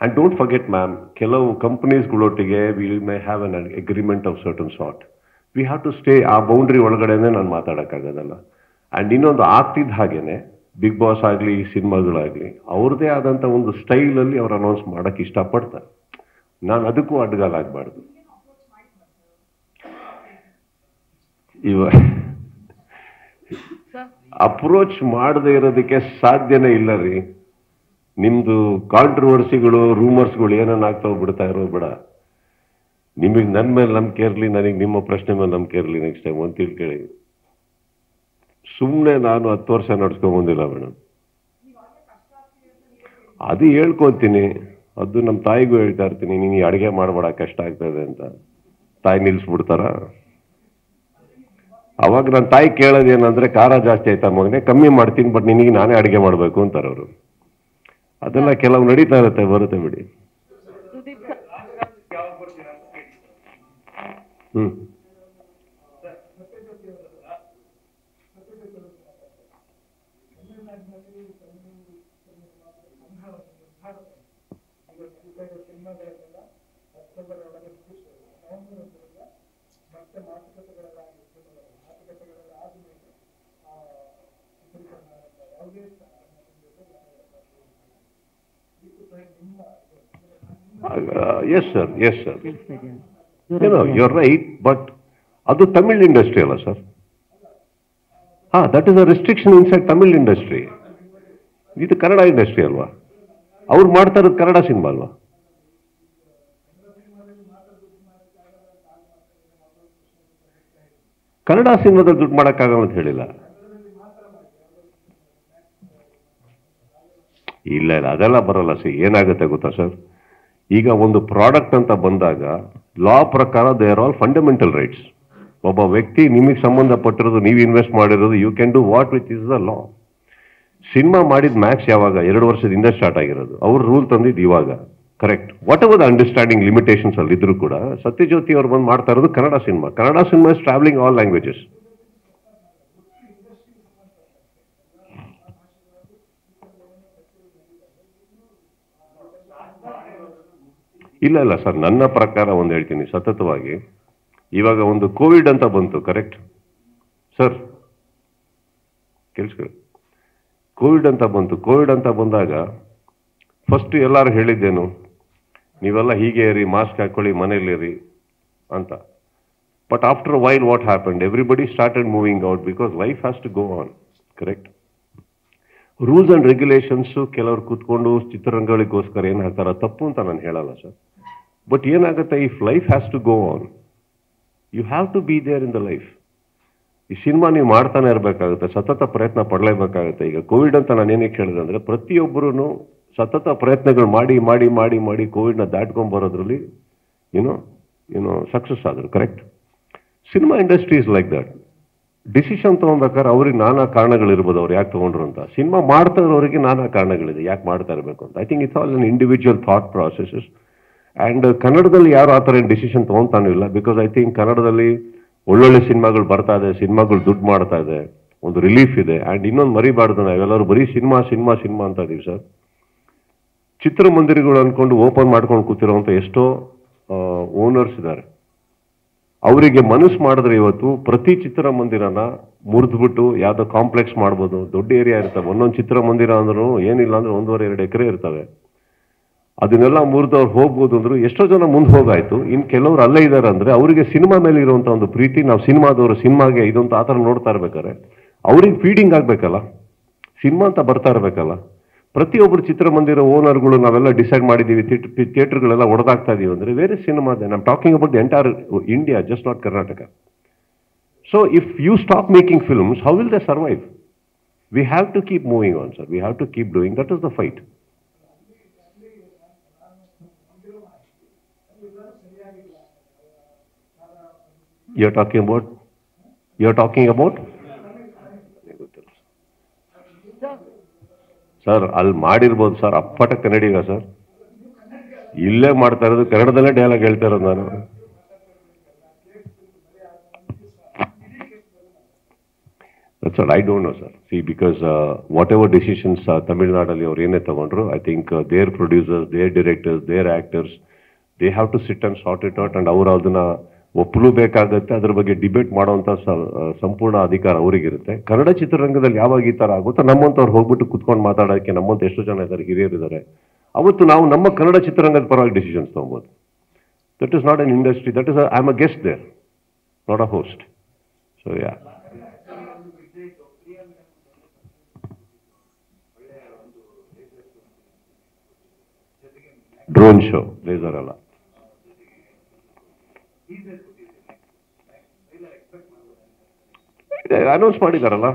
And don't forget, ma'am, ಕೆಲವು ಕಂಪನೀಸ್ಗಳೊಟ್ಟಿಗೆ we may have an agreement of certain sort. We have to stay ಆ ಬೌಂಡ್ರಿ ಒಳಗಡೆನೆ ನಾನು ಮಾತಾಡೋಕ್ಕಾಗೋದಲ್ಲ. ಆ್ಯಂಡ್ ಇನ್ನೊಂದು ಆಗ್ತಿದ್ದ ಹಾಗೇನೆ ಬಿಗ್ ಬಾಸ್ ಆಗಲಿ, ಸಿನಿಮಾಗಳಾಗಲಿ, ಅವ್ರದ್ದೇ ಆದಂಥ ಒಂದು ಸ್ಟೈಲಲ್ಲಿ ಅವ್ರು ಅನೌನ್ಸ್ ಮಾಡೋಕ್ಕೆ ಇಷ್ಟಪಡ್ತಾರೆ. ನಾನು ಅದಕ್ಕೂ ಅಡ್ಡಗಾಲಾಗಬಾರ್ದು. ಅಪ್ರೋಚ್ ಮಾಡದೇ ಇರೋದಕ್ಕೆ ಸಾಧ್ಯನೇ ಇಲ್ಲ ರೀ. ನಿಮ್ದು ಕಾಂಟ್ರವರ್ಸಿಗಳು, ರೂಮರ್ಸ್ಗಳು ಏನನ್ನ ಆಗ್ತಾ ಬಿಡ್ತಾ ಇರೋ ಬೇಡ. ನಿಮಗೆ ನನ್ನ ಮೇಲೆ ನಂಬಿಕೆ ಇರಲಿ, ನನಗೆ ನಿಮ್ಮ ಪ್ರಶ್ನೆ ಮೇಲೆ ನಂಬಿಕೆ ಇರಲಿ. ನೆಕ್ಸ್ಟ್ ಟೈಮ್ ಒಂದು ತಿಳ್ಕೊಳ್ಳಿ, ಸುಮ್ಮನೆ ನಾನು 10 ವರ್ಷ ನಡ್ಸ್ಕೊಂಬಂದಿಲ್ಲ ಮೇಡಮ್. ಅದು ಹೇಳ್ಕೊತೀನಿ, ಅದು ನಮ್ಮ ತಾಯಿಗೂ ಹೇಳ್ತಾ ಇರ್ತೀನಿ, ನೀನು ಅಡುಗೆ ಮಾಡಬೇಡ ಕಷ್ಟ ಆಗ್ತದೆ ಅಂತ. ತಾಯಿ ನಿಲ್ಲಿಸ್ಬಿಡ್ತಾರ? ಅವಾಗ ನನ್ನ ತಾಯಿ ಕೇಳೋದೇನಂದ್ರೆ, ಖಾರ ಜಾಸ್ತಿ ಆಯ್ತಾ ಮಗನೇ, ಕಮ್ಮಿ ಮಾಡ್ತೀನಿ, ಬಟ್ ನಿನಗೆ ನಾನೇ ಅಡುಗೆ ಮಾಡಬೇಕು ಅಂತಾರೆ ಅವರು. ಅದೆಲ್ಲ ಕೆಲವು ನಡೀತಾ ಇರುತ್ತೆ, ಬರುತ್ತೆ ಬಿಡಿ. Yes, sir. Yes, sir. You're right, but ಅದು ತಮಿಳ್ ಇಂಡಸ್ಟ್ರಿ ಅಲ್ಲ sir? That is a restriction inside Tamil industry. ಇದು ಕನ್ನಡ ಇಂಡಸ್ಟ್ರಿ ಅಲ್ವಾ? ಅವ್ರು ಮಾಡ್ತಾ ಇರೋದು ಕನ್ನಡ ಸಿನಿಮಾ ಅಲ್ವಾ? ಕನ್ನಡ ಸಿನಿಮಾದಲ್ಲಿ ದುಡ್ಡು ಮಾಡೋಕ್ಕಾಗಲ್ಲ ಅಂತ ಹೇಳಿಲ್ಲ. ಇಲ್ಲ ಇಲ್ಲ, ಅದೆಲ್ಲ ಬರಲ್ಲ. ಏನಾಗುತ್ತೆ ಗೊತ್ತಾ ಸರ್, ಈಗ ಒಂದು ಪ್ರಾಡಕ್ಟ್ ಅಂತ ಬಂದಾಗ ಲಾ ಪ್ರಕಾರ they are all fundamental rights. ಒಬ್ಬ ವ್ಯಕ್ತಿ ನಿಮಗೆ ಸಂಬಂಧಪಟ್ಟಿರೋದು, ನೀವು ಇನ್ವೆಸ್ಟ್ ಮಾಡಿರೋದು, you can do what with is the law. Cinema ಮಾಡಿದ ಮ್ಯಾಕ್ಸ್ ಯಾವಾಗ 2 ವರ್ಷದಿಂದ ಸ್ಟಾರ್ಟ್ ಆಗಿರೋದು, ಅವ್ರು ರೂಲ್ ತಂದಿದ್ದು ಇವಾಗ. Correct. Whatever the understanding limitations ಅಲ್ಲಿ ಇದ್ರು ಕೂಡ ಸತ್ಯಜ್ಯೋತಿ ಅವ್ರು ಬಂದು ಮಾಡ್ತಾ ಇರೋದು Kannada cinema. Kannada cinema is travelling all languages. ಇಲ್ಲ ಇಲ್ಲ ಸರ್, ನನ್ನ ಪ್ರಕಾರ ಒಂದು ಹೇಳ್ತೀನಿ ಸತತವಾಗಿ. ಇವಾಗ ಒಂದು ಕೋವಿಡ್ ಅಂತ ಬಂತು, ಕರೆಕ್ಟ್ ಸರ್? ಕೇಳಿಸ್ಕೊಳ್ಳಿ. ಕೋವಿಡ್ ಅಂತ ಬಂತು. ಕೋವಿಡ್ ಅಂತ ಬಂದಾಗ ಫಸ್ಟ್ ಎಲ್ಲರೂ ಹೇಳಿದ್ದೇನು, ನೀವೆಲ್ಲ ಹೀಗೆ ಇರಿ, ಮಾಸ್ಕ್ ಹಾಕೊಳ್ಳಿ, ಮನೇಲಿರಿ ಅಂತ. But after while what happened, everybody started moving out because life has to go on. Correct. Rules and regulations ಕೆಲವರು ಕೂತ್ಕೊಂಡು ಚಿತ್ರರಂಗಗಳಿಗೋಸ್ಕರ ಏನು ಹಾಕ್ತಾರ, ತಪ್ಪು ಅಂತ ನಾನು ಹೇಳಲ್ಲ ಸರ್. ಬಟ್ ಏನಾಗುತ್ತೆ, if life has to go on, you have to be there in the life. ಈ ಸಿನಿಮಾ ನೀವು ಮಾಡ್ತಾನೆ ಇರಬೇಕಾಗುತ್ತೆ, ಸತತ ಪ್ರಯತ್ನ ಪಡಲೇಬೇಕಾಗುತ್ತೆ. ಈಗ ಕೋವಿಡ್ ಅಂತ ನಾನು ಏನಕ್ಕೆ ಹೇಳಿದೆ ಅಂದರೆ, ಪ್ರತಿಯೊಬ್ಬರೂ ಸತತ ಪ್ರಯತ್ನಗಳು ಮಾಡಿ ಮಾಡಿ ಮಾಡಿ ಮಾಡಿ ಕೋವಿಡ್ನ ದಾಟ್ಕೊಂಡ್ಬರೋದ್ರಲ್ಲಿ ಏನೋ ಸಕ್ಸಸ್ ಆದರು. Correct. Cinema industry is like that. Decision ತೊಗೊಬೇಕಾದ್ರೆ ಅವ್ರಿಗೆ ನಾನಾ ಕಾರಣಗಳಿರ್ಬೋದು, ಅವ್ರು ಯಾಕೆ ತೊಗೊಂಡ್ರು ಅಂತ. ಸಿನಿಮಾ ಮಾಡ್ತಾ ಇರೋರಿಗೆ ನಾನಾ ಕಾರಣಗಳಿದೆ ಯಾಕೆ ಮಾಡ್ತಾ ಇರಬೇಕು ಅಂತ. I think it's all an individual thought processes. And ಕನ್ನಡದಲ್ಲಿ ಯಾರು ಆ ಥರ ಏನು ಡಿಸಿಷನ್ ತೊಗೊತಾನೂ ಇಲ್ಲ. ಬಿಕಾಸ್ ಐ ಥಿಂಕ್ ಕನ್ನಡದಲ್ಲಿ ಒಳ್ಳೊಳ್ಳೆ ಸಿನಿಮಾಗಳು ಬರ್ತಾ ಇದೆ, ಸಿನಿಮಾಗಳು ದುಡ್ಡು ಮಾಡ್ತಾ ಇದೆ, ಒಂದು ರಿಲೀಫ್ ಇದೆ. ಆ್ಯಂಡ್ ಇನ್ನೊಂದು ಮರಿಬಾರ್ದು, ನಾವೆಲ್ಲರೂ ಬರೀ ಸಿನಿಮಾ ಸಿನಿಮಾ ಸಿನಿಮಾ ಅಂತ ಇದೀವಿ ಸರ್. ಚಿತ್ರಮಂದಿರಗಳು ಅಂದ್ಕೊಂಡು ಓಪನ್ ಮಾಡ್ಕೊಂಡು ಕೂತಿರೋಂಥ ಎಷ್ಟೋ ಓನರ್ಸ್ ಇದ್ದಾರೆ. ಅವರಿಗೆ ಮನಸ್ಸು ಮಾಡಿದ್ರೆ ಇವತ್ತು ಪ್ರತಿ ಚಿತ್ರಮಂದಿರನ ಮುರಿದ್ಬಿಟ್ಟು ಯಾವುದೋ ಕಾಂಪ್ಲೆಕ್ಸ್ ಮಾಡ್ಬೋದು. ದೊಡ್ಡ ಏರಿಯಾ ಇರ್ತವೆ, ಒಂದೊಂದು ಚಿತ್ರಮಂದಿರ ಅಂದ್ರೂ ಏನಿಲ್ಲ ಅಂದ್ರೆ 1.5-2 ಎಕರೆ ಇರ್ತವೆ. ಅದನ್ನೆಲ್ಲ ಮುರಿದವ್ರು ಹೋಗ್ಬೋದು ಅಂದ್ರು ಎಷ್ಟೋ ಜನ ಮುಂದೆ ಹೋಗಾಯ್ತು. ಇನ್ನು ಕೆಲವ್ರು ಅಲ್ಲೇ ಇದ್ದಾರೆ ಅಂದ್ರೆ ಅವರಿಗೆ ಸಿನಿಮಾ ಮೇಲೆ ಇರುವಂಥ ಒಂದು ಪ್ರೀತಿ, ನಾವು ಸಿನಿಮಾದವರು ಸಿನಿಮಾಗೆ ಇದೊಂದು ಆ ಥರ ನೋಡ್ತಾ ಇರ್ಬೇಕಾರೆ ಅವ್ರಿಗೆ ಫೀಡಿಂಗ್ ಆಗಬೇಕಲ್ಲ, ಸಿನಿಮಾ ಅಂತ ಬರ್ತಾ ಇರಬೇಕಲ್ಲ. ಪ್ರತಿಯೊಬ್ಬರು ಚಿತ್ರಮಂದಿರ ಓನರ್ಗಳು ನಾವೆಲ್ಲ ಡಿಸೈಡ್ ಮಾಡಿದ್ದೀವಿ, ಥಿಯೇಟರ್ಗಳೆಲ್ಲ ಹೊಡೆದಾಗ್ತಾ ಇದೀವಿ ಅಂದರೆ ವೇರೆ ಸಿನಿಮಾ ಇದೆ. I am talking about the entire India, just not Karnataka. So if you stop making films, how will they survive? We have to keep moving on sir, we have to keep doing. That is the fight. You're talking about sir, ಅಲ್ಲಿ ಮಾಡಿರ್ಬೋದು sir, ಅಪ್ಪಟ ಕನ್ನಡಿಗ sir. ಇಲ್ಲೇ ಮಾಡ್ತಾ ಇರೋದು, ಕನ್ನಡದಲ್ಲೇ dialogue ಹೇಳ್ತಾ ಇರೋದು ನಾನು. That's what I don't know, sir. See, because whatever decisions Tamil Nadu ಅವ್ರು ಏನೇ ತಗೊಂಡ್ರು, I think their producers, their directors, their actors, they have to sit and sort it out. And ಅವರು ಅದನ್ನ ಒಪ್ಪಲೇಬೇಕಾಗತ್ತೆ. ಅದ್ರ ಬಗ್ಗೆ ಡಿಬೇಟ್ ಮಾಡುವಂಥ ಸಂಪೂರ್ಣ ಅಧಿಕಾರ ಅವರಿಗಿರುತ್ತೆ. ಕನ್ನಡ ಚಿತ್ರರಂಗದಲ್ಲಿ ಯಾವಾಗ ಈ ಥರ ಆಗುತ್ತೋ ನಮ್ಮಂಥವ್ರು ಹೋಗ್ಬಿಟ್ಟು ಕುತ್ಕೊಂಡು ಮಾತಾಡೋಕ್ಕೆ ನಮ್ಮಂತ ಎಷ್ಟು ಜನ ಇದ್ದಾರೆ, ಹಿರಿಯರಿದ್ದಾರೆ. ಅವತ್ತು ನಾವು ನಮ್ಮ ಕನ್ನಡ ಚಿತ್ರರಂಗದ ಪರವಾಗಿ ಡಿಸಿಷನ್ಸ್ ತೊಗೊಬೋದು. That is not an industry, that is I am a guest there, not a host. So yeah, drone show, laser ಅಲ್ಲ. ಅನೌನ್ಸ್ ಮಾಡಿದಾರಲ್ಲ,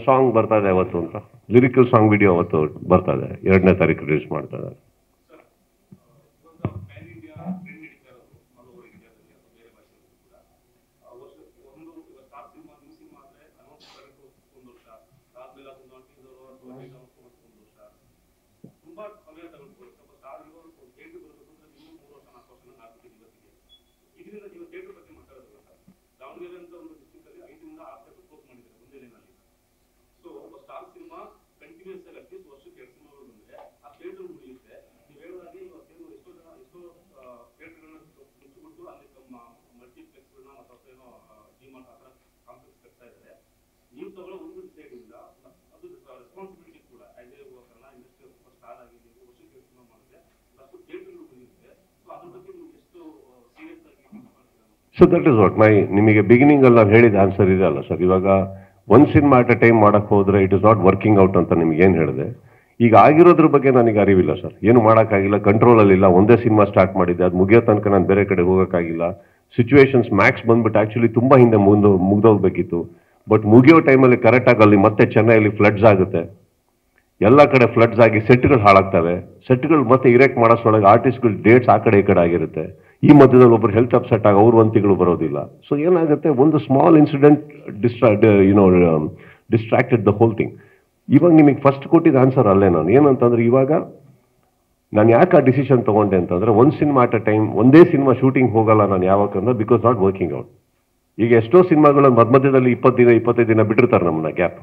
ಸಾಂಗ್ ಬರ್ತಾ ಇದೆ ಅವತ್ತು ಅಂತ, ಲಿರಿಕಲ್ ಸಾಂಗ್ ವಿಡಿಯೋ ಅವತ್ತು ಬರ್ತಾ ಇದೆ, 2ನೇ ತಾರೀಕು ರಿಲೀಸ್ ಮಾಡ್ತಾ ಇದ್ದಾರೆ. ಸೊ ದಟ್ ಇಸ್ ವಾಟ್ ನಿಮಗೆ ಬಿಗಿನಿಂಗ್ ಅಲ್ಲಿ ನಾನು ಹೇಳಿದ ಆನ್ಸರ್ ಇದೆ ಅಲ್ಲ ಸರ್. ಇವಾಗ ಒಂದು ಸಿನಿಮಾ ಅಟ್ ಎ ಟೈಮ್ ಮಾಡಕ್ಕೆ ಹೋದ್ರೆ it is not working out ಅಂತ ನಿಮ್ಗೆ ಏನು ಹೇಳಿದೆ. ಈಗ ಆಗಿರೋದ್ರ ಬಗ್ಗೆ ನನಗೆ ಅರಿವಿಲ್ಲ ಸರ್, ಏನು ಮಾಡೋಕ್ಕಾಗಿಲ್ಲ, ಕಂಟ್ರೋಲಲ್ಲಿಲ್ಲ. ಒಂದೇ ಸಿನಿಮಾ ಸ್ಟಾರ್ಟ್ ಮಾಡಿದ್ದೆ, ಅದು ಮುಗಿಯೋ ತನಕ ನಾನು ಬೇರೆ ಕಡೆ ಹೋಗೋಕ್ಕಾಗಿಲ್ಲ. ಸಿಚುವೇಶನ್ಸ್ ಮ್ಯಾಕ್ಸ್ ಬಂದ್ಬಿಟ್ಟು ಆಕ್ಚುಲಿ ತುಂಬಾ ಹಿಂದೆ ಮುಗ್ದೋಗ್ಬೇಕಿತ್ತು. ಬಟ್ ಮುಗಿಯೋ ಟೈಮಲ್ಲಿ ಕರೆಕ್ಟಾಗಿ ಅಲ್ಲಿ ಮತ್ತೆ ಚೆನ್ನೈಯಲ್ಲಿ ಫ್ಲಡ್ಸ್ ಆಗುತ್ತೆ. ಎಲ್ಲ ಕಡೆ ಫ್ಲಡ್ಸ್ ಆಗಿ ಸೆಟ್ಗಳು ಹಾಳಾಗ್ತವೆ. ಸೆಟ್ಗಳು ಮತ್ತೆ ಇರೆಕ್ಟ್ ಮಾಡೋಷ್ಟೊಳಗೆ ಆರ್ಟಿಸ್ಟ್ಗಳು ಡೇಟ್ಸ್ ಆ ಕಡೆ ಈ ಕಡೆ ಆಗಿರುತ್ತೆ. ಈ ಮಧ್ಯದಲ್ಲಿ ಒಬ್ಬರು ಹೆಲ್ತ್ ಅಪ್ಸೆಟ್ ಆಗಿ ಅವ್ರು 1 ತಿಂಗಳು ಬರೋದಿಲ್ಲ. ಸೊ ಏನಾಗುತ್ತೆ, ಒಂದು small incident distracted the whole thing. ಇವಾಗ ನಿಮಗೆ ಫಸ್ಟ್ ಕೊಟ್ಟಿದ್ದ ಆನ್ಸರ್ ಅಲ್ಲೇ ನಾನು ಏನಂತಂದ್ರೆ, ಇವಾಗ ನಾನು ಯಾಕೆ ಆ ಡಿಸಿಷನ್ ತಗೊಂಡೆ ಅಂತಂದ್ರೆ, ಒಂದು ಸಿನಿಮಾ ಅಟ್ ಅ ಟೈಮ್, ಒಂದೇ ಸಿನಿಮಾ ಶೂಟಿಂಗ್ ಹೋಗಲ್ಲ ನಾನು ಯಾವಾಗಂದ್ರೆ, ಬಿಕಾಸ್ ನಾಟ್ ವರ್ಕಿಂಗ್ ಔಟ್. ಈಗ ಎಷ್ಟೋ ಸಿನಿಮಾಗಳು ಮಧ್ಯದಲ್ಲಿ 20 ದಿನ 25 ದಿನ ಬಿಟ್ಟಿರ್ತಾರೆ ನಮ್ಮನ್ನ ಗ್ಯಾಪ್.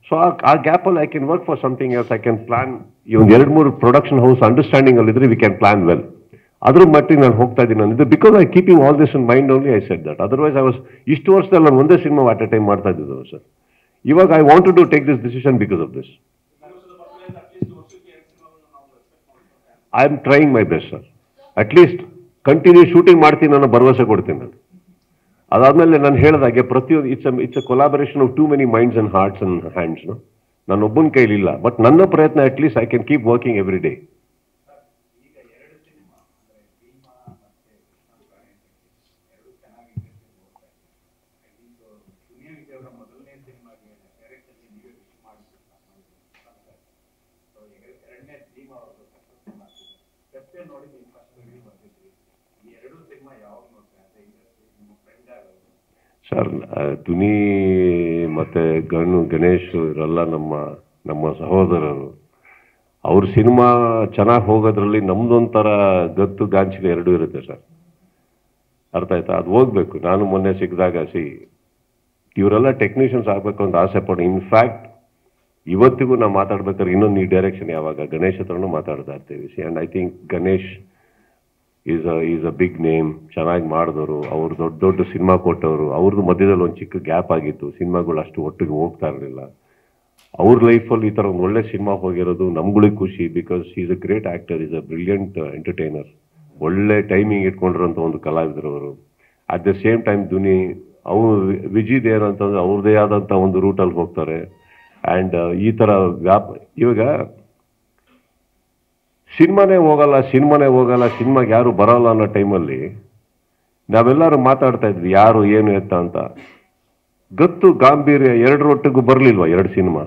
ಸೊ ಆ ಗ್ಯಾಪಲ್ಲಿ I can work for something else. I can plan. ಈ ಒಂದು 2-3 ಪ್ರೊಡಕ್ಷನ್ ಹೌಸ್ ಅಂಡರ್ಸ್ಟ್ಯಾಂಡಿಂಗ್ ಅಲ್ಲಿ ಇದ್ರೆ ವಿ ಕ್ಯಾನ್ ಪ್ಲಾನ್ ವೆಲ್. ಅದ್ರ ಮಟ್ಟಿಗೆ ನಾನು ಹೋಗ್ತಾ ಇದ್ದೀನಿ ಅಂದಿದ್ದು, because I keeping all this in mind only I said that. Otherwise I was ಇಷ್ಟು ವರ್ಷದಲ್ಲಿ ನಾನು ಒಂದೇ ಸಿನಿಮಾ ಅಟ್ ಎ ಟೈಮ್ ಮಾಡ್ತಾ ಇದ್ದಿದ್ದು ಸರ್. ಇವಾಗ I want to take this decision because of this. I am trying my best sir. At least continue shooting ಮಾಡ್ತೀನಿ ಅನ್ನೋ ಭರವಸೆ ಕೊಡ್ತೀನಿ ನಾನು. ಅದಾದ್ಮೇಲೆ ನಾನು ಹೇಳಿದಾಗೆ ಪ್ರತಿಯೊಂದು it's a collaboration of too many minds and hearts and hands. ನನ್ನ ಒಬ್ಬನ ಕೈಲಿ ಇಲ್ಲ, ಬಟ್ ನನ್ನ ಪ್ರಯತ್ನ at least I can keep working every day. Sir, ದುನಿ ಮತ್ತೆ ಗಣೇಶ್ ಇವರೆಲ್ಲ ನಮ್ಮ ಸಹೋದರರು. ಅವ್ರ ಸಿನಿಮಾ ಚೆನ್ನಾಗಿ ಹೋಗೋದ್ರಲ್ಲಿ ನಮ್ದೊಂಥರ ಗತ್ತು ಗಾಂಚಿಗೆ ಎರಡೂ ಇರುತ್ತೆ ಸರ್. ಅರ್ಥ ಆಯ್ತಾ? ಅದು ಹೋಗ್ಬೇಕು. ನಾನು ಮೊನ್ನೆ ಸಿಕ್ಕಿದಾಗ ಇವರೆಲ್ಲ ಟೆಕ್ನಿಷಿಯನ್ಸ್ ಆಗ್ಬೇಕು ಅಂತ ಆಸೆ ಪಟ್ಟು, ಇನ್ಫ್ಯಾಕ್ಟ್ ಇವತ್ತಿಗೂ ನಾವು ಮಾತಾಡ್ಬೇಕಾದ್ರೆ ಇನ್ನೊಂದು ಈ ಡೈರೆಕ್ಷನ್ ಯಾವಾಗ ಗಣೇಶ್ ಹತ್ರನೂ ಮಾತಾಡ್ತಾ ಇರ್ತೀವಿ. And I think Ganesh is a big name. ಚೆನ್ನಾಗಿ ಮಾಡಿದವರು, ಅವ್ರು ದೊಡ್ಡ ಸಿನಿಮಾ ಕೊಟ್ಟವರು. ಅವ್ರದ್ದು ಮಧ್ಯದಲ್ಲಿ ಒಂದು ಚಿಕ್ಕ ಗ್ಯಾಪ್ ಆಗಿತ್ತು, ಸಿನಿಮಾಗಳು ಅಷ್ಟು ಒಟ್ಟಿಗೆ ಹೋಗ್ತಾ ಇರಲಿಲ್ಲ. ಅವ್ರ ಲೈಫಲ್ಲಿ ಈ ಥರ ಒಂದು ಒಳ್ಳೆ ಸಿನಿಮಾ ಹೋಗಿರೋದು ನಮ್ಗಳಿಗೆ ಖುಷಿ. Because is a great actor, is a brilliant entertainer. ಒಳ್ಳೆ ಟೈಮಿಂಗ್ ಇಟ್ಕೊಂಡಿರೋಂಥ ಒಂದು ಕಲಾವಿದರು ಅವರು. ಅಟ್ ದ ಸೇಮ್ ಟೈಮ್ ದುನಿ ಅವರು ವಿಜಿದ್ ಏನಂತಂದ್ರೆ ಅವ್ರದ್ದೇ ಆದಂಥ ಒಂದು ರೂಟಲ್ಲಿ ಹೋಗ್ತಾರೆ. ಆ್ಯಂಡ್ ಈ ಥರ ಇವಾಗ ಸಿನಿಮಾನೇ ಹೋಗಲ್ಲ, ಸಿನಿಮಾಗೆ ಯಾರು ಬರೋಲ್ಲ ಅನ್ನೋ ಟೈಮಲ್ಲಿ ನಾವೆಲ್ಲರೂ ಮಾತಾಡ್ತಾ ಇದ್ವಿ ಯಾರು ಏನು ಎತ್ತ ಅಂತ. ಗತ್ತು ಗಾಂಭೀರ್ಯ ಎರಡರೊಟ್ಟಿಗೂ ಬರಲಿಲ್ವಾ? 2 ಸಿನಿಮಾ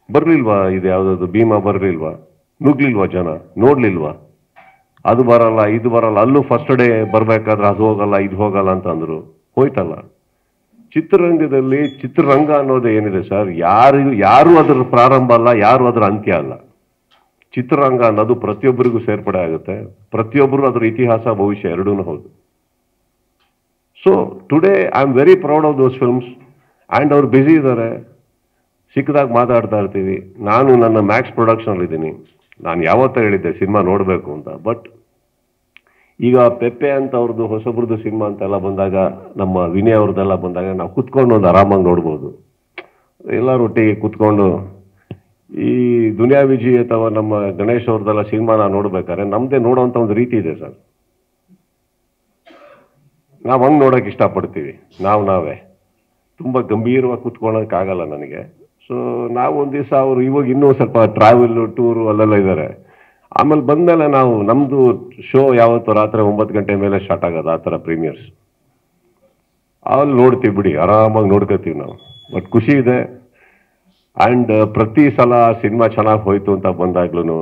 ಬರಲಿಲ್ವಾ? ಇದು ಯಾವುದಾದ್ರು ಭೀಮಾ ಬರಲಿಲ್ವಾ? ನುಗ್ಲಿಲ್ವಾ? ಜನ ನೋಡ್ಲಿಲ್ವಾ? ಅದು ಬರಲ್ಲ, ಇದು ಬರಲ್ಲ. ಅಲ್ಲೂ ಫಸ್ಟ್ ಡೇ ಬರ್ಬೇಕಾದ್ರೆ ಅದು ಹೋಗಲ್ಲ, ಇದು ಹೋಗಲ್ಲ ಅಂತ ಅಂದ್ರು. ಹೋಯ್ತಲ್ಲ. ಚಿತ್ರರಂಗದಲ್ಲಿ ಚಿತ್ರರಂಗ ಅನ್ನೋದು ಏನಿದೆ ಸರ್, ಯಾರು ಅದರ ಪ್ರಾರಂಭ ಅಲ್ಲ, ಯಾರು ಅದರ ಅಂತ್ಯ ಅಲ್ಲ. ಚಿತ್ರರಂಗ ಅನ್ನೋದು ಪ್ರತಿಯೊಬ್ಬರಿಗೂ ಸೇರ್ಪಡೆ ಆಗುತ್ತೆ. ಪ್ರತಿಯೊಬ್ಬರು ಅದರ ಇತಿಹಾಸ ಭವಿಷ್ಯ ಎರಡೂ ಹೌದು. So today I am very proud of those films. And ಅವ್ರು ಬ್ಯುಸಿ ಇದ್ದಾರೆ, ಸಿಕ್ಕದಾಗ ಮಾತಾಡ್ತಾ ಇರ್ತೀವಿ. ನಾನು ನನ್ನ ಮ್ಯಾಕ್ಸ್ ಪ್ರೊಡಕ್ಷನ್ ಇದ್ದೀನಿ. ನಾನು ಯಾವತ್ತೂ ಹೇಳಿದ್ದೆ ಸಿನಿಮಾ ನೋಡಬೇಕು ಅಂತ. ಬಟ್ ಈಗ ಪೆಪ್ಪೆ ಅಂತ ಅವ್ರದ್ದು ಹೊಸಬ್ರದ್ದು ಸಿನಿಮಾ ಅಂತೆಲ್ಲ ಬಂದಾಗ, ನಮ್ಮ ವಿನಯ್ ಅವ್ರದ್ದೆಲ್ಲ ಬಂದಾಗ ನಾವು ಕುತ್ಕೊಂಡು ಒಂದು ಆರಾಮಾಗಿ ನೋಡ್ಬೋದು. ಎಲ್ಲರೊಟ್ಟಿಗೆ ಕುತ್ಕೊಂಡು ಈ ದುನಿಯಾ ವಿಜಯ್ ಅಥವಾ ನಮ್ಮ ಗಣೇಶ್ ಅವ್ರದ್ದೆಲ್ಲ ಸಿನಿಮಾ ನಾವು ನೋಡ್ಬೇಕಾದ್ರೆ ನಮ್ದೇ ನೋಡೋಂಥ ಒಂದು ರೀತಿ ಇದೆ ಸರ್. ನಾವು ಹಂಗೆ ನೋಡೋಕೆ ಇಷ್ಟಪಡ್ತೀವಿ. ನಾವೇ ತುಂಬ ಗಂಭೀರವಾಗಿ ಕುತ್ಕೊಳ್ಳೋಕ್ಕಾಗಲ್ಲ ನನಗೆ. ಸೊ ನಾವು ಒಂದು ದಿವಸ ಅವರು ಇವಾಗ ಇನ್ನೂ ಸ್ವಲ್ಪ ಟ್ರಾವೆಲ್ ಟೂರು ಅಲ್ಲೆಲ್ಲ ಇದ್ದಾರೆ. ಆಮೇಲೆ ಬಂದಮೇಲೆ ನಾವು ನಮ್ಮದು ಶೋ ಯಾವತ್ತು ರಾತ್ರಿ 9 ಗಂಟೆ ಮೇಲೆ ಸ್ಟಾರ್ಟ್ ಆಗೋದು, ಆ ಥರ ಪ್ರೀಮಿಯರ್ಸ್ ಅಲ್ಲಿ ನೋಡ್ತೀವಿ ಬಿಡಿ, ಆರಾಮಾಗಿ ನೋಡ್ಕೋತೀವಿ ನಾವು. ಬಟ್ ಖುಷಿ ಇದೆ. ಆ್ಯಂಡ್ ಪ್ರತಿ ಸಲ ಸಿನಿಮಾ ಚೆನ್ನಾಗಿ ಹೋಯ್ತು ಅಂತ ಬಂದಾಗ್ಲೂ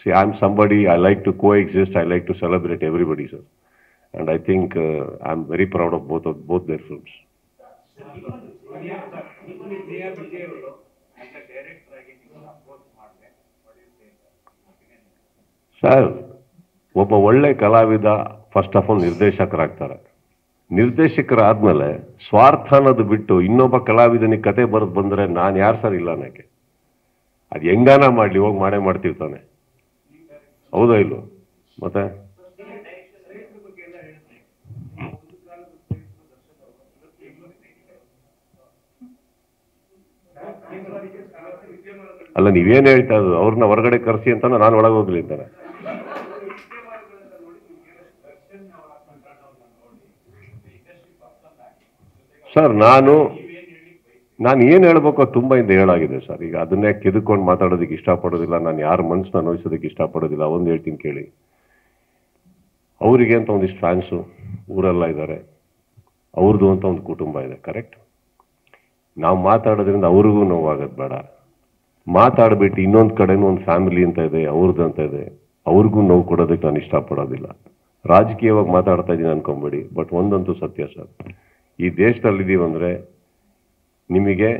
I am somebody, I like to coexist, I like to celebrate everybody sir. And I think I am very proud of both their films. Sir, ಒಬ್ಬ ಒಳ್ಳೆ ಕಲಾವಿದ ಫಸ್ಟ್ ಆಫ್ ಆಲ್ ನಿರ್ದೇಶಕರಾಗ್ತಾರೆ. ನಿರ್ದೇಶಕರಾದ್ಮೇಲೆ ಸ್ವಾರ್ಥ ಅನ್ನೋದು ಬಿಟ್ಟು ಇನ್ನೊಬ್ಬ ಕಲಾವಿದನಿಗೆ ಕತೆ ಬರೆದು ಬಂದರೆ ನಾನು ಯಾರು ಸರ್ ಇಲ್ಲ ಅನ್ನೋಕ್ಕೆ. ಅದು ಹೆಂಗಾನ ಮಾಡಲಿ, ಹೋಗಿ ಮಾಡೇ ಮಾಡ್ತಿರ್ತಾನೆ. ಹೌದಾ ಇಲ್ವೋ? ಮತ್ತೆ ಅಲ್ಲ, ನೀವೇನು ಹೇಳ್ತಾ ಇರೋದು? ಅವ್ರನ್ನ ಹೊರಗಡೆ ಕರೆಸಿ ಅಂತ ನಾನು ಒಳಗೆ ಹೋಗ್ಲಿ ಅಂತಾನೆ. ಸರ್, ನಾನು ಏನು ಹೇಳ್ಬೇಕು ತುಂಬ ಇಂದ ಹೇಳಾಗಿದೆ ಸರ್. ಈಗ ಅದನ್ನೇ ಕೆದ್ಕೊಂಡು ಮಾತಾಡೋದಕ್ಕೆ ಇಷ್ಟಪಡೋದಿಲ್ಲ. ನಾನು ಯಾರ ಮನಸ್ಸನ್ನ ನೋಯಿಸೋದಕ್ಕೆ ಇಷ್ಟಪಡೋದಿಲ್ಲ. ಒಂದು ಹೇಳ್ತೀನಿ ಕೇಳಿ. ಅವರಿಗೆ ಅಂತ ಒಂದಿಷ್ಟು ಫ್ಯಾನ್ಸು ಊರೆಲ್ಲ ಇದ್ದಾರೆ, ಅವ್ರದ್ದು ಅಂತ ಒಂದು ಕುಟುಂಬ ಇದೆ. ಕರೆಕ್ಟ್? ನಾವು ಮಾತಾಡೋದ್ರಿಂದ ಅವ್ರಿಗೂ ನೋವಾಗೋದು ಬೇಡ. ಮಾತಾಡ್ಬಿಟ್ಟು ಇನ್ನೊಂದು ಕಡೆನೂ ಒಂದು ಫ್ಯಾಮಿಲಿ ಅಂತ ಇದೆ, ಅವ್ರದ್ದು ಅಂತ ಇದೆ, ಅವ್ರಿಗೂ ನೋವು ಕೊಡೋದಕ್ಕೆ ನಾನು ಇಷ್ಟಪಡೋದಿಲ್ಲ. ರಾಜಕೀಯವಾಗಿ ಮಾತಾಡ್ತಾ ಇದ್ದೀನಿ ಅನ್ಕೊಂಬೇಡಿ. ಬಟ್ ಒಂದಂತೂ ಸತ್ಯ ಸರ್, ಈ ದೇಶದಲ್ಲಿದ್ದೀವಂದ್ರೆ ನಿಮಗೆ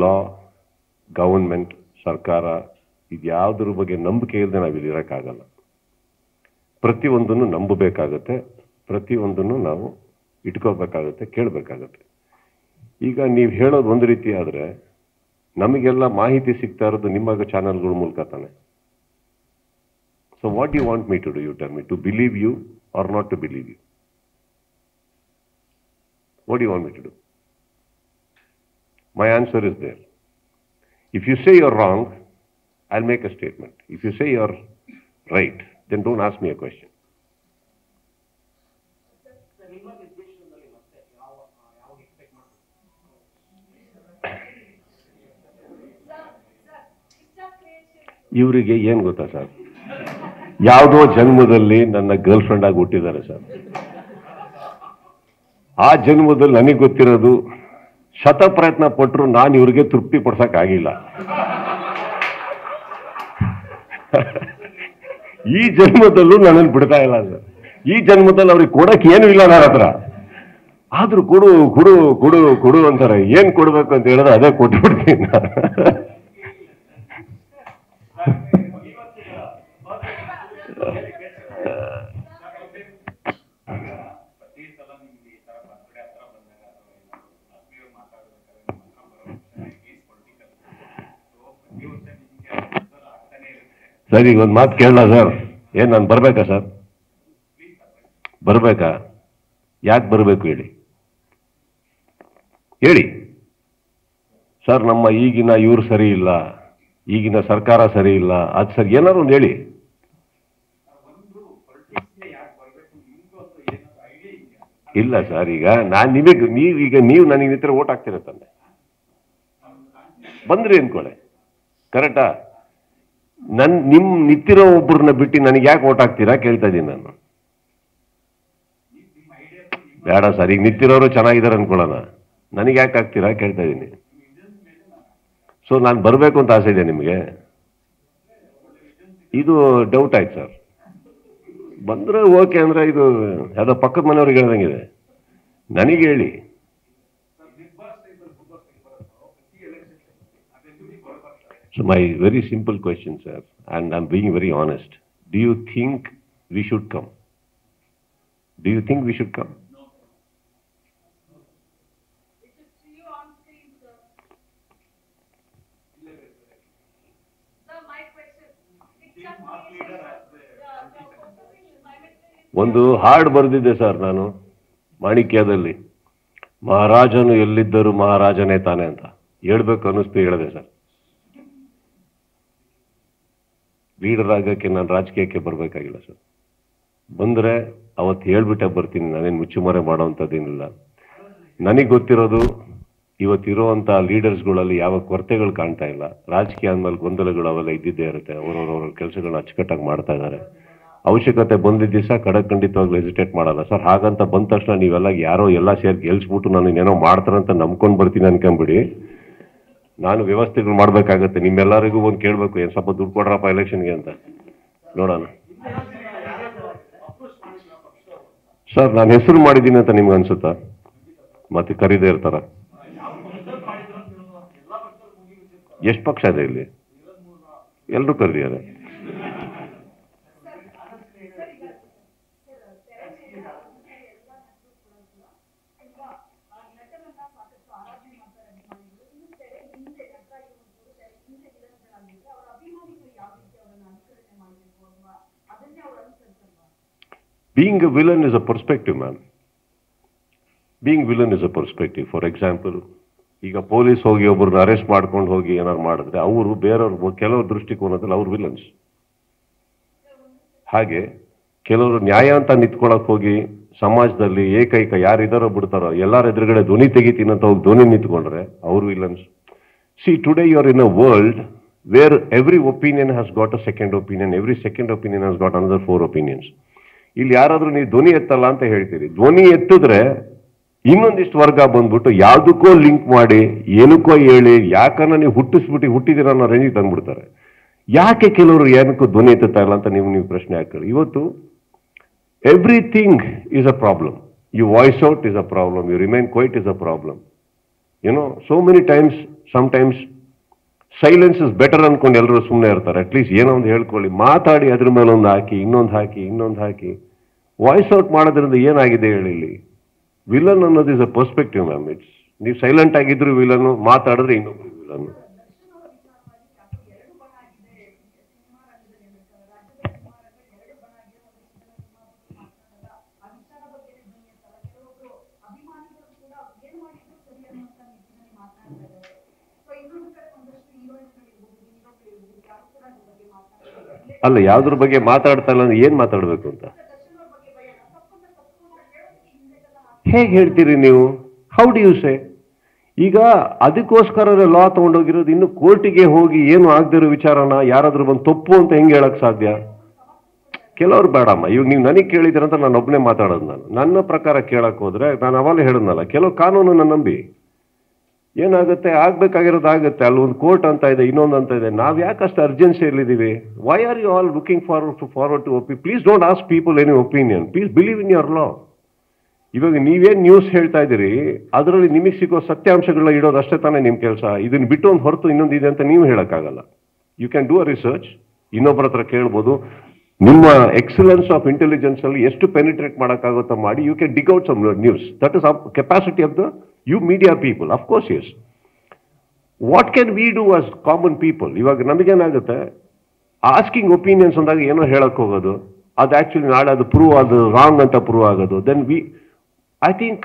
ಲಾ, ಗವರ್ಮೆಂಟ್, ಸರ್ಕಾರ ಇದ್ಯಾವುದ್ರ ಬಗ್ಗೆ ನಂಬಿಕೆ ಇಲ್ಲದೆ ನಾವಿಲ್ಲಿ ಇರೋಕ್ಕಾಗಲ್ಲ. ಪ್ರತಿಯೊಂದನ್ನು ನಂಬಬೇಕಾಗತ್ತೆ, ಪ್ರತಿಯೊಂದನ್ನು ನಾವು ಇಟ್ಕೋಬೇಕಾಗತ್ತೆ, ಕೇಳಬೇಕಾಗತ್ತೆ. ಈಗ ನೀವು ಹೇಳೋದು ಒಂದು ರೀತಿ ಆದರೆ ನಮಗೆಲ್ಲ ಮಾಹಿತಿ ಸಿಗ್ತಾ ಇರೋದು ನಿಮ್ಮ ಚಾನಲ್ಗಳ ಮೂಲಕ ತಾನೆ. So what you want me to do? You tell me to believe you are not to believe you? What you want me to do? My answer is there. If you say you're wrong, I'll make a statement. If you say you're right, then don't ask me a question. ಇವರಿಗೆ ಏನು ಗೊತ್ತಾ sir, ಯಾವುದೋ ಜನ್ಮದಲ್ಲಿ ನನ್ನ girl friend ಆಗಿ ಹುಟ್ಟಿದ್ದಾರೆ sir. ಆ ಜನ್ಮದಲ್ಲಿ ನನಗೆ ಗೊತ್ತಿರೋದು ಶತ ಪ್ರಯತ್ನ ಪಟ್ಟರು ನಾನು ಇವ್ರಿಗೆ ತೃಪ್ತಿ ಪಡಿಸಕ್ಕಾಗಿಲ್ಲ. ಈ ಜನ್ಮದಲ್ಲೂ ನನ್ನನ್ನು ಬಿಡ್ತಾ ಇಲ್ಲ ಸರ್. ಈ ಜನ್ಮದಲ್ಲಿ ಅವ್ರಿಗೆ ಕೊಡಕ್ಕೆ ಏನು ಇಲ್ಲ ನನ್ನ ಹತ್ರ. ಆದ್ರೂ ಕೊಡು ಕೊಡು ಕೊಡು ಕೊಡು ಅಂತಾರೆ. ಏನ್ ಕೊಡ್ಬೇಕು ಅಂತ ಹೇಳಿದ್ರೆ ಅದೇ ಕೊಟ್ಬಿಡ್ತೀನಿ. ಸರ್ ಈಗ ಒಂದು ಮಾತು ಕೇಳಲ್ಲ ಸರ್, ಏನ್ ನಾನು ಬರ್ಬೇಕಾ ಸರ್? ಬರ್ಬೇಕಾ? ಯಾಕೆ ಬರಬೇಕು ಹೇಳಿ ಹೇಳಿ ಸರ್. ನಮ್ಮ ಈಗಿನ ಇವ್ರು ಸರಿ ಇಲ್ಲ, ಈಗಿನ ಸರ್ಕಾರ ಸರಿ ಇಲ್ಲ, ಅದು ಸರ್ ಏನಾದ್ರು ಒಂದು ಹೇಳಿ. ಇಲ್ಲ ಸರ್, ಈಗ ನಾನು ನಿಮಗೆ ನೀವು ನನಗೆ ನಿತ್ರ ಓಟ್ ಹಾಕ್ತೀರ ತಾನೆ, ಬಂದ್ರಿ ಅನ್ಕೊಳ್ಳೆ, ಕರೆಕ್ಟಾ? ನಿಮ್ ನಿಂತಿರೋ ಒಬ್ಬರನ್ನ ಬಿಟ್ಟು ನನಗೆ ಯಾಕೆ ಓಟ್ ಹಾಕ್ತೀರಾ ಕೇಳ್ತಾ ಇದ್ದೀನಿ ನಾನು. ಬೇಡ ಸರ್, ಈಗ ನಿಂತಿರೋರು ಚೆನ್ನಾಗಿದ್ದಾರೆ ಅನ್ಕೊಳ್ಳೋಣ, ನನಗೆ ಯಾಕೆ ಹಾಕ್ತೀರಾ ಕೇಳ್ತಾ ಇದ್ದೀನಿ. ಸೊ ನಾನು ಬರಬೇಕು ಅಂತ ಆಸೆ ಇದೆ ನಿಮಗೆ? ಇದು ಡೌಟ್ ಆಯ್ತು ಸರ್. ಬಂದ್ರೆ ಓಕೆ ಅಂದ್ರೆ ಇದು ಯಾವುದೋ ಪಕ್ಕದ ಮನೆಯವ್ರಿಗೆ ಹೇಳ್ದಂಗಿದೆ. ನನಗೆ ಹೇಳಿ. So my very simple question, sir, and I'm being very honest. Do you think we should come? Do you think we should come? No. We should see you on screen, sir. Sir, my question. ಒಂದು ಹಾಡು ಬರೆದಿದ್ದೆ sir ನಾನು ಮಾಣಿಕ್ಯದಲ್ಲಿ, ಮಹಾರಾಜನು ಎಲ್ಲಿದ್ದರೂ ಮಹಾರಾಜನೇ ತಾನೆ ಅಂತ. ಹೇಳ್ಬೇಕು ಅನ್ನಿಸ್ತು, ಹೇಳಿದೆ sir. Leader ಆಗಕ್ಕೆ ನಾನು ರಾಜಕೀಯಕ್ಕೆ ಬರಬೇಕಾಗಿಲ್ಲ ಸರ್. ಬಂದರೆ ಅವತ್ತು ಹೇಳ್ಬಿಟ್ಟೆ ಬರ್ತೀನಿ, ನಾನೇನು ಮುಚ್ಚುಮರೆ ಮಾಡೋವಂಥದ್ದೇನಿಲ್ಲ. ನನಗೆ ಗೊತ್ತಿರೋದು ಇವತ್ತಿರುವಂಥ ಲೀಡರ್ಸ್ಗಳಲ್ಲಿ ಯಾವ ಕೊರತೆಗಳು ಕಾಣ್ತಾ ಇಲ್ಲ. ರಾಜಕೀಯ ಅಂದಮೇಲೆ ಗೊಂದಲಗಳು ಅವೆಲ್ಲ ಇದ್ದಿದ್ದೇ ಇರುತ್ತೆ. ಅವರವ್ರ ಕೆಲಸಗಳನ್ನ ಅಚ್ಚುಕಟ್ಟಾಗಿ ಮಾಡ್ತಾ ಇದ್ದಾರೆ. ಅವಶ್ಯಕತೆ ಬಂದಿದ್ದ ದಿವಸ ಖಂಡಿತವಾಗ್ಲೂ ಹೆಸಿಟೇಟ್ ಮಾಡಲ್ಲ ಸರ್. ಹಾಗಂತ ಬಂದ ತಕ್ಷಣ ನೀವೆಲ್ಲ ಯಾರೋ ಎಲ್ಲ ಸೇರಿ ಗೆಲ್ಸ್ಬಿಟ್ಟು ನಾನು ಏನೋ ಮಾಡ್ತಾರಂತ ನಂಬ್ಕೊಂಡು ಬರ್ತೀನಿ ಅನ್ಕೊಂಬಿಡಿ. ನಾನು ವ್ಯವಸ್ಥೆಗಳು ಮಾಡಬೇಕಾಗತ್ತೆ. ನಿಮ್ಮೆಲ್ಲರಿಗೂ ಒಂದು ಕೇಳಬೇಕು, ಏನು ಸ್ವಲ್ಪ ದುಡ್ಡು ಕೊಡ್ರಪ್ಪ ಎಲೆಕ್ಷನ್ಗೆ ಅಂತ. ನೋಡೋಣ ಸರ್, ನಾನು ಹೆಸರು ಮಾಡಿದ್ದೀನಿ ಅಂತ ನಿಮ್ಗೆ ಅನ್ಸುತ್ತಾ? ಮತ್ತೆ ಕರೀದೇ ಇರ್ತಾರ? ಎಷ್ಟು ಪಕ್ಷ ಇದೆ ಇಲ್ಲಿ? ಎಲ್ಲರೂ ಕರೀತಾರೆ. Being a villain is a perspective, man. Being villain is a perspective. For example, ಈಗ ಪೊಲೀಸ್ ಹೋಗಿ ಒಬ್ಬರನ್ನ ಅರೆಸ್ಟ್ ಮಾಡ್ಕೊಂಡು ಹೋಗಿ ಏನಾದ್ರು ಮಾಡಿದ್ರೆ ಅವರು ಬೇರೆಯವ್ರು ಕೆಲವು ದೃಷ್ಟಿಕೋನದಲ್ಲಿ ಅವ್ರು ವಿಲನ್ಸ್. ಹಾಗೆ ಕೆಲವರು ನ್ಯಾಯ ಅಂತ ನಿಂತ್ಕೊಳಕ್ ಹೋಗಿ ಸಮಾಜದಲ್ಲಿ ಏಕೈಕ ಯಾರಿದಾರೋ ಬಿಡ್ತಾರೋ ಎಲ್ಲಾರ ಎದುರುಗಡೆ ಧ್ವನಿ ತೆಗಿತೀನಿ ಅಂತ ಹೋಗಿ ಧ್ವನಿ ನಿಂತ್ಕೊಂಡ್ರೆ ಅವ್ರು villains. See today you are in a world where every opinion has got a second opinion, every second opinion has got another 4 opinions. ಇಲ್ಲಿ ಯಾರಾದ್ರೂ ನೀವು ಧ್ವನಿ ಎತ್ತಲ್ಲ ಅಂತ ಹೇಳ್ತೀರಿ. ಧ್ವನಿ ಎತ್ತಿದ್ರೆ ಇನ್ನೊಂದಿಷ್ಟು ವರ್ಗ ಬಂದ್ಬಿಟ್ಟು ಯಾವ್ದಕ್ಕೋ ಲಿಂಕ್ ಮಾಡಿ ಏನಕ್ಕೋ ಹೇಳಿ ಯಾಕನ್ನ ನೀವು ಹುಟ್ಟಿದಿರ ಅನ್ನೋ ರೇಂಜಿಗೆ ತಂದ್ಬಿಡ್ತಾರೆ. ಯಾಕೆ ಕೆಲವರು ಏನಕ್ಕೂ ಧ್ವನಿ ಎತ್ತುತ್ತಾ ಇಲ್ಲ ಅಂತ ನೀವು ಪ್ರಶ್ನೆ ಹಾಕೊಳ್ಳಿ. ಇವತ್ತು everything is a problem. You voice out is a problem, you remain quiet is a problem. So many times sometimes silence is better ಅನ್ಕೊಂಡು ಎಲ್ಲರೂ ಸುಮ್ಮನೆ ಇರ್ತಾರೆ. ಅಟ್ಲೀಸ್ಟ್ ಏನೋ ಒಂದು ಹೇಳ್ಕೊಳ್ಳಿ, ಮಾತಾಡಿ, ಅದ್ರ ಮೇಲೆ ಒಂದು ಹಾಕಿ, ಇನ್ನೊಂದು ಹಾಕಿ ವಾಯ್ಸ್ ಔಟ್ ಮಾಡೋದ್ರಿಂದ ಏನಾಗಿದೆ ಹೇಳಿ. ಇಲ್ಲಿ ವಿಲನ್ ಅನ್ನೋದು is a perspective ma'am. It's ನೀವು ಸೈಲೆಂಟ್ ಆಗಿದ್ರು ವಿಲನ್, ಮಾತಾಡಿದ್ರೆ ಇನ್ನೊಬ್ರು ವಿಲನ್. ಅಲ್ಲ, ಯಾವ್ದ್ರ ಬಗ್ಗೆ ಮಾತಾಡ್ತಾ ಇಲ್ಲ ಅಂದ್ರೆ ಏನ್ ಮಾತಾಡ್ಬೇಕು ಅಂತ ಹೇಗೆ ಹೇಳ್ತೀರಿ ನೀವು? How do you say? ಈಗ ಅದಕ್ಕೋಸ್ಕರ ಲಾ ತಗೊಂಡೋಗಿರೋದು. ಇನ್ನು ಕೋರ್ಟಿಗೆ ಹೋಗಿ ಏನು ಆಗದಿರೋ ವಿಚಾರನ ಯಾರಾದ್ರೂ ಬಂದು ತಪ್ಪು ಅಂತ ಹೆಂಗೆ ಹೇಳಕ್ ಸಾಧ್ಯ? ಕೆಲವ್ರು ಬೇಡಮ್ಮ, ಇವಾಗ ನೀವು ನನಗೆ ಕೇಳಿದಿರಂತ ನಾನು ಒಬ್ಬನೇ ಮಾತಾಡೋದು. ನನ್ನ ಪ್ರಕಾರ ಕೇಳಕ್ ಹೋದ್ರೆ ನಾನು ಅವಾಗಲೇ ಹೇಳಿದ್ನಲ್ಲ, ಕೆಲವು ಕಾನೂನನ್ನ ನಂಬಿ ಏನಾಗುತ್ತೆ, ಆಗ್ಬೇಕಾಗಿರೋದು ಆಗುತ್ತೆ. ಅಲ್ಲಿ ಒಂದು ಕೋರ್ಟ್ ಅಂತ ಇದೆ, ಇನ್ನೊಂದು ಅಂತ ಇದೆ. ನಾವ್ ಯಾಕಷ್ಟು ಅರ್ಜೆನ್ಸಿಯಲ್ಲಿದ್ದೀವಿ? Why are you all looking forward to please don't ask people any opinion. Please believe in your law. ಇವಾಗ ನೀವೇನ್ ನ್ಯೂಸ್ ಹೇಳ್ತಾ ಇದ್ದೀರಿ, ಅದರಲ್ಲಿ ನಿಮಗೆ ಸಿಗೋ ಸತ್ಯಾಂಶಗಳನ್ನ ಇಡೋದು ಅಷ್ಟೇ ತಾನೇ ನಿಮ್ ಕೆಲಸ. ಇದನ್ನ ಬಿಟ್ಟು ಒಂದು ಹೊರತು ಇನ್ನೊಂದು ಇದೆ ಅಂತ ನೀವು ಹೇಳಕ್ಕಾಗಲ್ಲ. You can do a research, ಇನ್ನೊಬ್ಬರ ಹತ್ರ ಕೇಳ್ಬೋದು. ನಿಮ್ಮ ಎಕ್ಸಲೆನ್ಸ್ ಆಫ್ ಇಂಟೆಲಿಜೆನ್ಸ್ ಅಲ್ಲಿ ಎಷ್ಟು ಪೆನಿಟ್ರೇಟ್ ಮಾಡೋಕ್ಕಾಗುತ್ತೋ ಮಾಡಿ. You can dig out some news. That is capacity of the you media people. Of course yes. What can we do as common people? ಇವಾಗ ನಮಗೇನಾಗುತ್ತೆ, ಆಸ್ಕಿಂಗ್ ಒಪಿನಿಯನ್ಸ್ ಅಂದಾಗ ಏನೋ ಹೇಳಕ್ ಹೋಗೋದು, ಅದು ಆಕ್ಚುಲಿ ನಾಳೆ ಅದು ರಾಂಗ್ ಅಂತ ಪ್ರೂವ್ ಆಗೋದು. ದೆನ್ ಐ ಥಿಂಕ್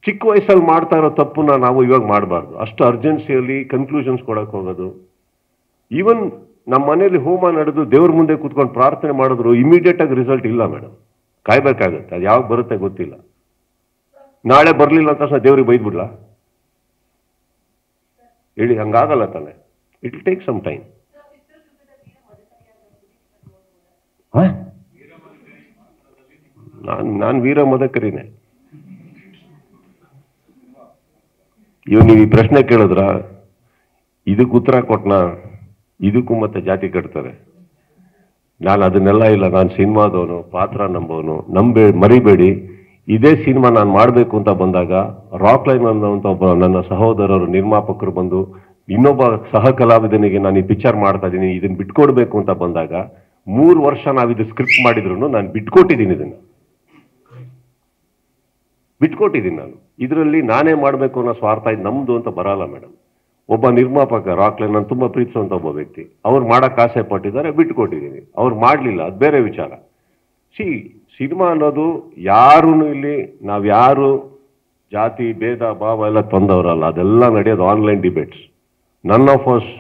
ಚಿಕ್ಕ ವಯಸ್ಸಲ್ಲಿ ಮಾಡ್ತಾ ಇರೋ ತಪ್ಪನ್ನ ನಾವು ಇವಾಗ ಮಾಡಬಾರ್ದು. ಅಷ್ಟು ಅರ್ಜೆನ್ಸಿಯಲ್ಲಿ ಕನ್ಕ್ಲೂಷನ್ಸ್ ಕೊಡಕ್ ಹೋಗೋದು. ಈವನ್ ನಮ್ಮ ಮನೆಯಲ್ಲಿ ಹೋಮ ನಡೆದು ದೇವ್ರ ಮುಂದೆ ಕೂತ್ಕೊಂಡು ಪ್ರಾರ್ಥನೆ ಮಾಡಿದ್ರು ಇಮಿಡಿಯೇಟ್ ಆಗಿ ರಿಸಲ್ಟ್ ಇಲ್ಲ ಮೇಡಮ್, ಕಾಯ್ಬೇಕಾಗತ್ತೆ. ಅದು ಯಾವಾಗ ಬರುತ್ತೆ ಗೊತ್ತಿಲ್ಲ. ನಾಳೆ ಬರ್ಲಿಲ್ಲ ಅಂತ ತಕ್ಷಣ ದೇವ್ರಿಗೆ ಬೈದ್ಬಿಡ್ಲಾ ಹೇಳಿ? ಹಂಗಾಗಲ್ಲ ತಾನೆ. It will take some time. ನಾನು ವೀರ ಮದಕರಿನೇ. ಇವ್ ನೀವು ಈ ಪ್ರಶ್ನೆ ಕೇಳಿದ್ರ, ಇದಕ್ಕೆ ಉತ್ತರ ಕೊಟ್ನಾ? ಇದಕ್ಕೂ ಮತ್ತೆ ಜಾತಿ ಕಟ್ತಾರೆ. ನಾನು ಅದನ್ನೆಲ್ಲ ಇಲ್ಲ. ನಾನು ಸಿನಿಮಾದವನು, ಪಾತ್ರ ನಂಬೋನು. ಮರಿಬೇಡಿ, ಇದೇ ಸಿನಿಮಾ ನಾನು ಮಾಡಬೇಕು ಅಂತ ಬಂದಾಗ ರಾಕ್ ಲೈನ್ ಅನ್ನುವಂಥ ಒಬ್ಬ ನನ್ನ ಸಹೋದರರು ನಿರ್ಮಾಪಕರು ಬಂದು ಇನ್ನೊಬ್ಬ ಸಹ ಕಲಾವಿದನಿಗೆ ನಾನು ಈ ಪಿಕ್ಚರ್ ಮಾಡ್ತಾ ಇದ್ದೀನಿ, ಇದನ್ನ ಬಿಟ್ಕೊಡ್ಬೇಕು ಅಂತ ಬಂದಾಗ 3 ವರ್ಷ ನಾವಿದು ಸ್ಕ್ರಿಪ್ಟ್ ಮಾಡಿದ್ರು ನಾನು ಬಿಟ್ಕೊಟ್ಟಿದ್ದೀನಿ. ನಾನು ಇದರಲ್ಲಿ ನಾನೇ ಮಾಡಬೇಕು ಅನ್ನೋ ಸ್ವಾರ್ಥ ಇದು ನಮ್ದು ಅಂತ ಬರಲ್ಲ ಮೇಡಮ್. ಒಬ್ಬ ನಿರ್ಮಾಪಕ ರಾಕ್ಲೈನ್ ನಾನು ತುಂಬಾ ಪ್ರೀತಿಸುವಂತ ಒಬ್ಬ ವ್ಯಕ್ತಿ, ಅವ್ರು ಮಾಡಕ್ ಆಸೆ ಪಟ್ಟಿದ್ದಾರೆ, ಬಿಟ್ಕೊಟ್ಟಿದ್ದೀನಿ. ಅವ್ರು ಮಾಡ್ಲಿಲ್ಲ, ಅದು ಬೇರೆ ವಿಚಾರ. ಸಿನಿಮಾ ಅನ್ನೋದು ಯಾರು ಇಲ್ಲಿ ನಾವ್ಯಾರು ಜಾತಿ ಭೇದ ಭಾವ ಎಲ್ಲ ತಂದವರಲ್ಲ. ಅದೆಲ್ಲ ನಡೆಯೋದು online debates. None of us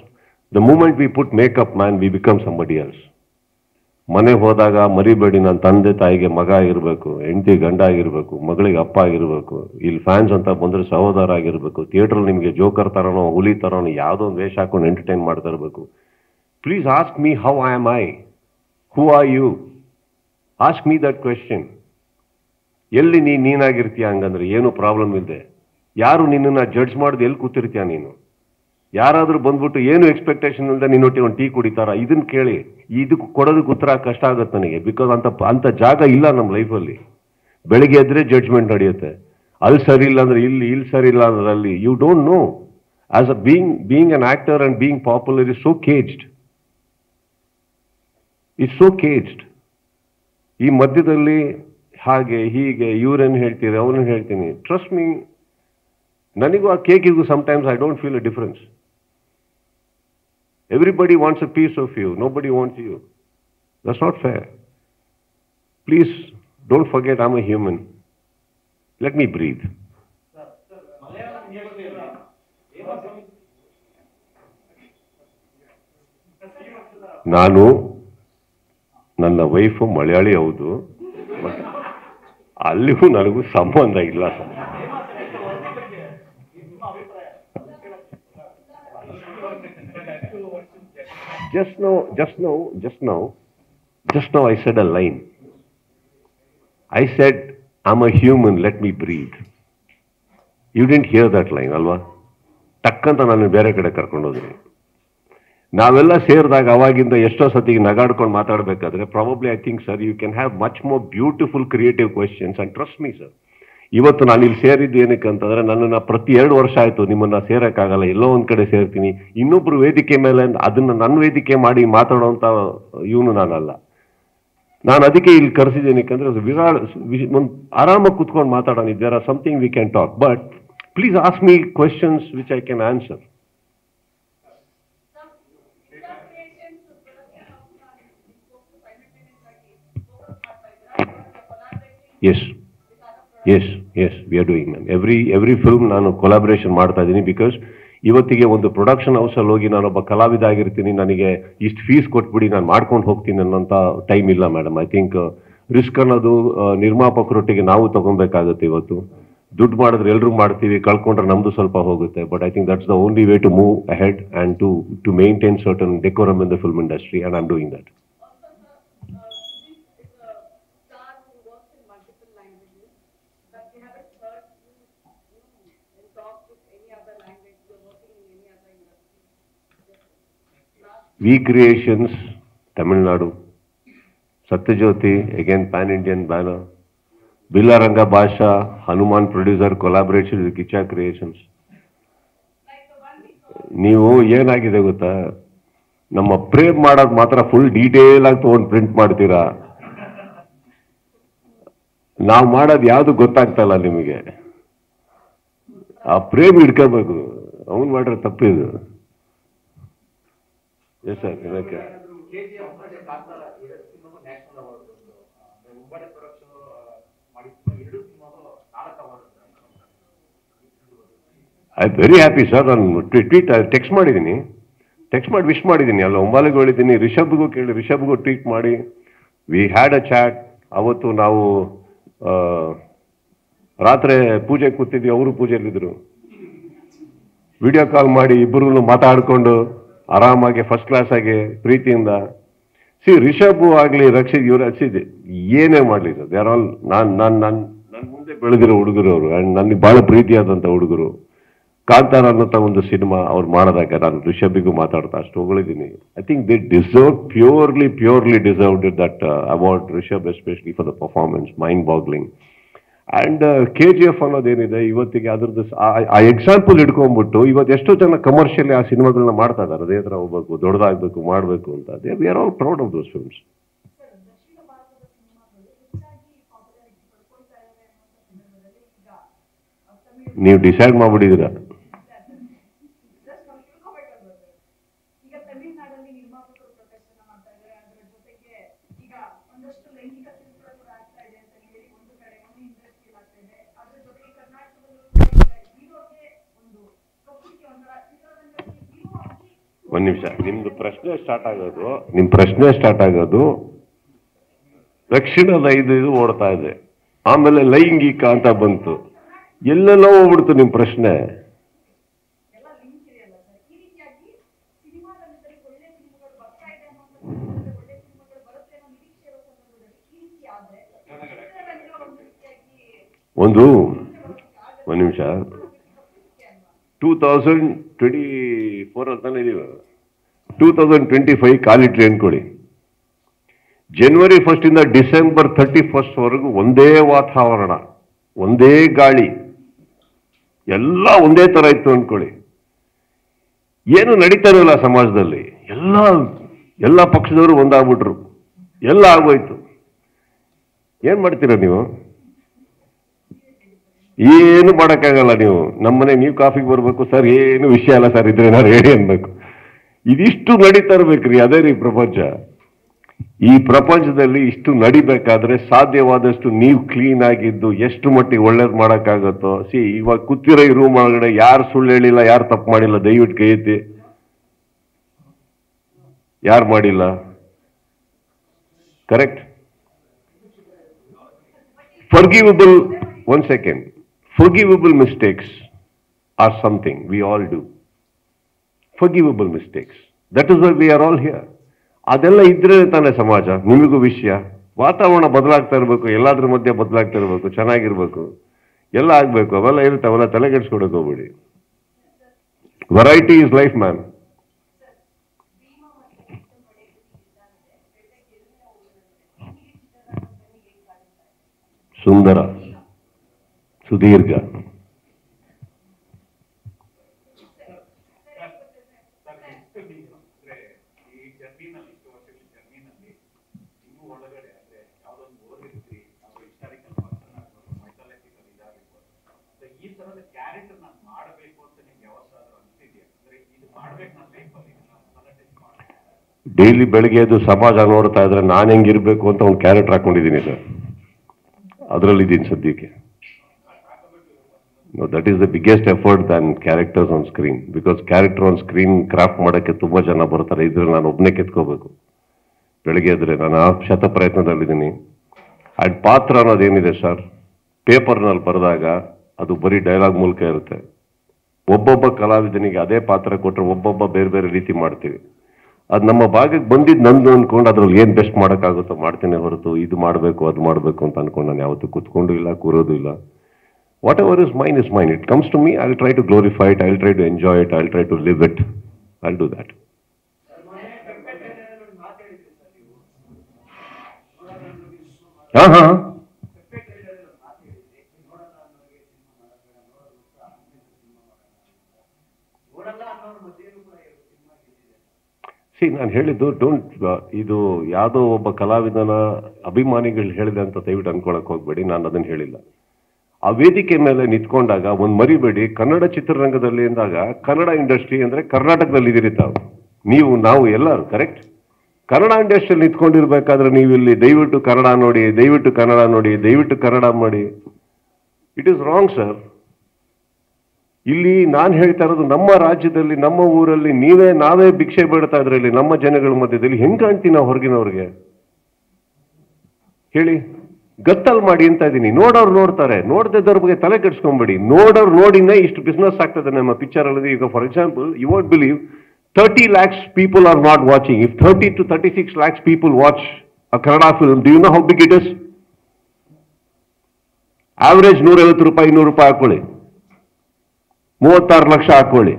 the moment we put makeup man we become somebody else. ಮನೆ ಹೋದಾಗ ಮರಿಬೇಡಿ, ನನ್ನ ತಂದೆ ತಾಯಿಗೆ ಮಗ ಆಗಿರ್ಬೇಕು, ಹೆಂಡತಿ ಗಂಡ ಆಗಿರ್ಬೇಕು, ಮಗಳಿಗೆ ಅಪ್ಪ ಆಗಿರ್ಬೇಕು, ಇಲ್ಲಿ ಫ್ಯಾನ್ಸ್ ಅಂತ ಬಂದ್ರೆ ಸಹೋದರ ಆಗಿರ್ಬೇಕು, ಥಿಯೇಟ್ರಲ್ಲಿ ನಿಮಗೆ ಜೋಕರ್ ತರನೋ ಹುಲಿ ತರನೋ ಯಾವುದೋ ಒಂದು ವೇಷ ಹಾಕೊಂಡು ಎಂಟರ್ಟೈನ್ ಮಾಡ್ತಾ ಇರಬೇಕು. Please ask me how am I, who are you? Ask me that question. ಎಲ್ಲಿ ನೀನಾಗಿರ್ತೀಯ ಹಂಗಂದ್ರೆ ಏನು ಪ್ರಾಬ್ಲಮ್ ಇಲ್ಲದೆ. ಯಾರು ನಿನ್ನನ್ನು ಜಡ್ಜ್ ಮಾಡೋದು ಎಲ್ಲಿ ಕೂತಿರ್ತೀಯ ನೀನು? ಯಾರಾದ್ರೂ ಬಂದ್ಬಿಟ್ಟು ಏನು ಎಕ್ಸ್ಪೆಕ್ಟೇಷನ್ ಇಲ್ಲದೆ ನಿನ್ನೊಟ್ಟಿಗೆ ಒಂದು ಟೀ ಕುಡಿತಾರ? ಇದನ್ನ ಕೇಳಿ. ಇದಕ್ಕೆ ಕೊಡೋದಕ್ಕೆ ಉತ್ತರ ಕಷ್ಟ ಆಗುತ್ತೆ ನನಗೆ. ಬಿಕಾಸ್ ಅಂತ ಜಾಗ ಇಲ್ಲ ನಮ್ಮ ಲೈಫಲ್ಲಿ. ಬೆಳಿಗ್ಗೆ ಎದ್ರೆ ಜಡ್ಜ್ಮೆಂಟ್ ನಡೆಯುತ್ತೆ. ಅಲ್ಲಿ ಸರಿ ಇಲ್ಲ ಅಂದ್ರೆ ಇಲ್ಲಿ ಸರಿ ಇಲ್ಲ ಅಂದ್ರೆ ಅಲ್ಲಿ. You don't know. As a being an actor and being popular is so caged. It's so caged. ಈ ಮಧ್ಯದಲ್ಲಿ ಹಾಗೆ ಹೀಗೆ ಇವ್ರೇನು ಹೇಳ್ತೀರಿ, ಅವನೇನು ಹೇಳ್ತೀನಿ. ಟ್ರಸ್ಟ್ ಮೀ, ನನಗೂ ಆ ಕೇಕಿಗೂ sometimes I don't feel a difference. Everybody wants a piece of you. Nobody wants you. That's not fair. Please don't forget I'm a human. Let me breathe. ನಾನು ನನ್ನ ವೈಫು ಮಲಯಾಳಿ ಹೌದು, ಬಟ್ ಅಲ್ಲಿಗೂ ನನಗೂ ಸಂಬಂಧ ಇಲ್ಲ. Just now, I said a line. I said, I'm a human, let me breathe. You didn't hear that line, ಅಲ್ವಾ? ಟಕ್ಕಂತ ನಾನು ಬೇರೆ ಕಡೆ ಕರ್ಕೊಂಡೋದ್ರಿ. ನಾವೆಲ್ಲ ಸೇರಿದಾಗ ಅವಾಗಿಂದ ಎಷ್ಟೋ ಸತಿಗೆ ನಗಾಡ್ಕೊಂಡು ಮಾತಾಡಬೇಕಾದ್ರೆ probably I think sir you can have much more beautiful creative questions and trust me sir. ಇವತ್ತು ನಾನು ಇಲ್ಲಿ ಸೇರಿದ್ದು ಏನಕ್ಕೆ ಅಂತಂದ್ರೆ ನನ್ನನ್ನು ಪ್ರತಿ 2 ವರ್ಷ ಆಯ್ತು ನಿಮ್ಮನ್ನ ಸೇರಕ್ಕಾಗಲ್ಲ, ಎಲ್ಲೋ ಒಂದ್ ಕಡೆ ಸೇರ್ತೀನಿ, ಇನ್ನೊಬ್ರು ವೇದಿಕೆ ಮೇಲೆ ಅದನ್ನ ನನ್ನ ವೇದಿಕೆ ಮಾಡಿ ಮಾತಾಡೋಂತ ಇವನು ನಾನಲ್ಲ. ನಾನು ಅದಕ್ಕೆ ಇಲ್ಲಿ ಕರೆಸಿದ್ದೇನೆ, ಯಾಕಂದ್ರೆ ಒಂದು ಆರಾಮಾಗಿ ಕುತ್ಕೊಂಡು ಮಾತಾಡೋಣ. There are something we can talk, but please ask me questions which I can answer. Yes, we are doing, ma'am. Every film ನಾನು ಕೊಲಾಬ್ರೇಷನ್ ಮಾಡ್ತಾ ಇದ್ದೀನಿ. ಬಿಕಾಸ್ ಇವತ್ತಿಗೆ ಒಂದು ಪ್ರೊಡಕ್ಷನ್ ಹೌಸ್ ಅಲ್ಲಿ ಹೋಗಿ ನಾನೊಬ್ಬ ಕಲಾವಿದ ಆಗಿರ್ತೀನಿ, ನನಗೆ ಇಷ್ಟು ಫೀಸ್ ಕೊಟ್ಬಿಡಿ ನಾನು ಮಾಡ್ಕೊಂಡು ಹೋಗ್ತೀನಿ ಅನ್ನೋಂಥ ಟೈಮ್ ಇಲ್ಲ ಮೇಡಮ್. ಐ ಥಿಂಕ್ ರಿಸ್ಕ್ ಅನ್ನೋದು ನಿರ್ಮಾಪಕರೊಟ್ಟಿಗೆ ನಾವು ತಗೊಬೇಕಾಗುತ್ತೆ. ಇವತ್ತು ದುಡ್ಡು ಮಾಡಿದ್ರೆ ಎಲ್ಲರೂ ಮಾಡ್ತೀವಿ, ಕಳ್ಕೊಂಡ್ರೆ ನಮ್ದು ಸ್ವಲ್ಪ ಹೋಗುತ್ತೆ. But I think that's the only way to move ahead and to maintain certain decorum in the film industry, and I am doing that. V Creations, Tamil Nadu. Satyajyoti, again pan-Indian banner. Billaranga Basha, Hanuman producer, collaboration with Kicha Creations. ನೀವು ಏನಾಗಿದೆ ಗೊತ್ತಾ, ನಮ್ಮ ಪ್ರೇಮ್ ಮಾಡೋದು ಮಾತ್ರ full detail ಆಗಿ ತಗೊಂಡು print ಮಾಡ್ತೀರಾ. ನಾವು ಮಾಡೋದು ಯಾವುದು ಗೊತ್ತಾಗ್ತಲ್ಲ ನಿಮಗೆ. ಆ ಪ್ರೇಮ್ ಹಿಡ್ಕೋಬೇಕು, ಅವನು ಮಾಡ್ರೆ ತಪ್ಪಿದು. Yes, sir. Okay. I'm very happy, sir. ನಾನು ಟೆಕ್ಸ್ಟ್ ಮಾಡಿದ್ದೀನಿ, ವಿಶ್ ಮಾಡಿದ್ದೀನಿ, ಅಲ್ಲ ಒಂಬಾಲಿಗೆ ಹೇಳಿದ್ದೀನಿ, ರಿಷಬ್ಗೂ ಕೇಳಿ, ರಿಷಬ್ಗೂ ಟ್ವೀಟ್ ಮಾಡಿ. We had a chat. ಅವತ್ತು ನಾವು ರಾತ್ರಿ ಪೂಜೆ ಕೂತಿದ್ವಿ, ಅವರು ಪೂಜೆಯಲ್ಲಿದ್ದರು. ವಿಡಿಯೋ ಕಾಲ್ ಮಾಡಿ ಇಬ್ಬರು ಮಾತಾಡಿಕೊಂಡು ಆರಾಮಾಗಿ ಫಸ್ಟ್ ಕ್ಲಾಸ್ ಆಗಿ ಪ್ರೀತಿಯಿಂದ. ರಿಷಬ್ ಆಗಲಿ, ರಕ್ಷಿತ್, ಇವರು ಹಚ್ಚಿದೆ ಏನೇ ಮಾಡಲಿ ಸರ್, ದೇ ಆರ್ ಆಲ್ ನನ್ನ ಮುಂದೆ ಬೆಳೆದಿರೋ ಹುಡುಗರು ಅವರು, ಆ್ಯಂಡ್ ನನಗೆ ಭಾಳ ಪ್ರೀತಿಯಾದಂಥ ಹುಡುಗರು. ಕಾಂತಾರ ಅನ್ನೋಂಥ ಒಂದು ಸಿನಿಮಾ ಅವ್ರು ಮಾಡಿದಾಗ ನಾನು ರಿಷಬ್ಬಿಗೂ ಮಾತಾಡ್ತಾ ಅಷ್ಟು ಹೊಗಳಿದ್ದೀನಿ. I think they deserve, purely deserved that award. Rishab especially for the performance, mind boggling. And KGF ಅನ್ನೋದೇನಿದೆ ಇವತ್ತಿಗೆ, ಅದ್ರದ್ದು ಆ ಎಕ್ಸಾಂಪಲ್ ಇಟ್ಕೊಂಡ್ಬಿಟ್ಟು ಇವತ್ತು ಎಷ್ಟೋ ಜನ ಕಮರ್ಷಿಯಲಿ ಆ ಸಿನಿಮಾಗಳನ್ನ ಮಾಡ್ತಾ ಇದ್ದಾರೆ. ಅದೇ ಥರ ಹೋಗ್ಬೇಕು, ದೊಡ್ಡದಾಗಬೇಕು, ಮಾಡಬೇಕು ಅಂತ. We are all proud of those films. ನೀವು ಡಿಸೈಡ್ ಮಾಡ್ಬಿಟ್ಟಿದ್ದೀರಾ? ಒಂದು ನಿಮಿಷ, ನಿಮ್ಮ ಪ್ರಶ್ನೆ ಸ್ಟಾರ್ಟ್ ಆಗೋದು ದಕ್ಷಿಣದ ಇದು ಓಡ್ತಾ ಇದೆ, ಆಮೇಲೆ ಲೈಂಗಿಕ ಅಂತ ಬಂತು, ಎಲ್ಲೆಲ್ಲೋ ಹೋಗ್ಬಿಡ್ತು ನಿಮ್ಮ ಪ್ರಶ್ನೆ. ಒಂದು ನಿಮಿಷ, 2024 ಅಂತಾನೆ ಇದೀವಿ, 2025 ಕಾಲಿಟ್ರಿ ಅನ್ಕೊಳ್ಳಿ. January 1st ಇಂದ December 31st ವರೆಗೂ ಒಂದೇ ವಾತಾವರಣ, ಒಂದೇ ಗಾಳಿ, ಎಲ್ಲ ಒಂದೇ ತರ ಇತ್ತು ಅನ್ಕೊಳ್ಳಿ. ಏನು ನಡೀತಾ ಇರಲಿಲ್ಲ ಸಮಾಜದಲ್ಲಿ. ಎಲ್ಲ ಪಕ್ಷದವರು ಒಂದಾಗ್ಬಿಟ್ರು, ಎಲ್ಲ ಆಗೋಯ್ತು. ಏನ್ ಮಾಡ್ತೀರ ನೀವು? ಏನು ಮಾಡೋಕ್ಕಾಗಲ್ಲ. ನೀವು ನಮ್ಮನೆ ನೀವು ಕಾಫಿಗೆ ಬರ್ಬೇಕು ಸರ್, ಏನು ವಿಷಯ ಅಲ್ಲ ಸರ್, ಇದ್ರೆ ನಾನು ರೆಡಿ ಅನ್ಬೇಕು. ಇದಿಷ್ಟು ನಡೀತಾ ಇರ್ಬೇಕ್ರಿ. ಅದೇ ರೀ ಪ್ರಪಂಚ. ಈ ಪ್ರಪಂಚದಲ್ಲಿ ಇಷ್ಟು ನಡಿಬೇಕಾದ್ರೆ ಸಾಧ್ಯವಾದಷ್ಟು ನೀವು ಕ್ಲೀನ್ ಆಗಿದ್ದು ಎಷ್ಟು ಮಟ್ಟಿಗೆ ಒಳ್ಳೇದು ಮಾಡೋಕ್ಕಾಗತ್ತೋ. ಇವಾಗ ಕೂತಿರೋ ಈ ರೂಮ್ ಒಳಗಡೆ ಯಾರು ಸುಳ್ಳು ಹೇಳಿಲ್ಲ, ಯಾರು ತಪ್ಪು ಮಾಡಿಲ್ಲ, ದಯವಿಟ್ಟು ಕೈ ಎತ್ತಿ. ಯಾರು ಮಾಡಿಲ್ಲ? Correct. ಫರ್ಗಿವಬಲ್, one second, forgivable mistakes are something we all do. Forgivable mistakes. That is why we are all here. ಅದೆಲ್ಲ ಇದ್ರೆ ತಾನೇ ಸಮಾಜ. ನಿಮಗೂ ವಿಷಯ, ವಾತಾವರಣ ಬದಲಾಗ್ತಾ ಇರಬೇಕು, ಎಲ್ಲಾದ್ರ ಮಧ್ಯೆ ಬದಲಾಗ್ತಾ ಇರಬೇಕು, ಚೆನ್ನಾಗಿರ್ಬೇಕು, ಎಲ್ಲ ಆಗ್ಬೇಕು. ಅವೆಲ್ಲ ಇರುತ್ತೆ, ಅವೆಲ್ಲ ತಲೆಗೆಡ್ಸ್ಕೊಡಕ್ ಹೋಗ್ಬೇಡಿ. Variety is life man. ಸುಂದರ, ಸುದೀರ್ಘ. ಡೈಲಿ ಬೆಳಿಗ್ಗೆ ಎದ್ದು ಸಮಾಜ ನೋಡ್ತಾ ಇದ್ರೆ ನಾನು ಹೆಂಗಿರ್ಬೇಕು ಅಂತ ಒಂದು ಕ್ಯಾರೆಕ್ಟರ್ ಹಾಕೊಂಡಿದ್ದೀನಿ ಸರ್, ಅದರಲ್ಲಿದ್ದೀನಿ ಸದ್ಯಕ್ಕೆ. That is the biggest effort than characters on screen, because character on screen craft ಮಾಡೋಕ್ಕೆ ತುಂಬ ಜನ ಬರ್ತಾರೆ, ಇದ್ರೆ ನಾನು ಒಬ್ಬನೇ ಕೆತ್ಕೋಬೇಕು. ಬೆಳಿಗ್ಗೆ ಎದ್ರೆ ನಾನು ಆ ಶತ ಪ್ರಯತ್ನದಲ್ಲಿದ್ದೀನಿ. ಆ್ಯಂಡ್ ಪಾತ್ರ ಅನ್ನೋದೇನಿದೆ ಸರ್, ಪೇಪರ್ನಲ್ಲಿ ಬರೆದಾಗ ಅದು ಬರೀ ಡೈಲಾಗ್ ಮೂಲಕ ಇರುತ್ತೆ. ಒಬ್ಬೊಬ್ಬ ಕಲಾವಿದನಿಗೆ ಅದೇ ಪಾತ್ರ ಕೊಟ್ಟರೆ ಒಬ್ಬೊಬ್ಬ ಬೇರೆ ಬೇರೆ ರೀತಿ ಮಾಡ್ತೀವಿ. ಅದು ನಮ್ಮ ಭಾಗಕ್ಕೆ ಬಂದಿದ್ದು ನಂದು ಅಂದ್ಕೊಂಡು ಅದ್ರಲ್ಲಿ ಏನು ಬೆಸ್ಟ್ ಮಾಡೋಕ್ಕಾಗುತ್ತೋ ಮಾಡ್ತೇನೆ ಹೊರತು ಇದು ಮಾಡಬೇಕು ಅದು ಮಾಡಬೇಕು ಅಂತ ಅನ್ಕೊಂಡು ನಾನು ಯಾವತ್ತೂ ಕೂತ್ಕೊಂಡು ಇಲ್ಲ, ಕೂರೋದು ಇಲ್ಲ. Whatever is mine is mine. It comes to me, I will try to glorify it, I will try to enjoy it, I will try to live it, I will do that. ಹಾ. ನಾನು ಹೇಳಿದ್ದು don't, ಇದು ಯಾವುದೋ ಒಬ್ಬ ಕಲಾವಿದನ ಅಭಿಮಾನಿಗಳು ಹೇಳಿದೆ ಅಂತ ದಯವಿಟ್ಟು ಅನ್ಕೊಳಕ್ ಹೋಗ್ಬೇಡಿ, ನಾನು ಅದನ್ನು ಹೇಳಿಲ್ಲ. ಆ ವೇದಿಕೆ ಮೇಲೆ ನಿಂತ್ಕೊಂಡಾಗ ಒಂದು ಮರಿಬೇಡಿ, ಕನ್ನಡ ಚಿತ್ರರಂಗದಲ್ಲಿ ಅಂದಾಗ ಕನ್ನಡ ಇಂಡಸ್ಟ್ರಿ ಅಂದ್ರೆ ಕರ್ನಾಟಕದಲ್ಲಿ ಇದೀರಿ ತಾವು, ನೀವು ನಾವು ಎಲ್ಲರೂ ಕರೆಕ್ಟ್. ಕನ್ನಡ ಇಂಡಸ್ಟ್ರಿಯಲ್ಲಿ ನಿಂತ್ಕೊಂಡಿರ್ಬೇಕಾದ್ರೆ ನೀವು ಇಲ್ಲಿ ದಯವಿಟ್ಟು ಕನ್ನಡ ನೋಡಿ, ದಯವಿಟ್ಟು ಕನ್ನಡ ನೋಡಿ, ದಯವಿಟ್ಟು ಕನ್ನಡ ಮಾಡಿ, ಇಟ್ ಈಸ್ ರಾಂಗ್ ಸರ್. ಇಲ್ಲಿ ನಾನು ಹೇಳ್ತಾ ಇರೋದು ನಮ್ಮ ರಾಜ್ಯದಲ್ಲಿ, ನಮ್ಮ ಊರಲ್ಲಿ ನಾವೇ ಭಿಕ್ಷೆ ಬೇಡ್ತಾ ಇದ್ರೆ ಇಲ್ಲಿ ನಮ್ಮ ಜನಗಳ ಮಧ್ಯದಲ್ಲಿ ಹೆಂಗ್ ಕಾಣ್ತೀವಿ ನಾವು ಹೊರಗಿನವ್ರಿಗೆ ಹೇಳಿ? ಗತ್ತಲ್ ಮಾಡಿ ಅಂತ ಇದ್ದೀನಿ. ನೋಡೋರು ನೋಡ್ತಾರೆ, ನೋಡ್ದಿದ್ದವ್ರ ಬಗ್ಗೆ ತಲೆ ಕೆಡ್ಸ್ಕೊಂಬೇಡಿ. ನೋಡೋರು ನೋಡಿನೇ ಇಷ್ಟು ಬಿಸ್ನೆಸ್ ಆಗ್ತದೆ ನಮ್ಮ ಪಿಕ್ಚರ್ ಅಲ್ಲಿ. ಈಗ for example, you want believe 30 lakhs people are not watching. If 30 to 36 lakhs people watch a Kannada film, do you know how big it is? Average 150 ರೂಪಾಯಿ 200 ರೂಪಾಯಿ ಹಾಕೊಳ್ಳಿ, 36 ಲಕ್ಷ ಹಾಕೊಳ್ಳಿ,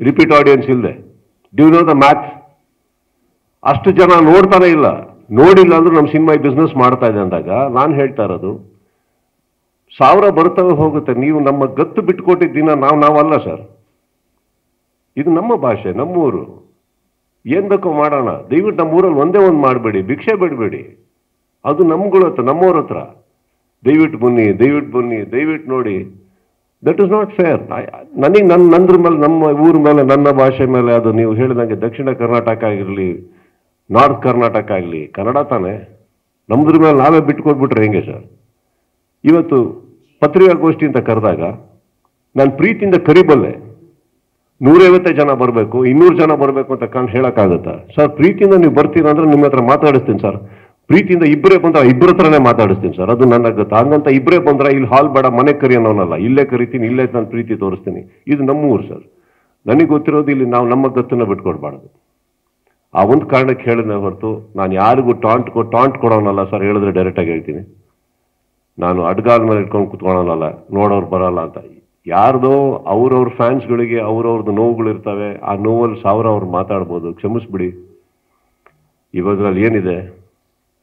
ರಿಪೀಟ್ ಆಡಿಯನ್ಸ್ ಇಲ್ಲದೆ. Do you know the math? ಅಷ್ಟು ಜನ ನೋಡ್ತಾನೆ ಇಲ್ಲ. ನೋಡಿಲ್ಲ ಅಂದ್ರೆ ನಮ್ಮ ಸಿನಿಮಾ ಬಿಸ್ನೆಸ್ ಮಾಡ್ತಾ ಇದೆ ಅಂದಾಗ ನಾನು ಹೇಳ್ತಾ ಇರೋದು 1000 ಬರ್ತವೆ ಹೋಗುತ್ತೆ. ನೀವು ನಮ್ಮ ಗತ್ತು ಬಿಟ್ಕೊಟ್ಟಿದ್ದ ದಿನ ನಾವಲ್ಲ ಸರ್. ಇದು ನಮ್ಮ ಭಾಷೆ, ನಮ್ಮೂರು, ಏನ್ ಬೇಕೋ ಮಾಡೋಣ. ದಯವಿಟ್ಟು ನಮ್ಮೂರಲ್ಲಿ ಒಂದೇ ಒಂದು ಮಾಡಬೇಡಿ, ಭಿಕ್ಷೆ ಬಿಡಬೇಡಿ. ಅದು ನಮ್ಗಳ ಹತ್ರ, ನಮ್ಮವ್ರ ಹತ್ರ. ದಯವಿಟ್ಟು ಬನ್ನಿ, ದಯವಿಟ್ಟು ಬನ್ನಿ, ದಯವಿಟ್ಟು ನೋಡಿ. That is not fair. ನನಗೆ ನಂದ್ರ ಮೇಲೆ, ನಮ್ಮ ಊರ ಮೇಲೆ, ನನ್ನ ಭಾಷೆ ಮೇಲೆ, ಅದು ನೀವು ಹೇಳಿದಂಗೆ ದಕ್ಷಿಣ ಕರ್ನಾಟಕ ಆಗಿರಲಿ, ನಾರ್ತ್ ಕರ್ನಾಟಕ ಆಗಲಿ, ಕನ್ನಡ ತಾನೆ. ನಮ್ದ್ರ ಮೇಲೆ ನಾವೇ ಬಿಟ್ಕೊಟ್ಬಿಟ್ರೆ ಹೆಂಗೆ ಸರ್? ಇವತ್ತು ಪತ್ರಿಕಾಗೋಷ್ಠಿ ಅಂತ ಕರೆದಾಗ ನಾನು ಪ್ರೀತಿಯಿಂದ ಕರಿಬಲ್ಲೆ. 150 ಜನ ಬರಬೇಕು, 200 ಜನ ಬರಬೇಕು ಅಂತ ಹೇಳಕ್ಕಾಗತ್ತಾ ಸರ್? ಪ್ರೀತಿಯಿಂದ ನೀವು ಬರ್ತೀರಾ ಅಂದ್ರೆ ನಿಮ್ಮ ಹತ್ರ ಮಾತಾಡಿಸ್ತೀನಿ ಸರ್. ಪ್ರೀತಿಯಿಂದ ಇಬ್ಬರೇ ಬಂದ್ರೆ ಇಬ್ಬರ ಹತ್ರನೇ ಮಾತಾಡಿಸ್ತೀನಿ ಸರ್. ಅದು ನನಗೆ ಹಂಗಂತ ಇಬ್ಬರೇ ಬಂದ್ರೆ ಇಲ್ಲಿ ಹಾಲ್ ಬೇಡ, ಮನೆ ಕರಿ ಅನ್ನೋನಲ್ಲ. ಇಲ್ಲೇ ಕರಿತೀನಿ, ಇಲ್ಲೇ ನಾನು ಪ್ರೀತಿ ತೋರಿಸ್ತೀನಿ. ಇದು ನಮ್ಮ ಊರು ಸರ್. ನನಗೆ ಗೊತ್ತಿರೋದು ಇಲ್ಲಿ ನಾವು ನಮ್ಮ ಗತ್ತನ್ನ ಬಿಟ್ಕೊಡ್ಬಾರ್ದು. ಆ ಒಂದು ಕಾರಣಕ್ಕೆ ಹೇಳಿದ ಹೊರತು ನಾನು ಯಾರಿಗೂ ಟಾಂಟ್ ಕೊಡೋನಲ್ಲ ಸರ್. ಹೇಳಿದ್ರೆ ಡೈರೆಕ್ಟಾಗಿ ಹೇಳ್ತೀನಿ. ನಾನು ಅಡ್ಗಾಲ ಮೇಲೆ ಇಟ್ಕೊಂಡು ಕುತ್ಕೊಳ್ಳೋನಲ್ಲ, ನೋಡೋರು ಬರಲ್ಲ ಅಂತ. ಯಾರ್ದೋ ಅವ್ರವ್ರ ಫ್ಯಾನ್ಸ್ಗಳಿಗೆ ಅವ್ರವ್ರದ್ದು ನೋವುಗಳಿರ್ತವೆ. ಆ ನೋವಲ್ಲಿ 1000 ಅವ್ರು ಮಾತಾಡ್ಬೋದು, ಕ್ಷಮಿಸ್ಬಿಡಿ. ಇವಾಗಲ್ಲಿ ಏನಿದೆ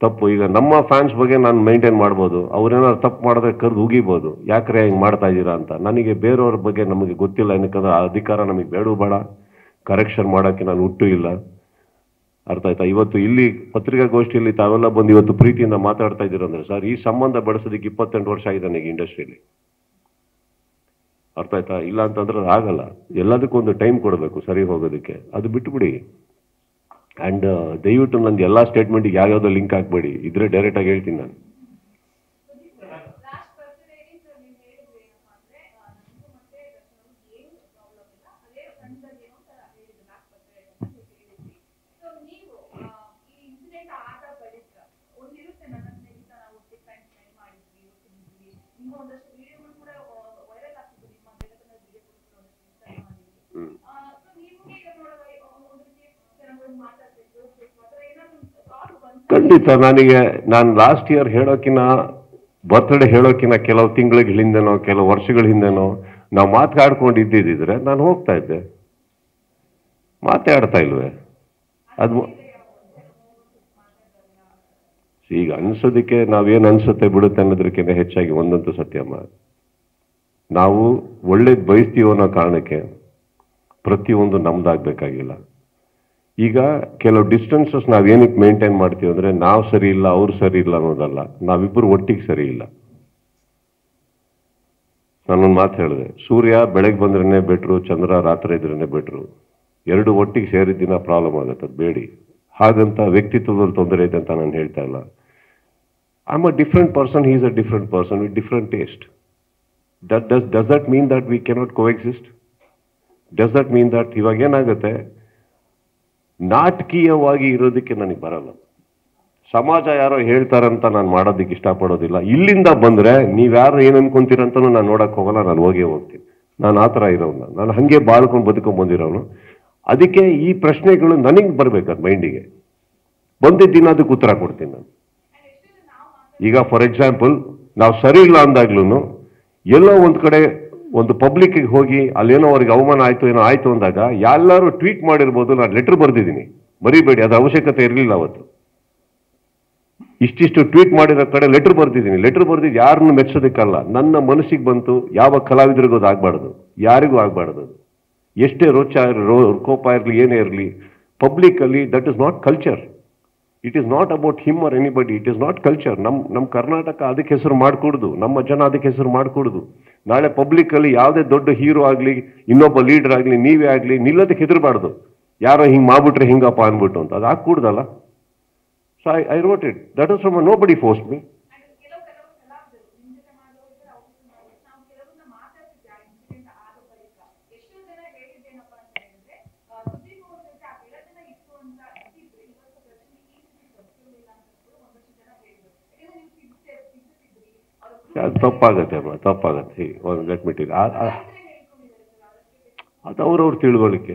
ತಪ್ಪು? ಈಗ ನಮ್ಮ ಫ್ಯಾನ್ಸ್ ಬಗ್ಗೆ ನಾನು ಮೇಂಟೈನ್ ಮಾಡ್ಬೋದು, ಅವ್ರೇನಾದ್ರು ತಪ್ಪು ಮಾಡಿದ್ರೆ ಕರೆದು ಉಗಿಬೋದು, ಯಾಕ್ರೆ ಹಿಂಗೆ ಮಾಡ್ತಾ ಇದ್ದೀರಾ ಅಂತ. ನನಗೆ ಬೇರೆಯವ್ರ ಬಗ್ಗೆ ನಮಗೆ ಗೊತ್ತಿಲ್ಲ, ಏನಕ್ಕಂದ್ರೆ ಆ ಅಧಿಕಾರ ನಮಗೆ ಬೇಡ. ಕರೆಕ್ಷನ್ ಮಾಡೋಕ್ಕೆ ನಾನು ಹುಟ್ಟು ಇಲ್ಲ. ಅರ್ಥ ಆಯ್ತಾ? ಇವತ್ತು ಇಲ್ಲಿ ಪತ್ರಿಕಾಗೋಷ್ಠಿಯಲ್ಲಿ ತಾವೆಲ್ಲ ಬಂದು ಇವತ್ತು ಪ್ರೀತಿಯಿಂದ ಮಾತಾಡ್ತಾ ಇದ್ದೀರಂದ್ರೆ ಸರ್, ಈ ಸಂಬಂಧ ಬೆಳೆಸೋದಕ್ಕೆ 28 ವರ್ಷ ಆಗಿದೆ ನನಗೆ ಇಂಡಸ್ಟ್ರಿಯಲ್ಲಿ. ಅರ್ಥ ಆಯ್ತಾ? ಇಲ್ಲ ಅಂತಂದ್ರೆ ಆಗಲ್ಲ. ಎಲ್ಲದಕ್ಕೂ ಒಂದು ಟೈಮ್ ಕೊಡಬೇಕು ಸರಿ ಹೋಗೋದಕ್ಕೆ. ಅದು ಬಿಟ್ಬಿಡಿ. ಆ್ಯಂಡ್ ದಯವಿಟ್ಟು ನಂದು ಎಲ್ಲ ಸ್ಟೇಟ್ಮೆಂಟಿಗೆ ಯಾವ್ಯಾವುದೋ ಲಿಂಕ್ ಹಾಕ್ಬೇಡಿ, ಇದ್ರೆ ಡೈರೆಕ್ಟಾಗಿ ಹೇಳ್ತೀನಿ ನಾನು. ಖಂಡಿತ ನಾನು ಲಾಸ್ಟ್ ಇಯರ್ ಹೇಳೋಕಿನ ಬರ್ತ್ಡೇ ಹೇಳೋಕಿನ ಕೆಲವು ತಿಂಗಳ ಹಿಂದೆನೋ ಕೆಲವು ವರ್ಷಗಳ ಹಿಂದೆನೋ ನಾವು ಮಾತಾಡ್ಕೊಂಡಿದ್ದಿದ್ರೆ ನಾನು ಹೋಗ್ತಾ ಇದ್ದೆ. ಮಾತಾಡ್ತಾ ಇಲ್ವೇ? ಅದು ಈಗ ಅನ್ಸೋದಕ್ಕೆ ನಾವೇನು ಅನ್ಸುತ್ತೆ ಬಿಡುತ್ತೆ ಅನ್ನೋದಕ್ಕಿಂತ ಹೆಚ್ಚಾಗಿ ಒಂದಂತೂ ಸತ್ಯಮ್ಮ, ನಾವು ಒಳ್ಳೇದು ಬಯಸ್ತೀವೋ ಅನ್ನೋ ಕಾರಣಕ್ಕೆ ಪ್ರತಿಯೊಂದು ನಮ್ದಾಗಬೇಕಾಗಿಲ್ಲ. ಈಗ ಕೆಲವು ಡಿಸ್ಟೆನ್ಸಸ್ ನಾವೇನಕ್ಕೆ ಮೇಂಟೈನ್ ಮಾಡ್ತೀವಿ ಅಂದರೆ ನಾವು ಸರಿ ಇಲ್ಲ ಅವ್ರು ಸರಿ ಇಲ್ಲ ಅನ್ನೋದಲ್ಲ, ನಾವಿಬ್ಬರು ಒಟ್ಟಿಗೆ ಸರಿ ಇಲ್ಲ. ನಾನೊಂದು ಮಾತು ಹೇಳಿದೆ, ಸೂರ್ಯ ಬೆಳಗ್ಗೆ ಬಂದ್ರೇ ಬೆಟ್ರು, ಚಂದ್ರ ರಾತ್ರಿ ಇದ್ರೇ ಬೆಟ್ರು. ಎರಡು ಒಟ್ಟಿಗೆ ಸೇರಿದ ದಿನ ಪ್ರಾಬ್ಲಮ್ ಆಗುತ್ತೆ, ಅದು ಬೇಡಿ. ಹಾಗಂತ ವ್ಯಕ್ತಿತ್ವದಲ್ಲಿ ತೊಂದರೆ ಇದೆ ಅಂತ ನಾನು ಹೇಳ್ತಾ ಇಲ್ಲ. I am a different person, he is a different person with different taste. Does that mean that we cannot coexist? Does that mean that ಇವಾಗ ಏನಾಗುತ್ತೆ, ನಾಟಕೀಯವಾಗಿ ಇರೋದಕ್ಕೆ ನನಗೆ ಬರಲ್ಲ. ಸಮಾಜ ಯಾರೋ ಹೇಳ್ತಾರಂತ ನಾನು ಮಾಡೋದಕ್ಕೆ ಇಷ್ಟಪಡೋದಿಲ್ಲ. ಇಲ್ಲಿಂದ ಬಂದರೆ ನೀವ್ಯಾರು ಏನು ಅನ್ಕೊಂತೀರಂತನೂ ನಾನು ನೋಡಕ್ಕೆ ಹೋಗಲ್ಲ, ನಾನು ಹೋಗ್ತೀನಿ. ನಾನು ಆ ಥರ ಇರೋನು, ನಾನು ಹಾಗೆ ಬಾಳ್ಕೊಂಡು ಬದುಕೊಂಡು ಬಂದಿರೋನು. ಅದಕ್ಕೆ ಈ ಪ್ರಶ್ನೆಗಳು ನನಗೆ ಬರ್ಬೇಕು ಮೈಂಡಿಗೆ. ಬಂದಿದ್ದ ದಿನ ಅದಕ್ಕೆ ಉತ್ತರ ಕೊಡ್ತೀನಿ ನಾನು. ಈಗ ಫಾರ್ ಎಕ್ಸಾಂಪಲ್, ನಾವು ಸರಿ ಇಲ್ಲ ಅಂದಾಗ್ಲೂ ಎಲ್ಲೋ ಒಂದು ಕಡೆ ಒಂದು ಪಬ್ಲಿಕ್ಗೆ ಹೋಗಿ ಅಲ್ಲೇನೋ ಅವ್ರಿಗೆ ಅವಮಾನ ಆಯಿತು ಏನೋ ಆಯಿತು ಅಂದಾಗ ಎಲ್ಲರೂ ಟ್ವೀಟ್ ಮಾಡಿರ್ಬೋದು, ನಾನು ಲೆಟರ್ ಬರೆದಿದ್ದೀನಿ, ಮರಿಬೇಡಿ, ಅದು ಅವಶ್ಯಕತೆ ಇರಲಿಲ್ಲ ಅವತ್ತು. ಇಷ್ಟಿಷ್ಟು ಟ್ವೀಟ್ ಮಾಡಿರೋ ಕಡೆ ಲೆಟರ್ ಬರೆದಿದ್ದೀನಿ. ಲೆಟರ್ ಬರೆದಿದ್ದು ಯಾರನ್ನು ಮೆಚ್ಚೋದಕ್ಕಲ್ಲ, ನನ್ನ ಮನಸ್ಸಿಗೆ ಬಂತು. ಯಾವ ಕಲಾವಿದರಿಗೂ ಅದು ಆಗಬಾರ್ದು, ಯಾರಿಗೂ ಆಗಬಾರ್ದು. ಎಷ್ಟೇ ಕೋಪ ಇರಲಿ ಏನೇ ಇರಲಿ ಪಬ್ಲಿಕಲ್ಲಿ, that is not culture. It is not about him or anybody, it is not culture. ನಮ್ಮ ಕರ್ನಾಟಕ ಅದಕ್ಕೆ ಹೆಸರು ಮಾಡಿಕೊಡುದು, ನಮ್ಮ ಜನ ಅದಕ್ಕೆ ಹೆಸರು ಮಾಡಿಕೊಡುದು. ನಾಳೆ ಪಬ್ಲಿಕಲ್ಲಿ ಯಾವುದೇ ದೊಡ್ಡ ಹೀರೋ ಆಗಲಿ, ಇನ್ನೊಬ್ಬ ಲೀಡರ್ ಆಗಲಿ, ನೀವೇ ಆಗಲಿ ನಿಲ್ಲೋದಕ್ಕೆ ಹೆದರಬಾರ್ದು. ಯಾರೋ ಹಿಂಗೆ ಮಾಡ್ಬಿಟ್ರೆ ಹಿಂಗಪ್ಪ ಅಂದ್ಬಿಟ್ಟು ಅಂತ, ಅದು ಆಗ್ಕೂಡ್ದಲ್ಲ. So I wrote it. That is from nobody forced me. ಅದು ತಪ್ಪಾಗತ್ತೆ ಅಮ್ಮ, ತಪ್ಪಾಗತ್ತೆ. ಲೆಟ್ ಮಿ ಟೆಲ್, ಅದು ಅವ್ರವ್ರು ತಿಳುವಳಿಕೆ.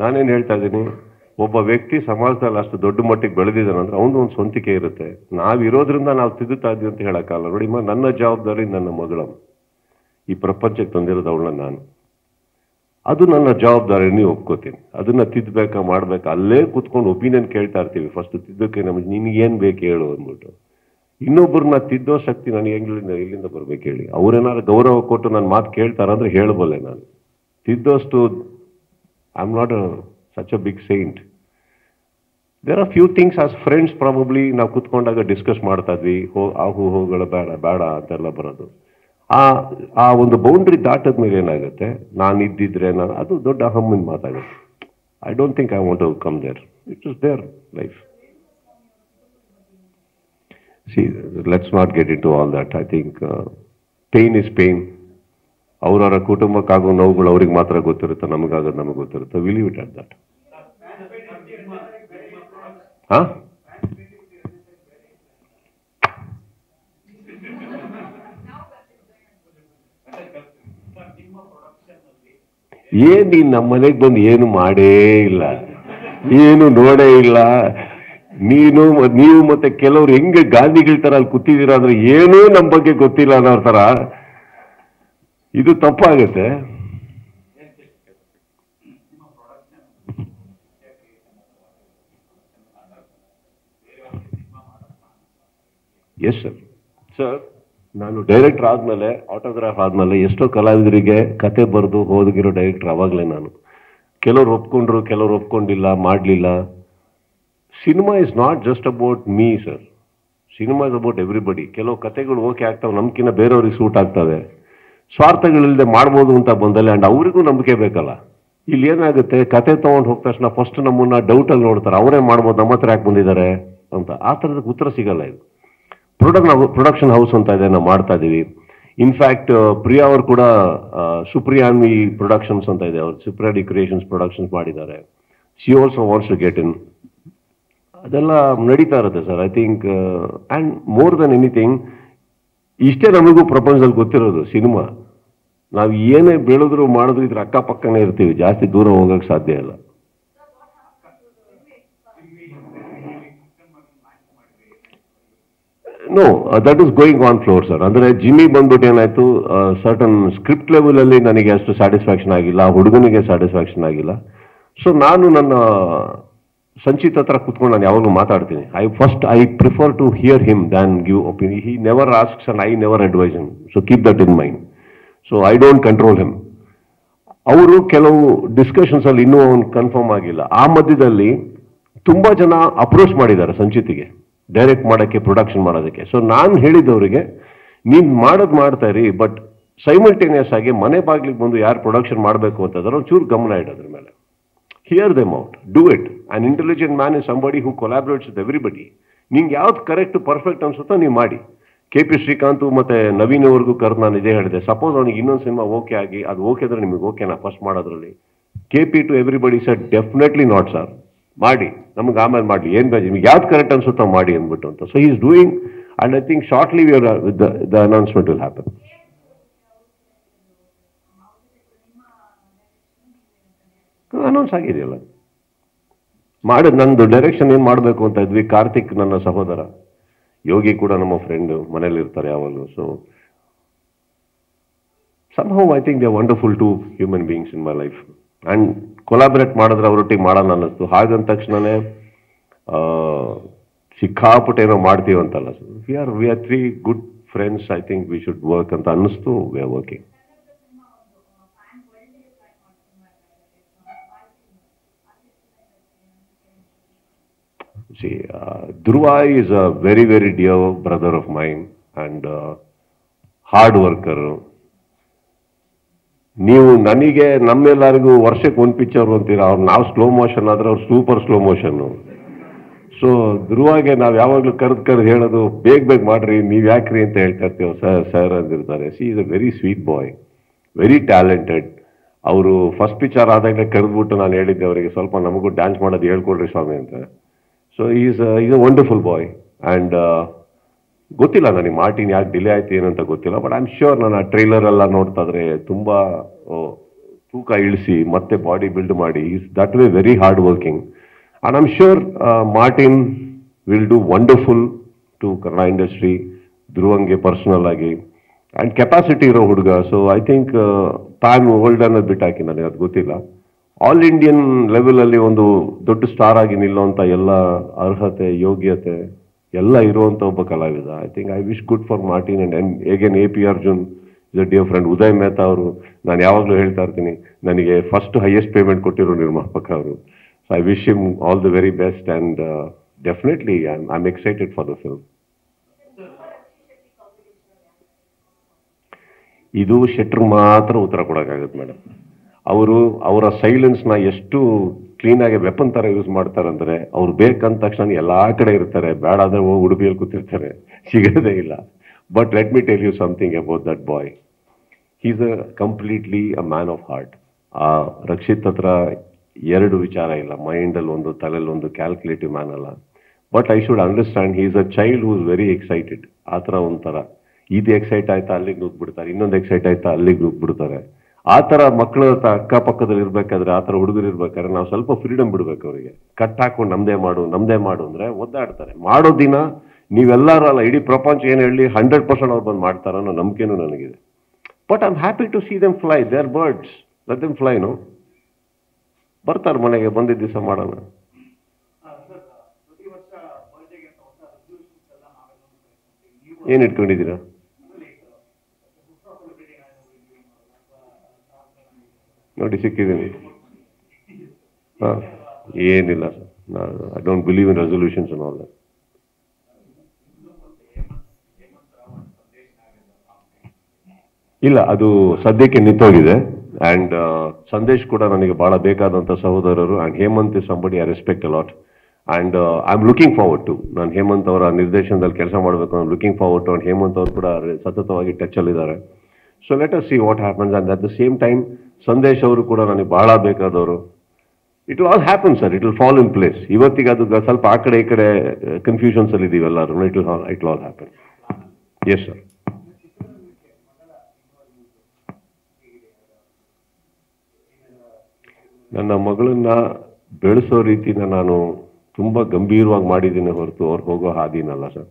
ನಾನೇನು ಹೇಳ್ತಾ ಇದ್ದೀನಿ, ಒಬ್ಬ ವ್ಯಕ್ತಿ ಸಮಾಜದಲ್ಲಿ ಅಷ್ಟು ದೊಡ್ಡ ಮಟ್ಟಿಗೆ ಬೆಳೆದಿದ್ದಾನೆ ಅಂದ್ರೆ ಅವನು ಒಂದು ಸ್ವಂತಿಕೆ ಇರುತ್ತೆ. ನಾವಿರೋದ್ರಿಂದ ನಾವು ತಿದ್ದುತ್ತಾ ಇದ್ದೀವಿ ಅಂತ ಹೇಳೋಕ್ಕಲ್ಲ. ನೋಡಿಮ್ಮ, ನನ್ನ ಜವಾಬ್ದಾರಿ ನನ್ನ ಮಗಳಮ್ಮ, ಈ ಪ್ರಪಂಚಕ್ಕೆ ತಂದಿರೋದು ಅವಳನ್ನ ನಾನು. ಅದು ನನ್ನ ಜವಾಬ್ದಾರಿ, ನೀವು ಒಪ್ಕೋತೀನಿ. ಅದನ್ನ ತಿದ್ದಬೇಕಾ ಮಾಡ್ಬೇಕಾ, ಅಲ್ಲೇ ಕೂತ್ಕೊಂಡು ಒಪಿನಿಯನ್ ಕೇಳ್ತಾ ಇರ್ತೀವಿ. ಫಸ್ಟ್ ತಿದ್ದಕ್ಕೆ ನಮಗೆ ನಿನಗೇನು ಬೇಕು ಹೇಳು ಅಂದ್ಬಿಟ್ಟು. ಇನ್ನೊಬ್ಬರನ್ನ ತಿದ್ದೋ ಶಕ್ತಿ ನನಗೆ ಎಲ್ಲಿಂದ ಬರ್ಬೇಕು ಹೇಳಿ? ಅವ್ರೇನಾದ್ರು ಗೌರವ ಕೊಟ್ಟು ನನ್ನ ಮಾತು ಕೇಳ್ತಾರಂದ್ರೆ ಹೇಳಬಲ್ಲೆ ನಾನು. ತಿದ್ದೋಷ್ಟು I am not such a big saint. There are few things as friends probably ನಾವು ಕುತ್ಕೊಂಡಾಗ ಡಿಸ್ಕಸ್ ಮಾಡ್ತಾ ಇದ್ವಿ. ಹೋಗಳ ಬೇಡ ಬೇಡ ಅಂತೆಲ್ಲ ಬರೋದು. ಆ ಒಂದು ಬೌಂಡ್ರಿ ದಾಟದ ಮೇಲೆ ಏನಾಗುತ್ತೆ, ನಾನು ಇದ್ದಿದ್ರೆ ಅದು ದೊಡ್ಡ ಅಹಮ್ಮಿನ ಮಾತಾಗುತ್ತೆ. I don't think I want to come there. It is their life. See, let's not get into all that. I think pain is pain. ಅವರವರ ಕುಟುಂಬಕ್ಕಾಗೋ ನೋವುಗಳು ಅವ್ರಿಗೆ ಮಾತ್ರ ಗೊತ್ತಿರುತ್ತೆ, ನಮಗಾಗೋದು ನಮಗೆ ಗೊತ್ತಿರುತ್ತೆ. Will you it at that? ಹಾ, ಏನ್ ನೀನ್ ನಮ್ಮ ಮನೆಗೆ ಬಂದು ಏನು ಮಾಡೇ ಇಲ್ಲ, ಏನು ನೋಡೇ ಇಲ್ಲ. ನೀವು ಮತ್ತೆ ಕೆಲವ್ರು ಹೆಂಗೆ ಗಾಂಧಿಗಳ ತರ ಅಲ್ಲಿ ಕೂತಿದ್ದೀರಾ ಅಂದ್ರೆ ಏನೂ ನಮ್ಮ ಬಗ್ಗೆ ಗೊತ್ತಿಲ್ಲ ಅನ್ನೋ ತರ. ಇದು ತಪ್ಪಾಗುತ್ತೆ. ಎಸ್ ಸರ್, ನಾನು ಡೈರೆಕ್ಟರ್ ಆದ್ಮೇಲೆ, ಆಟೋಗ್ರಾಫ್ ಆದ್ಮೇಲೆ ಎಷ್ಟೋ ಕಲಾವಿದರಿಗೆ ಕತೆ ಬರೆದು ಹೋಗಿರೋ ಡೈರೆಕ್ಟರ್ ಅವಾಗಲೇ ನಾನು. ಕೆಲವ್ರು ಒಪ್ಕೊಂಡ್ರು, ಕೆಲವ್ರು ಒಪ್ಕೊಂಡಿಲ್ಲ, ಮಾಡಲಿಲ್ಲ. Cinema is not just about me sir, cinema is about everybody. ಕೆಲವು ಕತೆಗಳು ಓಕೆ ಆಗ್ತಾವೆ, ನಮ್ಕಿನ್ನ ಬೇರೆಯವ್ರಿಗೆ ಸೂಟ್ ಆಗ್ತವೆ. ಸ್ವಾರ್ಥಗಳಿಲ್ಲದೆ ಮಾಡ್ಬೋದು ಅಂತ ಬಂದಲ್ಲ, ಆ್ಯಂಡ್ ಅವರಿಗೂ ನಂಬಿಕೆ ಬೇಕಲ್ಲ. ಇಲ್ಲಿ ಏನಾಗುತ್ತೆ, ಕತೆ ತೊಗೊಂಡು ಹೋದ ತಕ್ಷಣ ಫಸ್ಟ್ ನಮ್ಮನ್ನ ಡೌಟಲ್ಲಿ ನೋಡ್ತಾರೆ, ಅವರೇ ಮಾಡ್ಬೋದು, ನಮ್ಮ ಹತ್ರ ಯಾಕೆ ಬಂದಿದ್ದಾರೆ ಅಂತ. ಆ ಥರದ ಉತ್ತರ ಸಿಗಲ್ಲ. ಇದು ಪ್ರೊಡಕ್ಷನ್ ಹೌಸ್ ಅಂತ ಇದೆ, ನಾವು ಮಾಡ್ತಾ ಇದ್ದೀವಿ. ಇನ್ಫ್ಯಾಕ್ಟ್ ಪ್ರಿಯಾ ಅವರು ಕೂಡ ಸುಪ್ರಿಯಾನ್ವಿ ಪ್ರೊಡಕ್ಷನ್ಸ್ ಅಂತ ಇದೆ, ಅವರು ಸುಪ್ರಿಯಾಡಿ ಕ್ರಿಯೇಷನ್ಸ್ ಪ್ರೊಡಕ್ಷನ್ಸ್ ಮಾಡಿದ್ದಾರೆ. She also wants to get in. ಅದೆಲ್ಲ ನಡೀತಾ ಇರುತ್ತೆ sir. I think and more than anything ಇಷ್ಟೇ ನಮಗೂ ಪ್ರಪಂಚದಲ್ಲಿ ಗೊತ್ತಿರೋದು, ಸಿನಿಮಾ. ನಾವು ಏನೇ ಬೆಳೆದ್ರು ಮಾಡಿದ್ರು ಇದ್ರ ಅಕ್ಕಪಕ್ಕನೇ ಇರ್ತೀವಿ, ಜಾಸ್ತಿ ದೂರ ಹೋಗಕ್ಕೆ ಸಾಧ್ಯ ಇಲ್ಲ. No that is going on floor sir. ಅಂದ್ರೆ ಜಿಮ್ಮಿ ಬಂದ್ಬಿಟ್ಟು ಏನಾಯ್ತು, ಸರ್ಟನ್ ಸ್ಕ್ರಿಪ್ಟ್ ಲೆವೆಲ್ ಅಲ್ಲಿ ನನಗೆ ಅಷ್ಟು ಸ್ಯಾಟಿಸ್ಫ್ಯಾಕ್ಷನ್ ಆಗಿಲ್ಲ, ಹುಡುಗನಿಗೆ ಸ್ಯಾಟಿಸ್ಫ್ಯಾಕ್ಷನ್ ಆಗಿಲ್ಲ. ಸೊ ನಾನು ನನ್ನ ಸಂಚಿತ್ ಹತ್ರ ಕುತ್ಕೊಂಡು ನಾನು ಯಾವಾಗಲೂ ಮಾತಾಡ್ತೀನಿ. I prefer to hear him than give opinion. He never asks and I never advise him. So keep that in mind. So I don't control him. ಅವರು ಕೆಲವು ಡಿಸ್ಕಷನ್ಸ್ ಅಲ್ಲಿ ಇನ್ನೂ ಅವ್ನು ಕನ್ಫರ್ಮ್ ಆಗಿಲ್ಲ. ಆ ಮಧ್ಯದಲ್ಲಿ ತುಂಬಾ ಜನ ಅಪ್ರೋಚ್ ಮಾಡಿದ್ದಾರೆ ಸಂಚಿತಿಗೆ, ಡೈರೆಕ್ಟ್ ಮಾಡೋಕ್ಕೆ, ಪ್ರೊಡಕ್ಷನ್ ಮಾಡೋದಕ್ಕೆ. ಸೊ ನಾನು ಹೇಳಿದವರಿಗೆ, ನೀನು ಮಾಡ್ತಾ ಇರಿ, ಬಟ್ ಸೈಮಲ್ಟೇನಿಯಸ್ ಆಗಿ ಮನೆ ಬಾಗಿಲಿಗೆ ಬಂದು ಯಾರು ಪ್ರೊಡಕ್ಷನ್ ಮಾಡಬೇಕು ಅಂತಂದ್ರೆ ಒಂಚೂರು ಗಮನ ಇಡೋದ್ರ ಮೇಲೆ. Hear them out, do it. An intelligent man is somebody who collaborates with everybody. ನಿಂಗೆ ಯಾವ್ದು ಕರೆಕ್ಟ್ ಪರ್ಫೆಕ್ಟ್ ಅನ್ಸುತ್ತೋ ನೀವು ಮಾಡಿ. KP ಶ್ರೀಕಾಂತ್ ಮತ್ತೆ ನವೀನ್ ಅವ್ರಿಗೂ ಕರೆದು ನಾನು ಇದೇ ಹೇಳಿದೆ, ಸಪೋಸ್ ಅವನಿಗೆ ಇನ್ನೊಂದು ಸಿನಿಮಾ ಓಕೆ ಆಗಿ ಅದು ಓಕೆ ಅಂದ್ರೆ ನಿಮಗೆ ಓಕೆನಾ ಫಸ್ಟ್ ಮಾಡೋದ್ರಲ್ಲಿ? KP to everybody said definitely not sir, ಮಾಡಿ, ನಮ್ಗೆ ಆಮೇಲೆ ಮಾಡಲಿ, ಏನು ಬೇಜ ನಿಮ್ಗೆ ಯಾವ್ದು ಕರೆಕ್ಟ್ ಅನ್ಸುತ್ತೋ ಮಾಡಿ ಅಂದ್ಬಿಟ್ಟು ಅಂತ. So he is doing, and I think shortly the announcement will happen. Announce ಆಗಿದೆಯಲ್ಲ, ಮಾಡೋದು ನಂದು ಡೈರೆಕ್ಷನ್ ಏನು ಮಾಡಬೇಕು ಅಂತ ಇದ್ವಿ. ಕಾರ್ತಿಕ್ ನನ್ನ ಸಹೋದರ, ಯೋಗಿ ಕೂಡ ನಮ್ಮ ಫ್ರೆಂಡ್, ಮನೇಲಿ ಇರ್ತಾರೆ ಯಾವಾಗಲೂ. So somehow I think they are wonderful two human beings in my life. And collaborate ಮಾಡಿದ್ರೆ ಅವರೊಟ್ಟಿಗೆ ಮಾಡೋಣ ಅನ್ನಿಸ್ತು. ಹಾಗಂದ ತಕ್ಷಣನೇ ಸಿಕ್ಕಾಪಟ್ಟೆ ಏನೋ ಮಾಡ್ತೀವಿ ಅಂತಲ್ಲ. We are 3 good friends. I think we should work ಅಂತ ಅನ್ನಿಸ್ತು. We are working. See, Dhruva is a very, very dear brother of mine and hard worker. ನೀವು ನನಗೆ ನಮ್ಮೆಲ್ಲರಿಗೂ ವರ್ಷಕ್ಕೆ ಒಂದು ಪಿಕ್ಚರ್ ಅಂತೀರ, ನಾವು ಸ್ಲೋ ಮೋಷನ್ ಆದ್ರೆ ಅವ್ರು ಸೂಪರ್ ಸ್ಲೋ ಮೋಷನ್ನು. ಸೊ ಧ್ರುವಾಗೆ ನಾವು ಯಾವಾಗಲೂ ಕರೆದು ಹೇಳೋದು, ಬೇಗ ಮಾಡ್ರಿ, ನೀವು ಯಾಕ್ರಿ ಅಂತ ಹೇಳ್ತಾ ಇರ್ತೀವಿ. ಸರ್ ಅಂದಿರ್ತಾರೆ. He is a very sweet boy, very talented. ಅವರು ಫಸ್ಟ್ ಪಿಕ್ಚರ್ ಆದಾಗಲೇ ಕರೆದ್ಬಿಟ್ಟು ನಾನು ಹೇಳಿದ್ದೆ ಅವರಿಗೆ, ಸ್ವಲ್ಪ ನಮಗೂ ಡ್ಯಾನ್ಸ್ ಮಾಡೋದು ಹೇಳ್ಕೊಡ್ರಿ ಸ್ವಾಮಿ ಅಂತ. So is a wonderful boy. And ಗೊತ್ತಿಲ್ಲ ನನಗೆ ಮಾರ್ಟಿನ್ ಯಾಕೆ ಡಿಲೇ ಆಯ್ತು ಏನಂತ ಗೊತ್ತಿಲ್ಲ, ಬಟ್ ಐ ಆಮ್ ಶ್ಯೂರ್ ನಾನು ಆ ಟ್ರೈಲರ್ ಎಲ್ಲ ನೋಡ್ತಾ ಇದ್ರೆ ತುಂಬ ತೂಕ ಇಳಿಸಿ ಮತ್ತೆ ಬಾಡಿ ಬಿಲ್ಡ್ ಮಾಡಿ, is that way very hard working. And I am sure Martin will do wonderful to Kannada industry. ಧ್ರುವಂಗೆ ಪರ್ಸನಲ್ ಆಗಿ ಆ್ಯಂಡ್ ಕೆಪಾಸಿಟಿ ಇರೋ ಹುಡುಗ. So I think time old ಅನ್ನೋದು ಬಿಟ್ಟಾಕಿ ನನಗೆ ಅದು ಗೊತ್ತಿಲ್ಲ. ಆಲ್ ಇಂಡಿಯನ್ ಲೆವೆಲಲ್ಲಿ ಒಂದು ದೊಡ್ಡ ಸ್ಟಾರ್ ಆಗಿ ನಿಲ್ಲುವಂಥ ಎಲ್ಲ ಅರ್ಹತೆ, ಯೋಗ್ಯತೆ ಎಲ್ಲ ಇರುವಂಥ ಒಬ್ಬ ಕಲಾವಿದ. I think I wish good for Martin. And ಹೇಗೇನ್ AP Arjun is a dear friend. Uday Mehta ಅವರು, ನಾನು ಯಾವಾಗಲೂ ಹೇಳ್ತಾ ಇರ್ತೀನಿ, ನನಗೆ ಫಸ್ಟ್ ಹೈಯೆಸ್ಟ್ ಪೇಮೆಂಟ್ ಕೊಟ್ಟಿರೋ ನಿರ್ಮಾಪಕ ಅವರು. So I wish him all the very best. And definitely I am excited for the film. ಇದು ಶೆಟ್ರ್ ಮಾತ್ರ ಉತ್ತರ ಕೊಡೋಕ್ಕಾಗುತ್ತೆ ಮೇಡಮ್. ಅವರ ಸೈಲೆನ್ಸ್ನ ಎಷ್ಟು ಕ್ಲೀನಾಗಿ ವೆಪನ್ ಥರ ಯೂಸ್ ಮಾಡ್ತಾರಂದ್ರೆ, ಅವ್ರು ಬೇಕಂದ ತಕ್ಷಣ ಎಲ್ಲ ಕಡೆ ಇರ್ತಾರೆ, ಬೇಡ ಆದರೆ ಹೋಗಿ ಉಡುಪಿಯಲ್ಲಿ ಕೂತಿರ್ತಾರೆ, ಸಿಗೋದೇ ಇಲ್ಲ. But let me tell you something about that boy. Is a completely a man of heart. ಆ ರಕ್ಷಿತ್ ಹತ್ರ ಎರಡು ವಿಚಾರ ಇಲ್ಲ, ಮೈಂಡಲ್ಲಿ ಒಂದು, ತಲೆಯಲ್ಲಿ ಒಂದು, ಕ್ಯಾಲ್ಕುಲೇಟಿವ್ ಮ್ಯಾನ್ ಅಲ್ಲ. But I should understand he is a child who is very excited. ಆ ಥರ ಒಂಥರ ಇದು ಎಕ್ಸೈಟ್ ಆಯ್ತಾ ಅಲ್ಲಿಗೆ ನುಗ್ಬಿಡ್ತಾರೆ, ಇನ್ನೊಂದು ಎಕ್ಸೈಟ್ ಆಯ್ತಾ ಅಲ್ಲಿಗೆ ನುಗ್ಬಿಡ್ತಾರೆ. ಆ ಥರ ಮಕ್ಕಳ ಅಕ್ಕಪಕ್ಕದಲ್ಲಿ ಇರ್ಬೇಕಾದ್ರೆ, ಆ ಥರ ಹುಡುಗರು ಇರ್ಬೇಕಾದ್ರೆ ನಾವು ಸ್ವಲ್ಪ ಫ್ರೀಡಮ್ ಬಿಡ್ಬೇಕು ಅವರಿಗೆ. ಕಟ್ ಹಾಕೊಂಡು ನಮ್ದೇ ಮಾಡು ಅಂದ್ರೆ ಒದ್ದಾಡ್ತಾರೆ. ಮಾಡೋ ದಿನ ನೀವೆಲ್ಲರಲ್ಲ, ಇಡೀ ಪ್ರಪಂಚ ಏನು ಹೇಳಿ 100% ಅವ್ರು ಬಂದು ಮಾಡ್ತಾರ ಅನ್ನೋ ನಂಬಿಕೆನೂ ನನಗಿದೆ. But I am happy to see them fly. They are birds, let them fly. No, ಬರ್ತಾರೆ ಮನೆಗೆ, ಬಂದಿದ್ದ ದಿವಸ ಮಾಡೋಣ. ಏನು ಇಟ್ಕೊಂಡಿದ್ದೀರಾ? ನೋಡಿ ಸಿಕ್ಕಿದ್ದೀನಿ. ಹಾಂ, ಏನಿಲ್ಲ sir, I don't believe in resolutions and all that. ಇಲ್ಲ, ಅದು ಸದ್ಯಕ್ಕೆ ನಿಂತೋಗಿದೆ. ಆ್ಯಂಡ್ ಸಂದೇಶ್ ಕೂಡ ನನಗೆ ಭಾಳ ಬೇಕಾದಂಥ ಸಹೋದರರು. And Hemant is somebody I respect a lot. And I am looking forward to, ನಾನು ಹೇಮಂತ್ ಅವರ ನಿರ್ದೇಶನದಲ್ಲಿ ಕೆಲಸ ಮಾಡಬೇಕು, ನಾನು looking forward to. And Hemant ಅವರು ಕೂಡ ಸತತವಾಗಿ ಟಚಲ್ಲಿದ್ದಾರೆ. So let us see what happens. And at the same time Sandesh ಅವರು ಕೂಡ ನನಗೆ ಬಹಳ ಬೇಕಾದವರು. It will all happen sir, it will fall in place. ಇವತ್ತಿಗೆ ಅದು ಸ್ವಲ್ಪ ಆ ಕಡೆ ಈ ಕಡೆ ಕನ್ಫ್ಯೂಷನ್ಸ್ ಅಲ್ಲಿ ಇದೀವಿ ಎಲ್ಲರೂ. It will all happen. Yes sir. ನನ್ನ ಮಗಳನ್ನ ಬೆಳೆಸೋ ರೀತಿನ ನಾನು ತುಂಬ ಗಂಭೀರವಾಗಿ ಮಾಡಿದ್ದೀನಿ ಹೊರತು ಅವ್ರು ಹೋಗೋ ಹಾದಿನಲ್ಲ ಸರ್.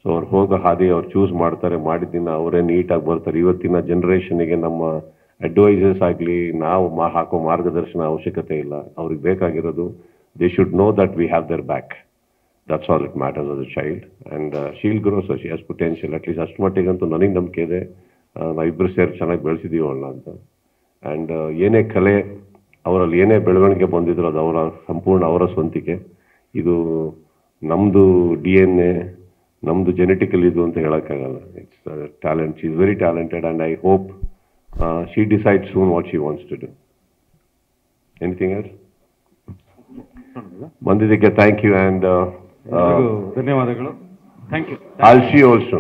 ಸೊ ಅವ್ರು ಹೋಗೋ ಹಾದಿ ಅವ್ರು ಚೂಸ್ ಮಾಡ್ತಾರೆ, ಮಾಡಿದ್ದಿನ ಅವರೇ ನೀಟಾಗಿ ಬರ್ತಾರೆ. ಇವತ್ತಿನ ಜನರೇಷನ್ಗೆ ನಮ್ಮ ಅಡ್ವೈಸರ್ಸ್ ಆಗಲಿ ನಾವು ಹಾಕೋ ಮಾರ್ಗದರ್ಶನ ಅವಶ್ಯಕತೆ ಇಲ್ಲ. ಅವ್ರಿಗೆ ಬೇಕಾಗಿರೋದು they should know that we have their back. That's all it matters as a child. And she'll grow, so she has potential. At least ಅಷ್ಟು ಮಟ್ಟಿಗಂತೂ ನನಗೆ ನಂಬಿಕೆ ಇದೆ, ನಾವಿಬ್ಬರು ಸೇರಿ ಚೆನ್ನಾಗಿ ಬೆಳೆಸಿದೀವಿ ಅವಳನ್ನ ಅಂತ. ಆ್ಯಂಡ್ ಏನೇ ಕಲೆ ಅವರಲ್ಲಿ ಏನೇ ಬೆಳವಣಿಗೆ ಬಂದಿದ್ರು ಅದು ಸಂಪೂರ್ಣ ಅವರ ಸ್ವಂತಿಕೆ. ಇದು ನಮ್ಮದು DNA, ನಮ್ಮದು ಜೆನೆಟಿಕಲ್ ಇದು ಅಂತ ಹೇಳೋಕ್ಕಾಗಲ್ಲ. It's talent. She is very talented and I hope she decide soon what she wants to do. Anything else? ಬಂದಿದ್ದಕ್ಕೆ ಥ್ಯಾಂಕ್ ಯು ಆ್ಯಂಡ್ ಧನ್ಯವಾದಗಳು. Thank you. I'll see you also.